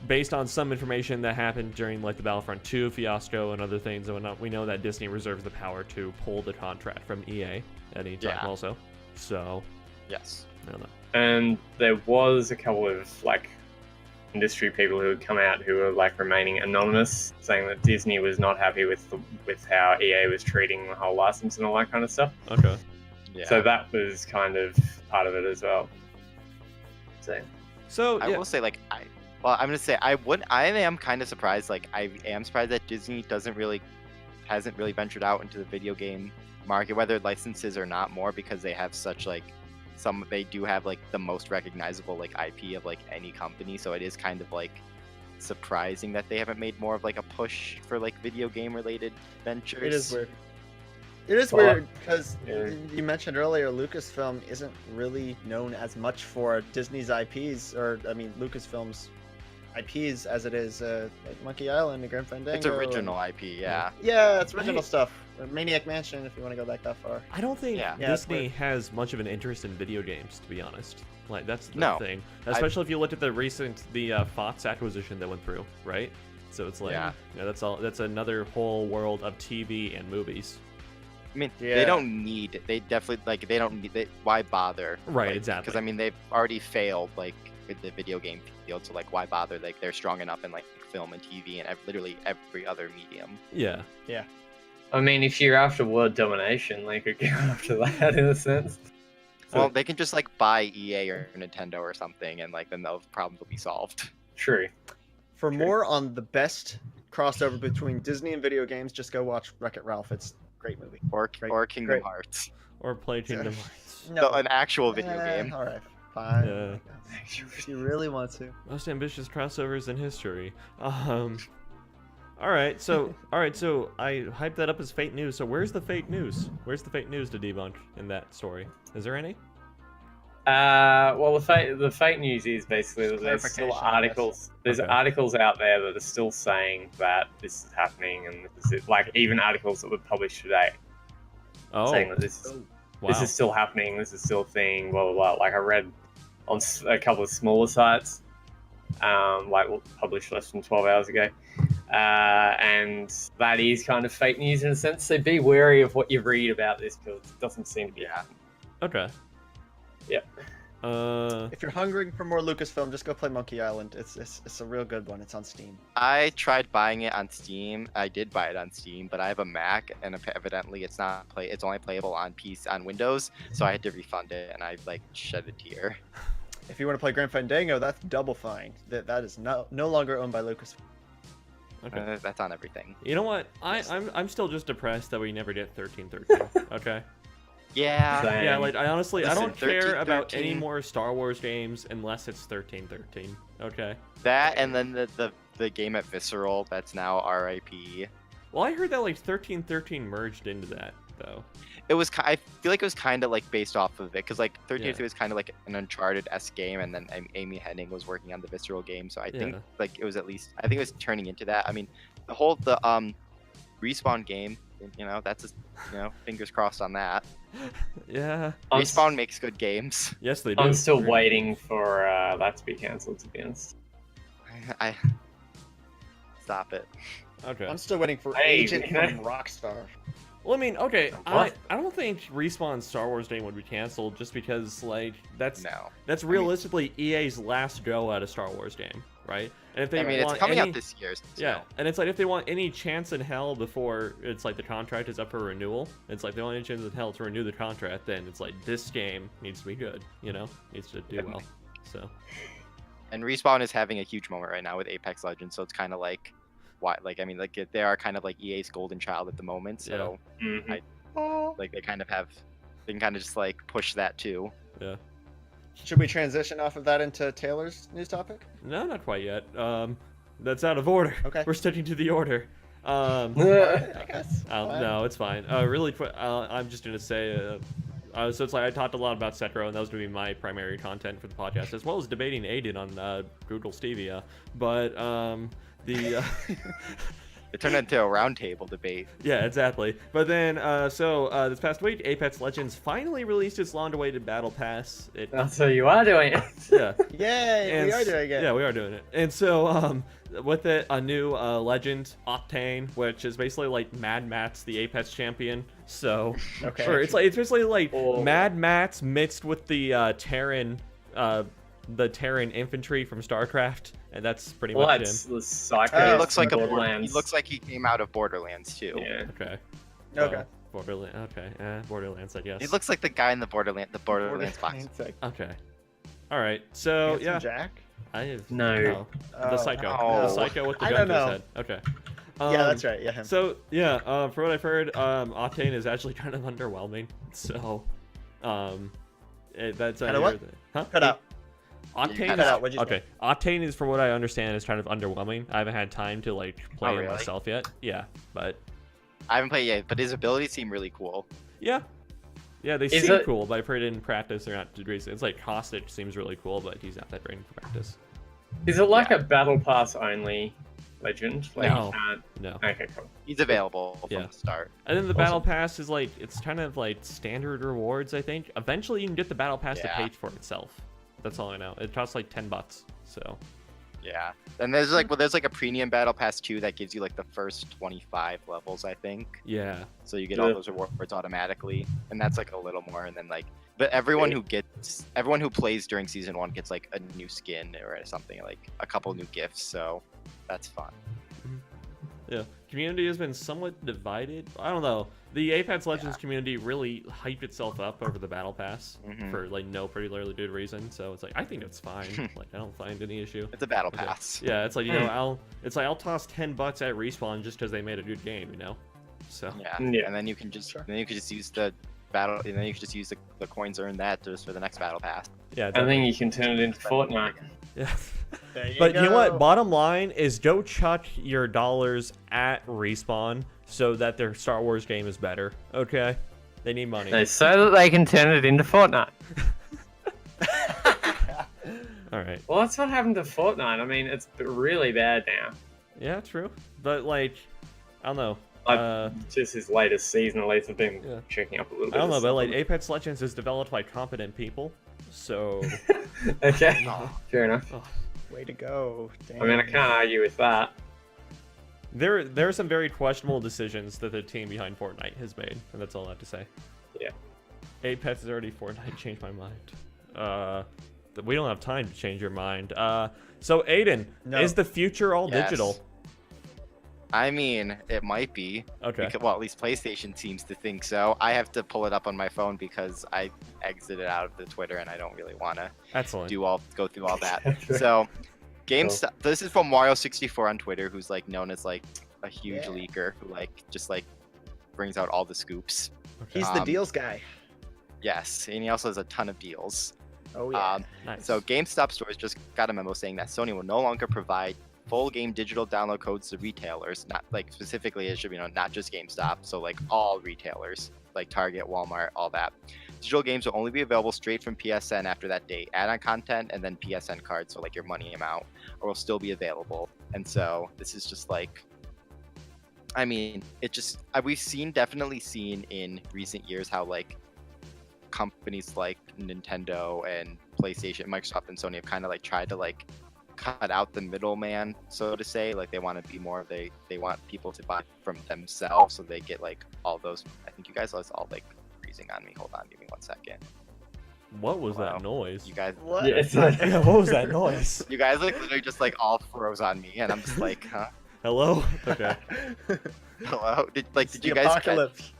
based on some information that happened during like the Battlefront 2 fiasco and other things and whatnot, we know that Disney reserves the power to pull the contract from EA at any time also. So, yes. I don't know. And there was a couple of like industry people who had come out who were like remaining anonymous, saying that Disney was not happy with how EA was treating the whole license and all that kind of stuff. Okay. Yeah. So that was kind of part of it as well. So I will say, like, I'm gonna say I am kind of surprised. Like, I am surprised that Disney hasn't really ventured out into the video game market, whether licenses or not, more because they have such like they do have like the most recognizable like IP of like any company. So it is kind of like surprising that they haven't made more of like a push for like video game related ventures. It is weird. It is weird because you mentioned earlier Lucasfilm isn't really known as much for Disney's IPs, or I mean Lucasfilm's IPs as it is like Monkey Island and Grim Fandango. It's original IP, yeah. Yeah, it's original stuff. Maniac Mansion, if you want to go back that far. I don't think Disney has much of an interest in video games, to be honest. Like that's the thing. Especially if you looked at the Fox acquisition that went through, right? So it's like, you know, that's another whole world of TV and movies. I mean, they don't need. They definitely like. They don't need. Why bother? Right, like, exactly. Because I mean, they've already failed like with the video game field. So like, why bother? Like, they're strong enough in like film and TV and literally every other medium. Yeah. Yeah. I mean, if you're after world domination, they could go after that in a sense. So, well, they can just like buy EA or Nintendo or something, and like then those problems will be solved. True. For more on the best crossover between Disney and video games, just go watch Wreck-It Ralph. It's a great movie. Or Kingdom Hearts. Or play Kingdom Hearts. No, an actual video game. All right, fine. Yeah. If you really want to. Most ambitious crossovers in history. All right, so I hyped that up as fake news. So where's the fake news? Where's the fake news to debunk in that story? Is there any? Well, the fake news is basically that there's still articles. There's articles out there that are still saying that this is happening, and this is like even articles that were published today, saying that this is still happening. This is still a thing. Blah blah blah. Like I read on a couple of smaller sites, like published less than 12 hours ago. And that is kind of fake news in a sense. So be wary of what you read about this because it doesn't seem to be happening. Okay. Yep. If you're hungering for more Lucasfilm, just go play Monkey Island. It's a real good one. It's on Steam. I tried buying it on Steam. I did buy it on Steam, but I have a Mac, and evidently it's not It's only playable on PC on Windows, so I had to refund it, and I like shed a tear. If you want to play Grim Fandango, that's double fine. That is no longer owned by Lucasfilm. Okay. That's on everything. You know what? I'm still just depressed that we never get 1313. Okay. Yeah. Yeah, like I honestly I don't care 13-13. about any more Star Wars games unless it's 1313. Okay. That and then the game at Visceral that's now RIP. Well, I heard that like 1313 merged into that though. It was I feel like it was kind of like based off of it because like 1313 was kind of like an Uncharted-esque game, and then Amy Hennig was working on the Visceral game, so I think like it was I think it was turning into that. I mean, the Respawn game, you know, that's just, you know, fingers crossed on that. Yeah. Respawn makes good games. Yes, they do. I'm still waiting for that to be cancelled, to be honest. I stop it. Okay. I'm still waiting for Agent from Rockstar. Well, I mean, okay, I don't think Respawn's Star Wars game would be canceled just because, like, that's realistically EA's last go at a Star Wars game, right? And if they it's coming out this year. So. Yeah, and it's like if they want any chance in hell before it's like the contract is up for renewal, it's like the only chance in hell to renew the contract, then it's like this game needs to be good, you know, needs to do well. So. And Respawn is having a huge moment right now with Apex Legends, so it's kind of like. Why, like I mean, like they are kind of like EA's golden child at the moment, so like they kind of can kind of just like push that too. Yeah. Should we transition off of that into Taylor's news topic? No, not quite yet. That's out of order. Okay. We're sticking to the order. I guess. No, it's fine. Really quick, I'm just gonna say. So it's like I talked a lot about Setro, and that was going to be my primary content for the podcast, as well as debating Aidan on Google Stadia. But It turned into a roundtable debate. Yeah, exactly. But then, this past week, Apex Legends finally released its long-awaited Battle Pass. So you are doing it. Yeah. Yay, And we are doing it. Yeah, we are doing it. And so, with it, a new legend, Octane, which is basically like Mad Matt's the Apex champion. So, Okay. or it's basically like Oh. Mad Matt's mixed with the Terran infantry from StarCraft, and that's pretty Well, much that's him. the Psycho. He looks like Borderlands. he looks like he came out of Borderlands too. Yeah. Okay. Okay. Well, Borderlands. Okay. Borderlands, I guess. He looks like the guy in the Borderlands box. Okay. All right. So Handsome yeah, Jack. I have No. the psycho, no. the psycho with the I gun don't to his know. head. Okay. Yeah, that's right. Yeah, him. So yeah, for what I've heard, Octane is actually kind of underwhelming. So, that's Kinda what? Huh? Cut out. Octane. Cut is, out, what'd you say? okay. Octane is, from what I understand, is kind of underwhelming. I haven't had time to like play Oh, it really? myself yet. Yeah, but I haven't played yet, but his abilities seem really cool. yeah, they Is seem it- cool. But I've heard in practice they're not too great. It's like Hostage seems really cool, but he's not that great in practice. Is it like a battle pass only legend? Like No. you can't. No. Okay, cool. He's available from Yeah. the start. And then the Awesome. battle pass is like, it's kind of like standard rewards, I think. Eventually you can get the battle pass to Yeah. pay for itself. That's all I know. It costs like $10. So Yeah. And there's like a premium battle pass too that gives you like the first 25 levels, I think. yeah. So you get all Yeah. those rewards automatically, and that's like a little more. And then like, but everyone who plays during season 1 gets like a new skin or something, like a couple new gifts. So that's fun. Yeah. Community has been somewhat divided. I don't know. The Apex Legends Yeah. community really hyped itself up over the battle pass Mhm. for like no particularly good reason. So it's like, I think it's fine. Like I don't find any issue. It's a battle Okay. pass. Yeah, it's like, I'll toss $10 at respawn just because they made a good game, you know. So Yeah. Yeah. And then you can just Sure. use the battle, and then you can just use the coins earned that just for the next battle pass. yeah. And then you can turn it into Fortnite. Yeah. There you But go. you know what? Bottom line is go chuck your dollars at Respawn so that their Star Wars game is better. Okay? They need money. No, so that they can turn it into Fortnite. All right. Well, that's what happened to Fortnite. I mean, it's really bad now. Yeah, true. But like, I don't know. Just his latest season, at least, I've been Yeah. checking up a little bit. I don't know, of but like stuff. Apex Legends is developed by competent people, so Okay, fair enough. Way to go. Damn. I mean, I can't argue with that. there are some very questionable decisions that the team behind Fortnite has made, and that's all I have to say. Yeah. Apex is already Fortnite. Changed my mind. We don't have time to change your mind. So Aiden, No. is the future all Yes. digital? I mean, it might be. Okay. Well, at least PlayStation seems to think so. I have to pull it up on my phone because I exited out of the Twitter and I don't really want to Excellent. go through all that. So, GameStop. This is from Mario64 on Twitter, who's like known as like a huge Yeah. leaker who like just like brings out all the scoops. Okay. He's the Um, deals guy. Yes, and he also has a ton of deals. Oh yeah. Nice. So GameStop stores just got a memo saying that Sony will no longer provide full game digital download codes to retailers, not like specifically it should be not just GameStop, so like all retailers like Target, Walmart, all that. Digital games will only be available straight from PSN after that date. Add-on content and then PSN cards, so like your money amount, or will still be available. And so this is just like, I mean, it just we've definitely seen in recent years how like companies like Nintendo and PlayStation, Microsoft, and Sony have kind of like tried to like cut out the middleman, so to say. Like they want to be more of they want people to buy from themselves, so they get like all those. I think you guys are all like freezing on me. Hold on, give me 1 second. what was Wow. that noise? You guys, What? Yeah, it's like, Yeah, what was that noise? you guys like literally just like all froze on me, and I'm just like, huh? Hello? Okay. Hello? Did It's you the guys catch? apocalypse.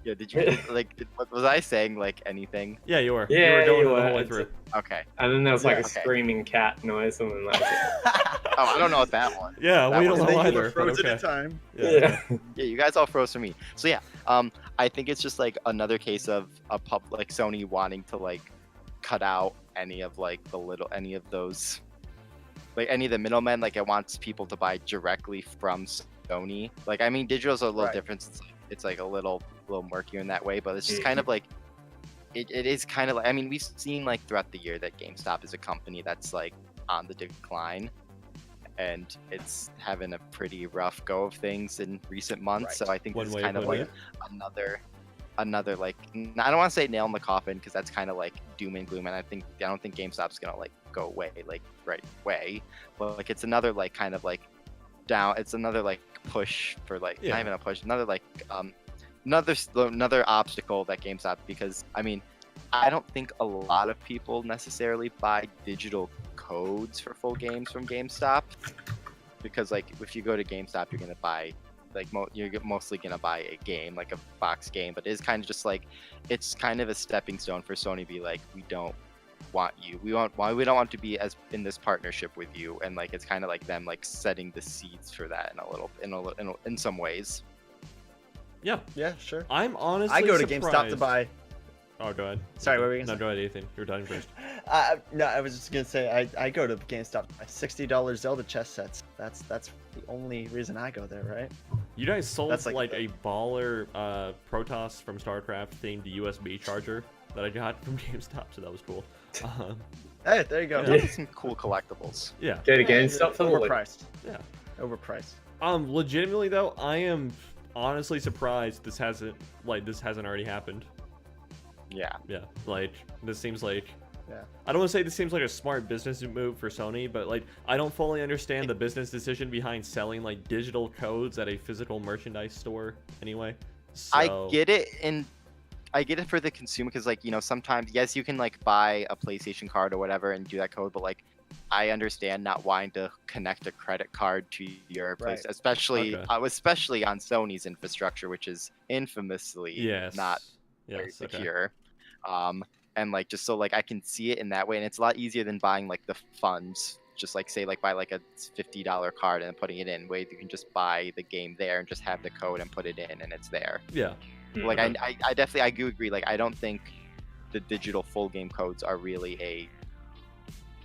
Yeah, did you was I saying like anything? Yeah, you were. Yeah, you were going you the were. whole way It's- through. Okay. and then there was like Yeah. a Okay. screaming cat noise, something like that. Oh, I don't know what that one. Yeah, That we was- don't They know were either. But frozen in okay. time. Yeah. Yeah, you guys all froze for me. So yeah, I think it's just like another case of like Sony wanting to like cut out any of like any of those, like any of the middlemen. Like it wants people to buy directly from Sony. Like I mean, digital's a little Right. different. It's like a little murkier in that way, but it's just kind of like it is kind of like, I mean, we've seen like throughout the year that GameStop is a company that's like on the decline. and it's having a pretty rough go of things in recent months. Right. So I think One this is way kind of putting like another like, I don't want to say nail in the coffin because that's kind of like doom and gloom, and I don't think GameStop's gonna like go away like right away, but like it's another like kind of like down, it's another like push for like not even a push, another like another obstacle that GameStop, because I mean I don't think a lot of people necessarily buy digital codes for full games from GameStop, because like if you go to GameStop you're gonna buy like you're mostly gonna buy a game, like a box game, but it's kind of just like, it's kind of a stepping stone for Sony to be like, we don't want you, we don't want to be as in this partnership with you, and like it's kind of like them like setting the seeds for that in some ways. Yeah, sure. I'm honestly I go to surprised. GameStop to buy. Oh, go ahead. Sorry, what were you No, gonna go ahead, Ethan. You're talking first. No, I was just gonna say I go to GameStop to buy $60 Zelda chess sets. That's the only reason I go there, right? You guys sold That's like, like a baller Protoss from StarCraft themed USB charger that I got from GameStop, so that was cool. Hey, there you go. Yeah. Those are some cool collectibles. Yeah. Go to GameStop for the loot. Overpriced. Yeah. Overpriced. Legitimately though, I am honestly surprised this hasn't already happened. Yeah. Yeah. Like this seems like. Yeah. I don't want to say this seems like a smart business move for Sony, but like I don't fully understand the business decision behind selling like digital codes at a physical merchandise store anyway. So... I get it for the consumer, because like, you know, sometimes yes you can like buy a PlayStation card or whatever and do that code, but like I understand not wanting to connect a credit card to your place, Right. especially Okay. especially on Sony's infrastructure, which is infamously not very Yes. Okay. secure. And like just so like I can see it in that way, and it's a lot easier than buying like the funds, just like say like buy like a $50 card and putting it in, way you can just buy the game there and just have the code and put it in and it's there. Yeah. Like I definitely, I do agree, like I don't think the digital full game codes are really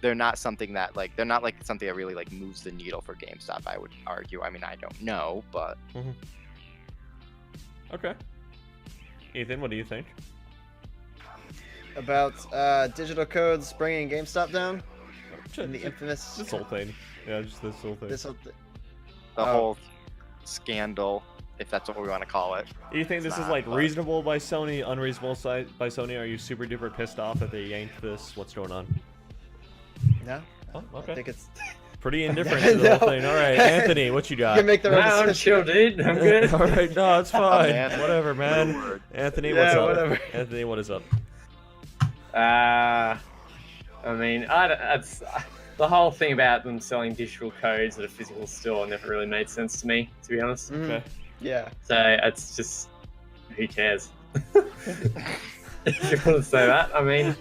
they're not something that like, they're not like something that really like moves the needle for GameStop, I would argue. I mean, I don't know, but Okay. Ethan, what do you think? About digital codes bringing GameStop down and the infamous This whole thing. Yeah, just this whole thing. this whole thing. the whole scandal, if that's what we want to call it. Do you think this is like reasonable by Sony, unreasonable by Sony? Are you super duper pissed off that they yanked this? What's going on? No, Oh, I okay. think it's. Pretty indifferent to the whole thing. All right, Anthony, what you You got? can make their own I'm decision. chill, dude. I'm good. All right, no, it's fine. man. Whatever, man. Word. Anthony, Yeah, what's up? whatever. Anthony, what is up? I mean, it's the whole thing about them selling digital codes at a physical store never really made sense to me, to be honest. Mhm. Okay. Yeah. So it's just, who cares? If you want to say that, I mean,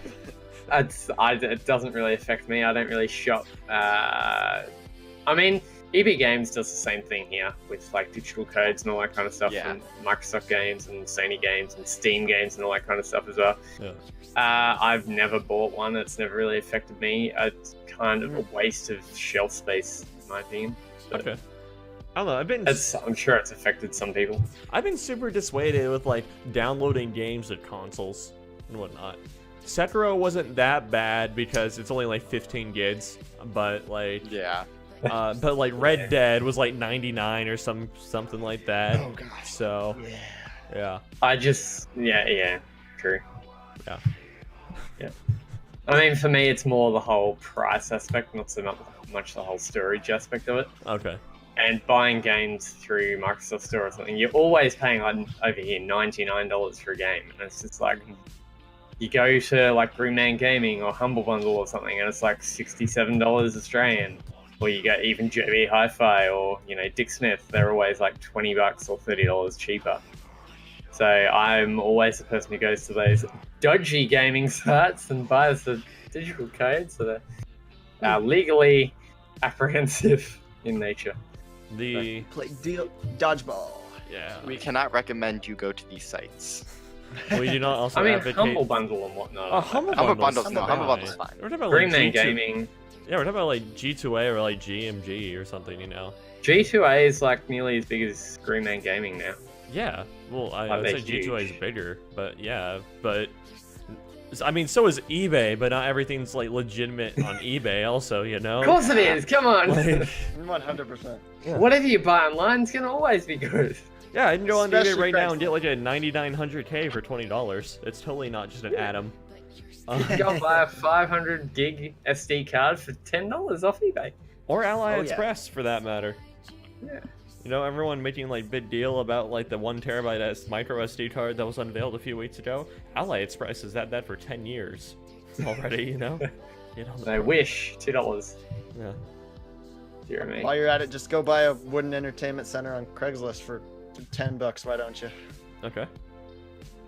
it doesn't really affect me. I don't really shop. I mean, EB Games does the same thing here with like digital codes and all that kind of stuff, Yeah. and Microsoft games and Sony games and Steam games and all that kind of stuff as well. Yeah. I've never bought one. It's never really affected me. It's kind of a waste of shelf space, in my opinion. But Okay. I don't know. I'm sure it's affected some people. I've been super dissuaded with like downloading games to consoles and whatnot. Sekiro wasn't that bad because it's only like 15 gigs, but like Yeah. but like Red Dead was like 99 or something like that. Oh gosh. So Yeah. yeah. Yeah, true. Yeah. Yeah. I mean, for me, it's more the whole price aspect, not so much the whole storage aspect of it. Okay. And buying games through Microsoft Store or something, you're always paying like over here $99 for a game, and it's just like you go to like Green Gaming or Humble Bundle or something, and it's like $67 Australian. Or you get even JB Hi-Fi or Dick Smith, they're always like $20 or $30 cheaper. So I'm always the person who goes to those dodgy gaming sites and buys the digital codes that are legally apprehensive in nature. The Play dodgeball. yeah. We cannot recommend you go to these sites. We do not also I mean, advocate. Humble Bundle and whatnot. Oh, Humble Humble Bundle's Bundle's fine. Humble Bundle's fine. We're talking about Green like G2 Gaming. Yeah, we're talking about like G2A or like GMG or something, G2A is like nearly as big as Green Gaming now. Yeah, well, I I would bet say G2A huge. is bigger, but yeah, but I mean, so is eBay, but not everything's like legitimate on eBay. Also, you know. Of course it is. Come on. Like, 100%. Whatever you buy online is gonna always be good. yeah, I can go on eBay Especially right now and Craigslist. get like a 9900K for $20. It's totally not just an atom. Go buy a 500 gig SD card for $10 off eBay. Or Ally Oh, yeah. Express for that matter. Yeah. You know, everyone making like big deal about like the 1 terabyte micro SD card that was unveiled a few weeks ago. Ally Express has had that for 10 years already. You know. Get on the I wish $2. Yeah. Dear me. While you're at it, just go buy a wooden entertainment center on Craigslist for $10. Why don't you? Okay.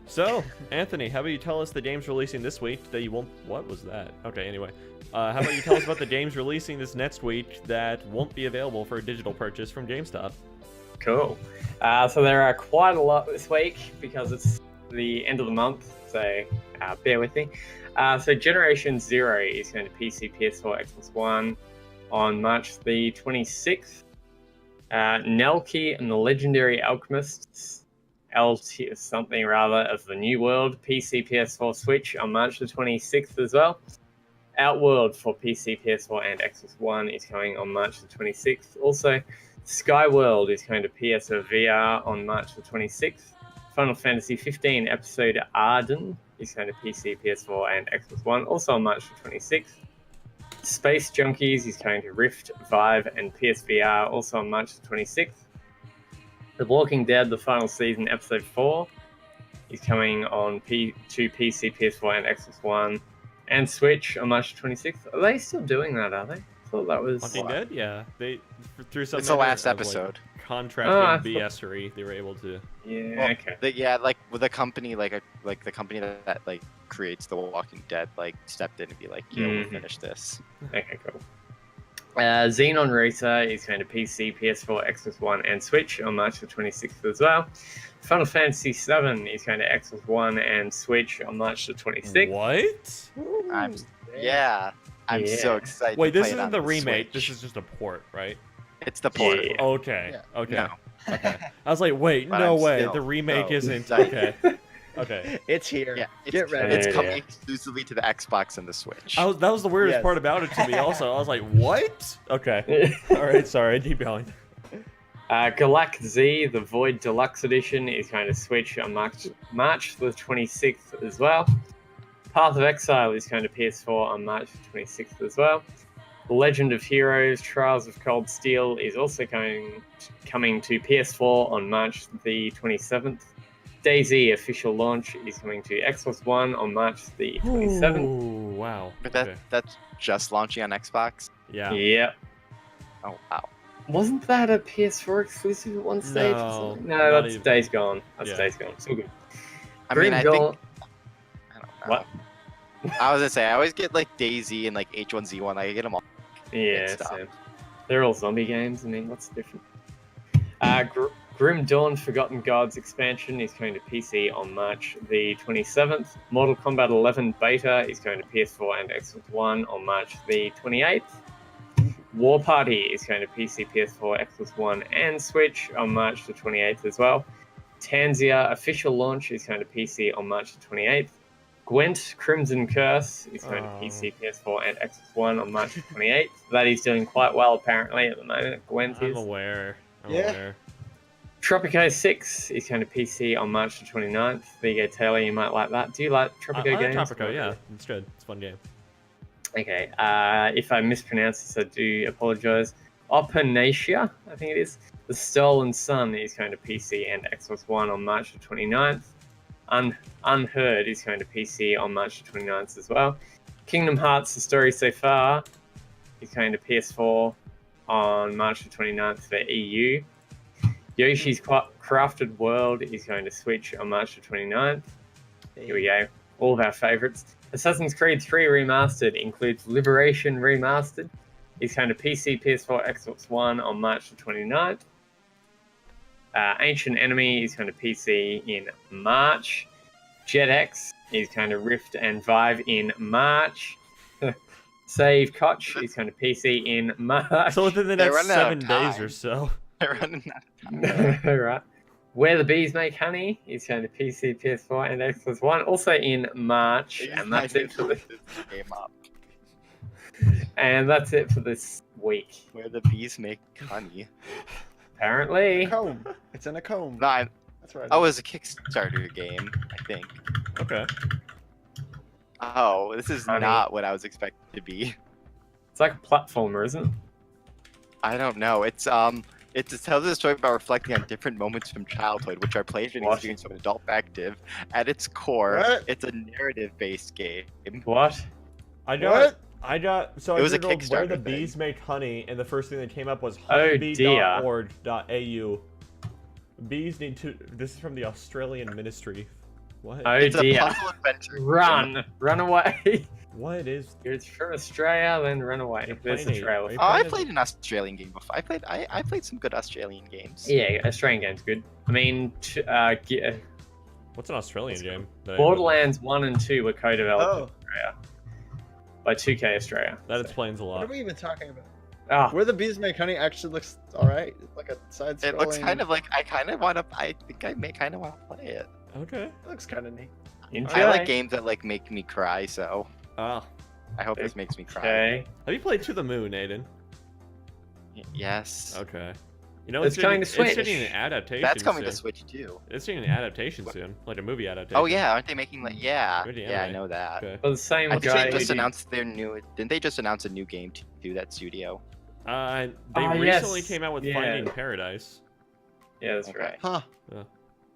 So, Anthony, how about you tell us the games releasing this week that you won't... What was that? Okay, anyway. How about you tell us about the games releasing this next week that won't be available for a digital purchase from GameStop? Cool. So there are quite a lot this week because it's the end of the month, so bear with me. So Generation Zero is going to PC, PS4, Xbox One on March the 26th. Nelke and the Legendary Alchemists, LT something rather, of the New World, PC, PS4, Switch on March the 26th as well. Outworld for PC, PS4, and Xbox One is coming on March the 26th. Also, Skyworld is going to PSVR on March the 26th. Final Fantasy 15 Episode Arden is going to PC, PS4, and Xbox One, also on March the 26th. Space Junkies is going to Rift, Vive, and PSVR, also on March the 26th. The Walking Dead, the final season, Episode 4, is coming on to PC, PS4, and Xbox One, and Switch on March the 26th. Are they still doing that, are they? I thought that was... Walking Dead? Yeah. They, through some It's the last manner of, episode. Like, contract Oh, I and thought- BS-ery, they were able to... Yeah, Well, okay. Yeah, like with the company, like the company that like creates The Walking Dead, like stepped in and be like, yeah, we'll Mhm. finish this. Okay, cool. Xenon Racer is going to PC, PS4, Xbox One, and Switch on March the 26th as well. Final Fantasy VII is going to Xbox One and Switch on March the 26th. What? I'm I'm so Yeah. excited. Wait, to this play it isn't on the remake. Switch. This is just a port, right? It's the port. Yeah. Okay. Yeah. Okay. No. Okay. I was like, wait, But no I'm way. still The remake so isn't. excited. Okay. Okay. It's here. Yeah, Get ready. It's Yeah. coming exclusively to the Xbox and the Switch. That was the weirdest Yes. part about it to me. Also, I was like, what? Okay. All right. Sorry. Keep going. Galact Z, the Void Deluxe Edition, is going to Switch on March the 26th as well. Path of Exile is going to PS4 on March the 26th as well. The Legend of Heroes, Trials of Cold Steel is also coming to PS4 on March the 27th. DayZ official launch is coming to Xbox One on March the 27th. Ooh, wow. But Okay. that's just launching on Xbox. Yeah. Yep. Oh wow. Wasn't that a PS4 exclusive at one stage? No, No, not that's even. Days Gone. That's Yeah. Days Gone. It's all good. I Grim mean, I Dawn- think. I don't know. What? I was gonna say I always get like DayZ and like H1Z1. I get them all. Yeah, Good stuff. same. They're all zombie games. I mean, what's the difference? Grim Dawn Forgotten Gods expansion is going to PC on March the 27th. Mortal Kombat 11 beta is going to PS4 and Xbox One on March the 28th. War Party is going to PC, PS4, Xbox One, and Switch on March the 28th as well. Tanzia official launch is going to PC on March the 28th. Gwent Crimson Curse is going to PC, PS4, and Xbox One on March the 28th. That is doing quite well apparently at the moment. Gwent I'm is. aware. I'm Yeah. aware. Tropico 6 is going to PC on March the 29th. There you go, Taylor. You might like that. Do you like Tropico I like games? Tropico, yeah. It's good. It's a fun game. Okay. If I mispronounce this, I do apologize. Opanacia, I think it is. The Stolen Sun is going to PC and Xbox One on March the 29th. Unheard is going to PC on March the 29th as well. Kingdom Hearts, The Story So Far is going to PS4 on March the 29th for EU. Yoshi's Crafted World is going to Switch on March the 29th. Here we go. All of our favorites. Assassin's Creed 3 Remastered includes Liberation Remastered. It's going to PC, PS4, Xbox One on March the 29th. Ancient Enemy is going to PC in March. JetX is going to Rift and Vive in March. Save Koch is going to PC in March. So within the They're next running out of 7 days time. or so. They're running out of time. Right. Where the Bees Make Honey is going to PC, PS4, and Xbox One, also in March, and that's it for this. Game up. And that's it for this week. Where the bees make honey. Apparently. Comb. It's in a comb. No, That's right. oh, it was a Kickstarter game, I think. Okay. Oh, this is Honey. not what I was expecting to be. It's like a platformer, isn't it? I don't know. It tells a story about reflecting on different moments from childhood, which are played in What? experience of an adult perspective. At its core, What? it's a narrative-based game. What? So It I was a googled where the Kickstarter bees thing. make honey, and the first thing that came up was Oh, dear. honeybee.org.au. Bees need to. This is from the Australian Ministry. What? Oh It's a dear. puzzle adventure. Run! Run away! What is? It's from Australia, then run away. You're There's playing the it, trailer. right? Oh, I played an Australian game before. I played some good Australian games. Yeah, Australian game's good. I mean, What's an Australian game? that I- Borderlands 1 and 2 were co-developed in Oh, Australia by 2K Australia. That explains a what lot. are we even talking about? Ah, Where the Bees Make Honey actually looks alright. It's like a side-scrolling. It looks kind of like I kind of want to. I think I may kind of want to play it. Okay. It looks kind of neat. enjoy. I like games that like make me cry, so Ah. I hope this makes me cry. Okay. Have you played To the Moon, Aiden? Yes. Okay. You know It's coming to It's Switch. getting an adaptation. That's coming to soon. Switch too. It's getting an adaptation soon, like a movie adaptation. Oh yeah, aren't they making like yeah? Good Yeah, I anime. know that. Okay. Well, the same I think guy they who just did- announced their new. Didn't they just announce a new game to that studio? They Ah, recently yes. came out with Yeah. Finding Paradise. Yeah, that's Okay. right. Huh.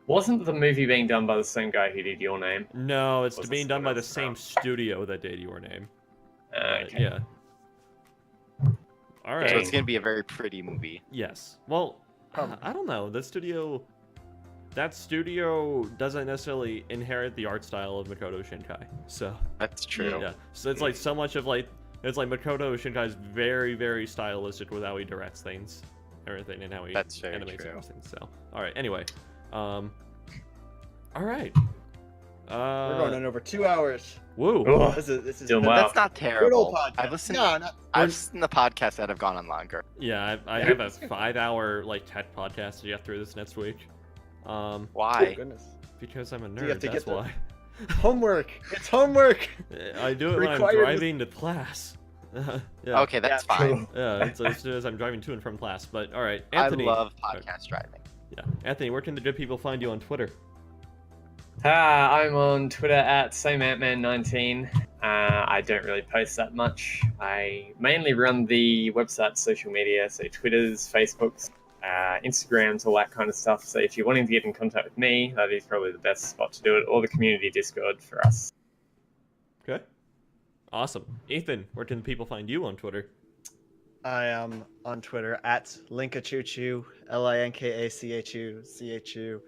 Wasn't the movie being done by the same guy who did Your Name? No, it's Was it being done by the someone same else? studio that did Your Name. Okay. Yeah. All right. So it's gonna be a very pretty movie. Yes. Well, Probably. I don't know. That studio doesn't necessarily inherit the art style of Makoto Shinkai. So That's true. yeah. So it's like so much of like it's like Makoto Shinkai's very very stylistic with how he directs things, everything, and how he That's very animates true. everything. So all right. Anyway, all right. We're going on over 2 hours. Woo. Oh, This is Doing the- well. That's not good terrible. old podcast. I've listened. No, not. I've listened to podcasts that have gone on longer. Yeah, I have a 5-hour like tech podcast to get through this next week. Oh, Why? goodness. Because I'm a you have nerd. to That's get the- why. Homework. It's homework. I do it when I'm Required- driving to class. yeah. Okay, that's Yeah, fine. Yeah, it's as soon as I'm driving to and from class. But all right, Anthony. I love podcast driving. Yeah, Anthony, where can the good people find you on Twitter? I'm on Twitter at SameAntman19. I don't really post that much. I mainly run the website social media, so Twitters, Facebooks, Instagrams, all that kind of stuff. So if you're wanting to get in contact with me, that is probably the best spot to do it, or the community Discord for us. Okay. Awesome. Ethan, where can the people find you on Twitter? I am on Twitter at Linkachuchu, Linkachuchu.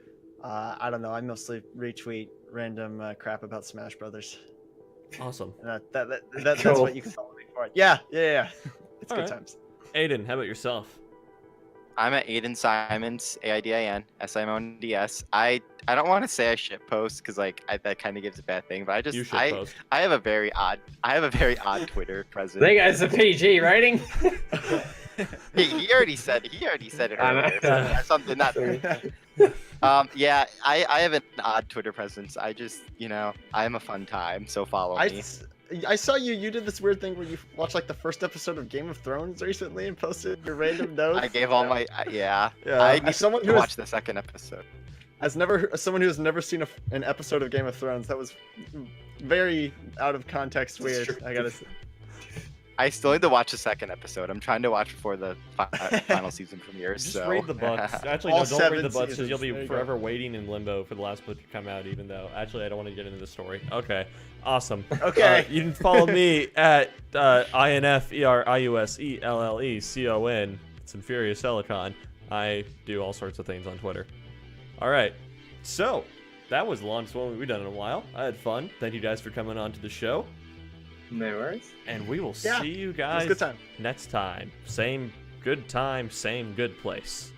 I don't know. I mostly retweet random crap about Smash Brothers. Awesome. And that's Cool. what you can follow me for. Yeah. It's All good right. times. Aiden, how about yourself? I'm at Aidan Simonds, Aidin Simonds. I don't want to say I shit post because like that kind of gives a bad thing, but I just You should I post. have a very odd Twitter presence. There goes the PG rating. he already said it I know. earlier. So something that yeah, I have an odd Twitter presence. I just I'm a fun time, so follow me. I saw you did this weird thing where you watched like the first episode of Game of Thrones recently and posted your random notes. I gave all my Yeah, I need as someone to who watch has, the second episode. as someone who has never seen an episode of Game of Thrones, that was very out of context That's weird. true. I gotta say. I still need to watch the second episode. I'm trying to watch before the final season premieres. Just so read the books. Actually, All no, don't read 7 the books because you'll seasons. be There you forever waiting in limbo for the last book to come out. Even though, actually, I don't want to get into the story. Okay, awesome. Okay. You can follow me at INFERIUSELLECON. It's Infurious Helicon. I do all sorts of things on Twitter. All right, so that was the longest one we've done in a while. I had fun. Thank you guys for coming on to the show, No worries. and we will Yeah, see you It was guys a good time. next time. Same good time, same good place.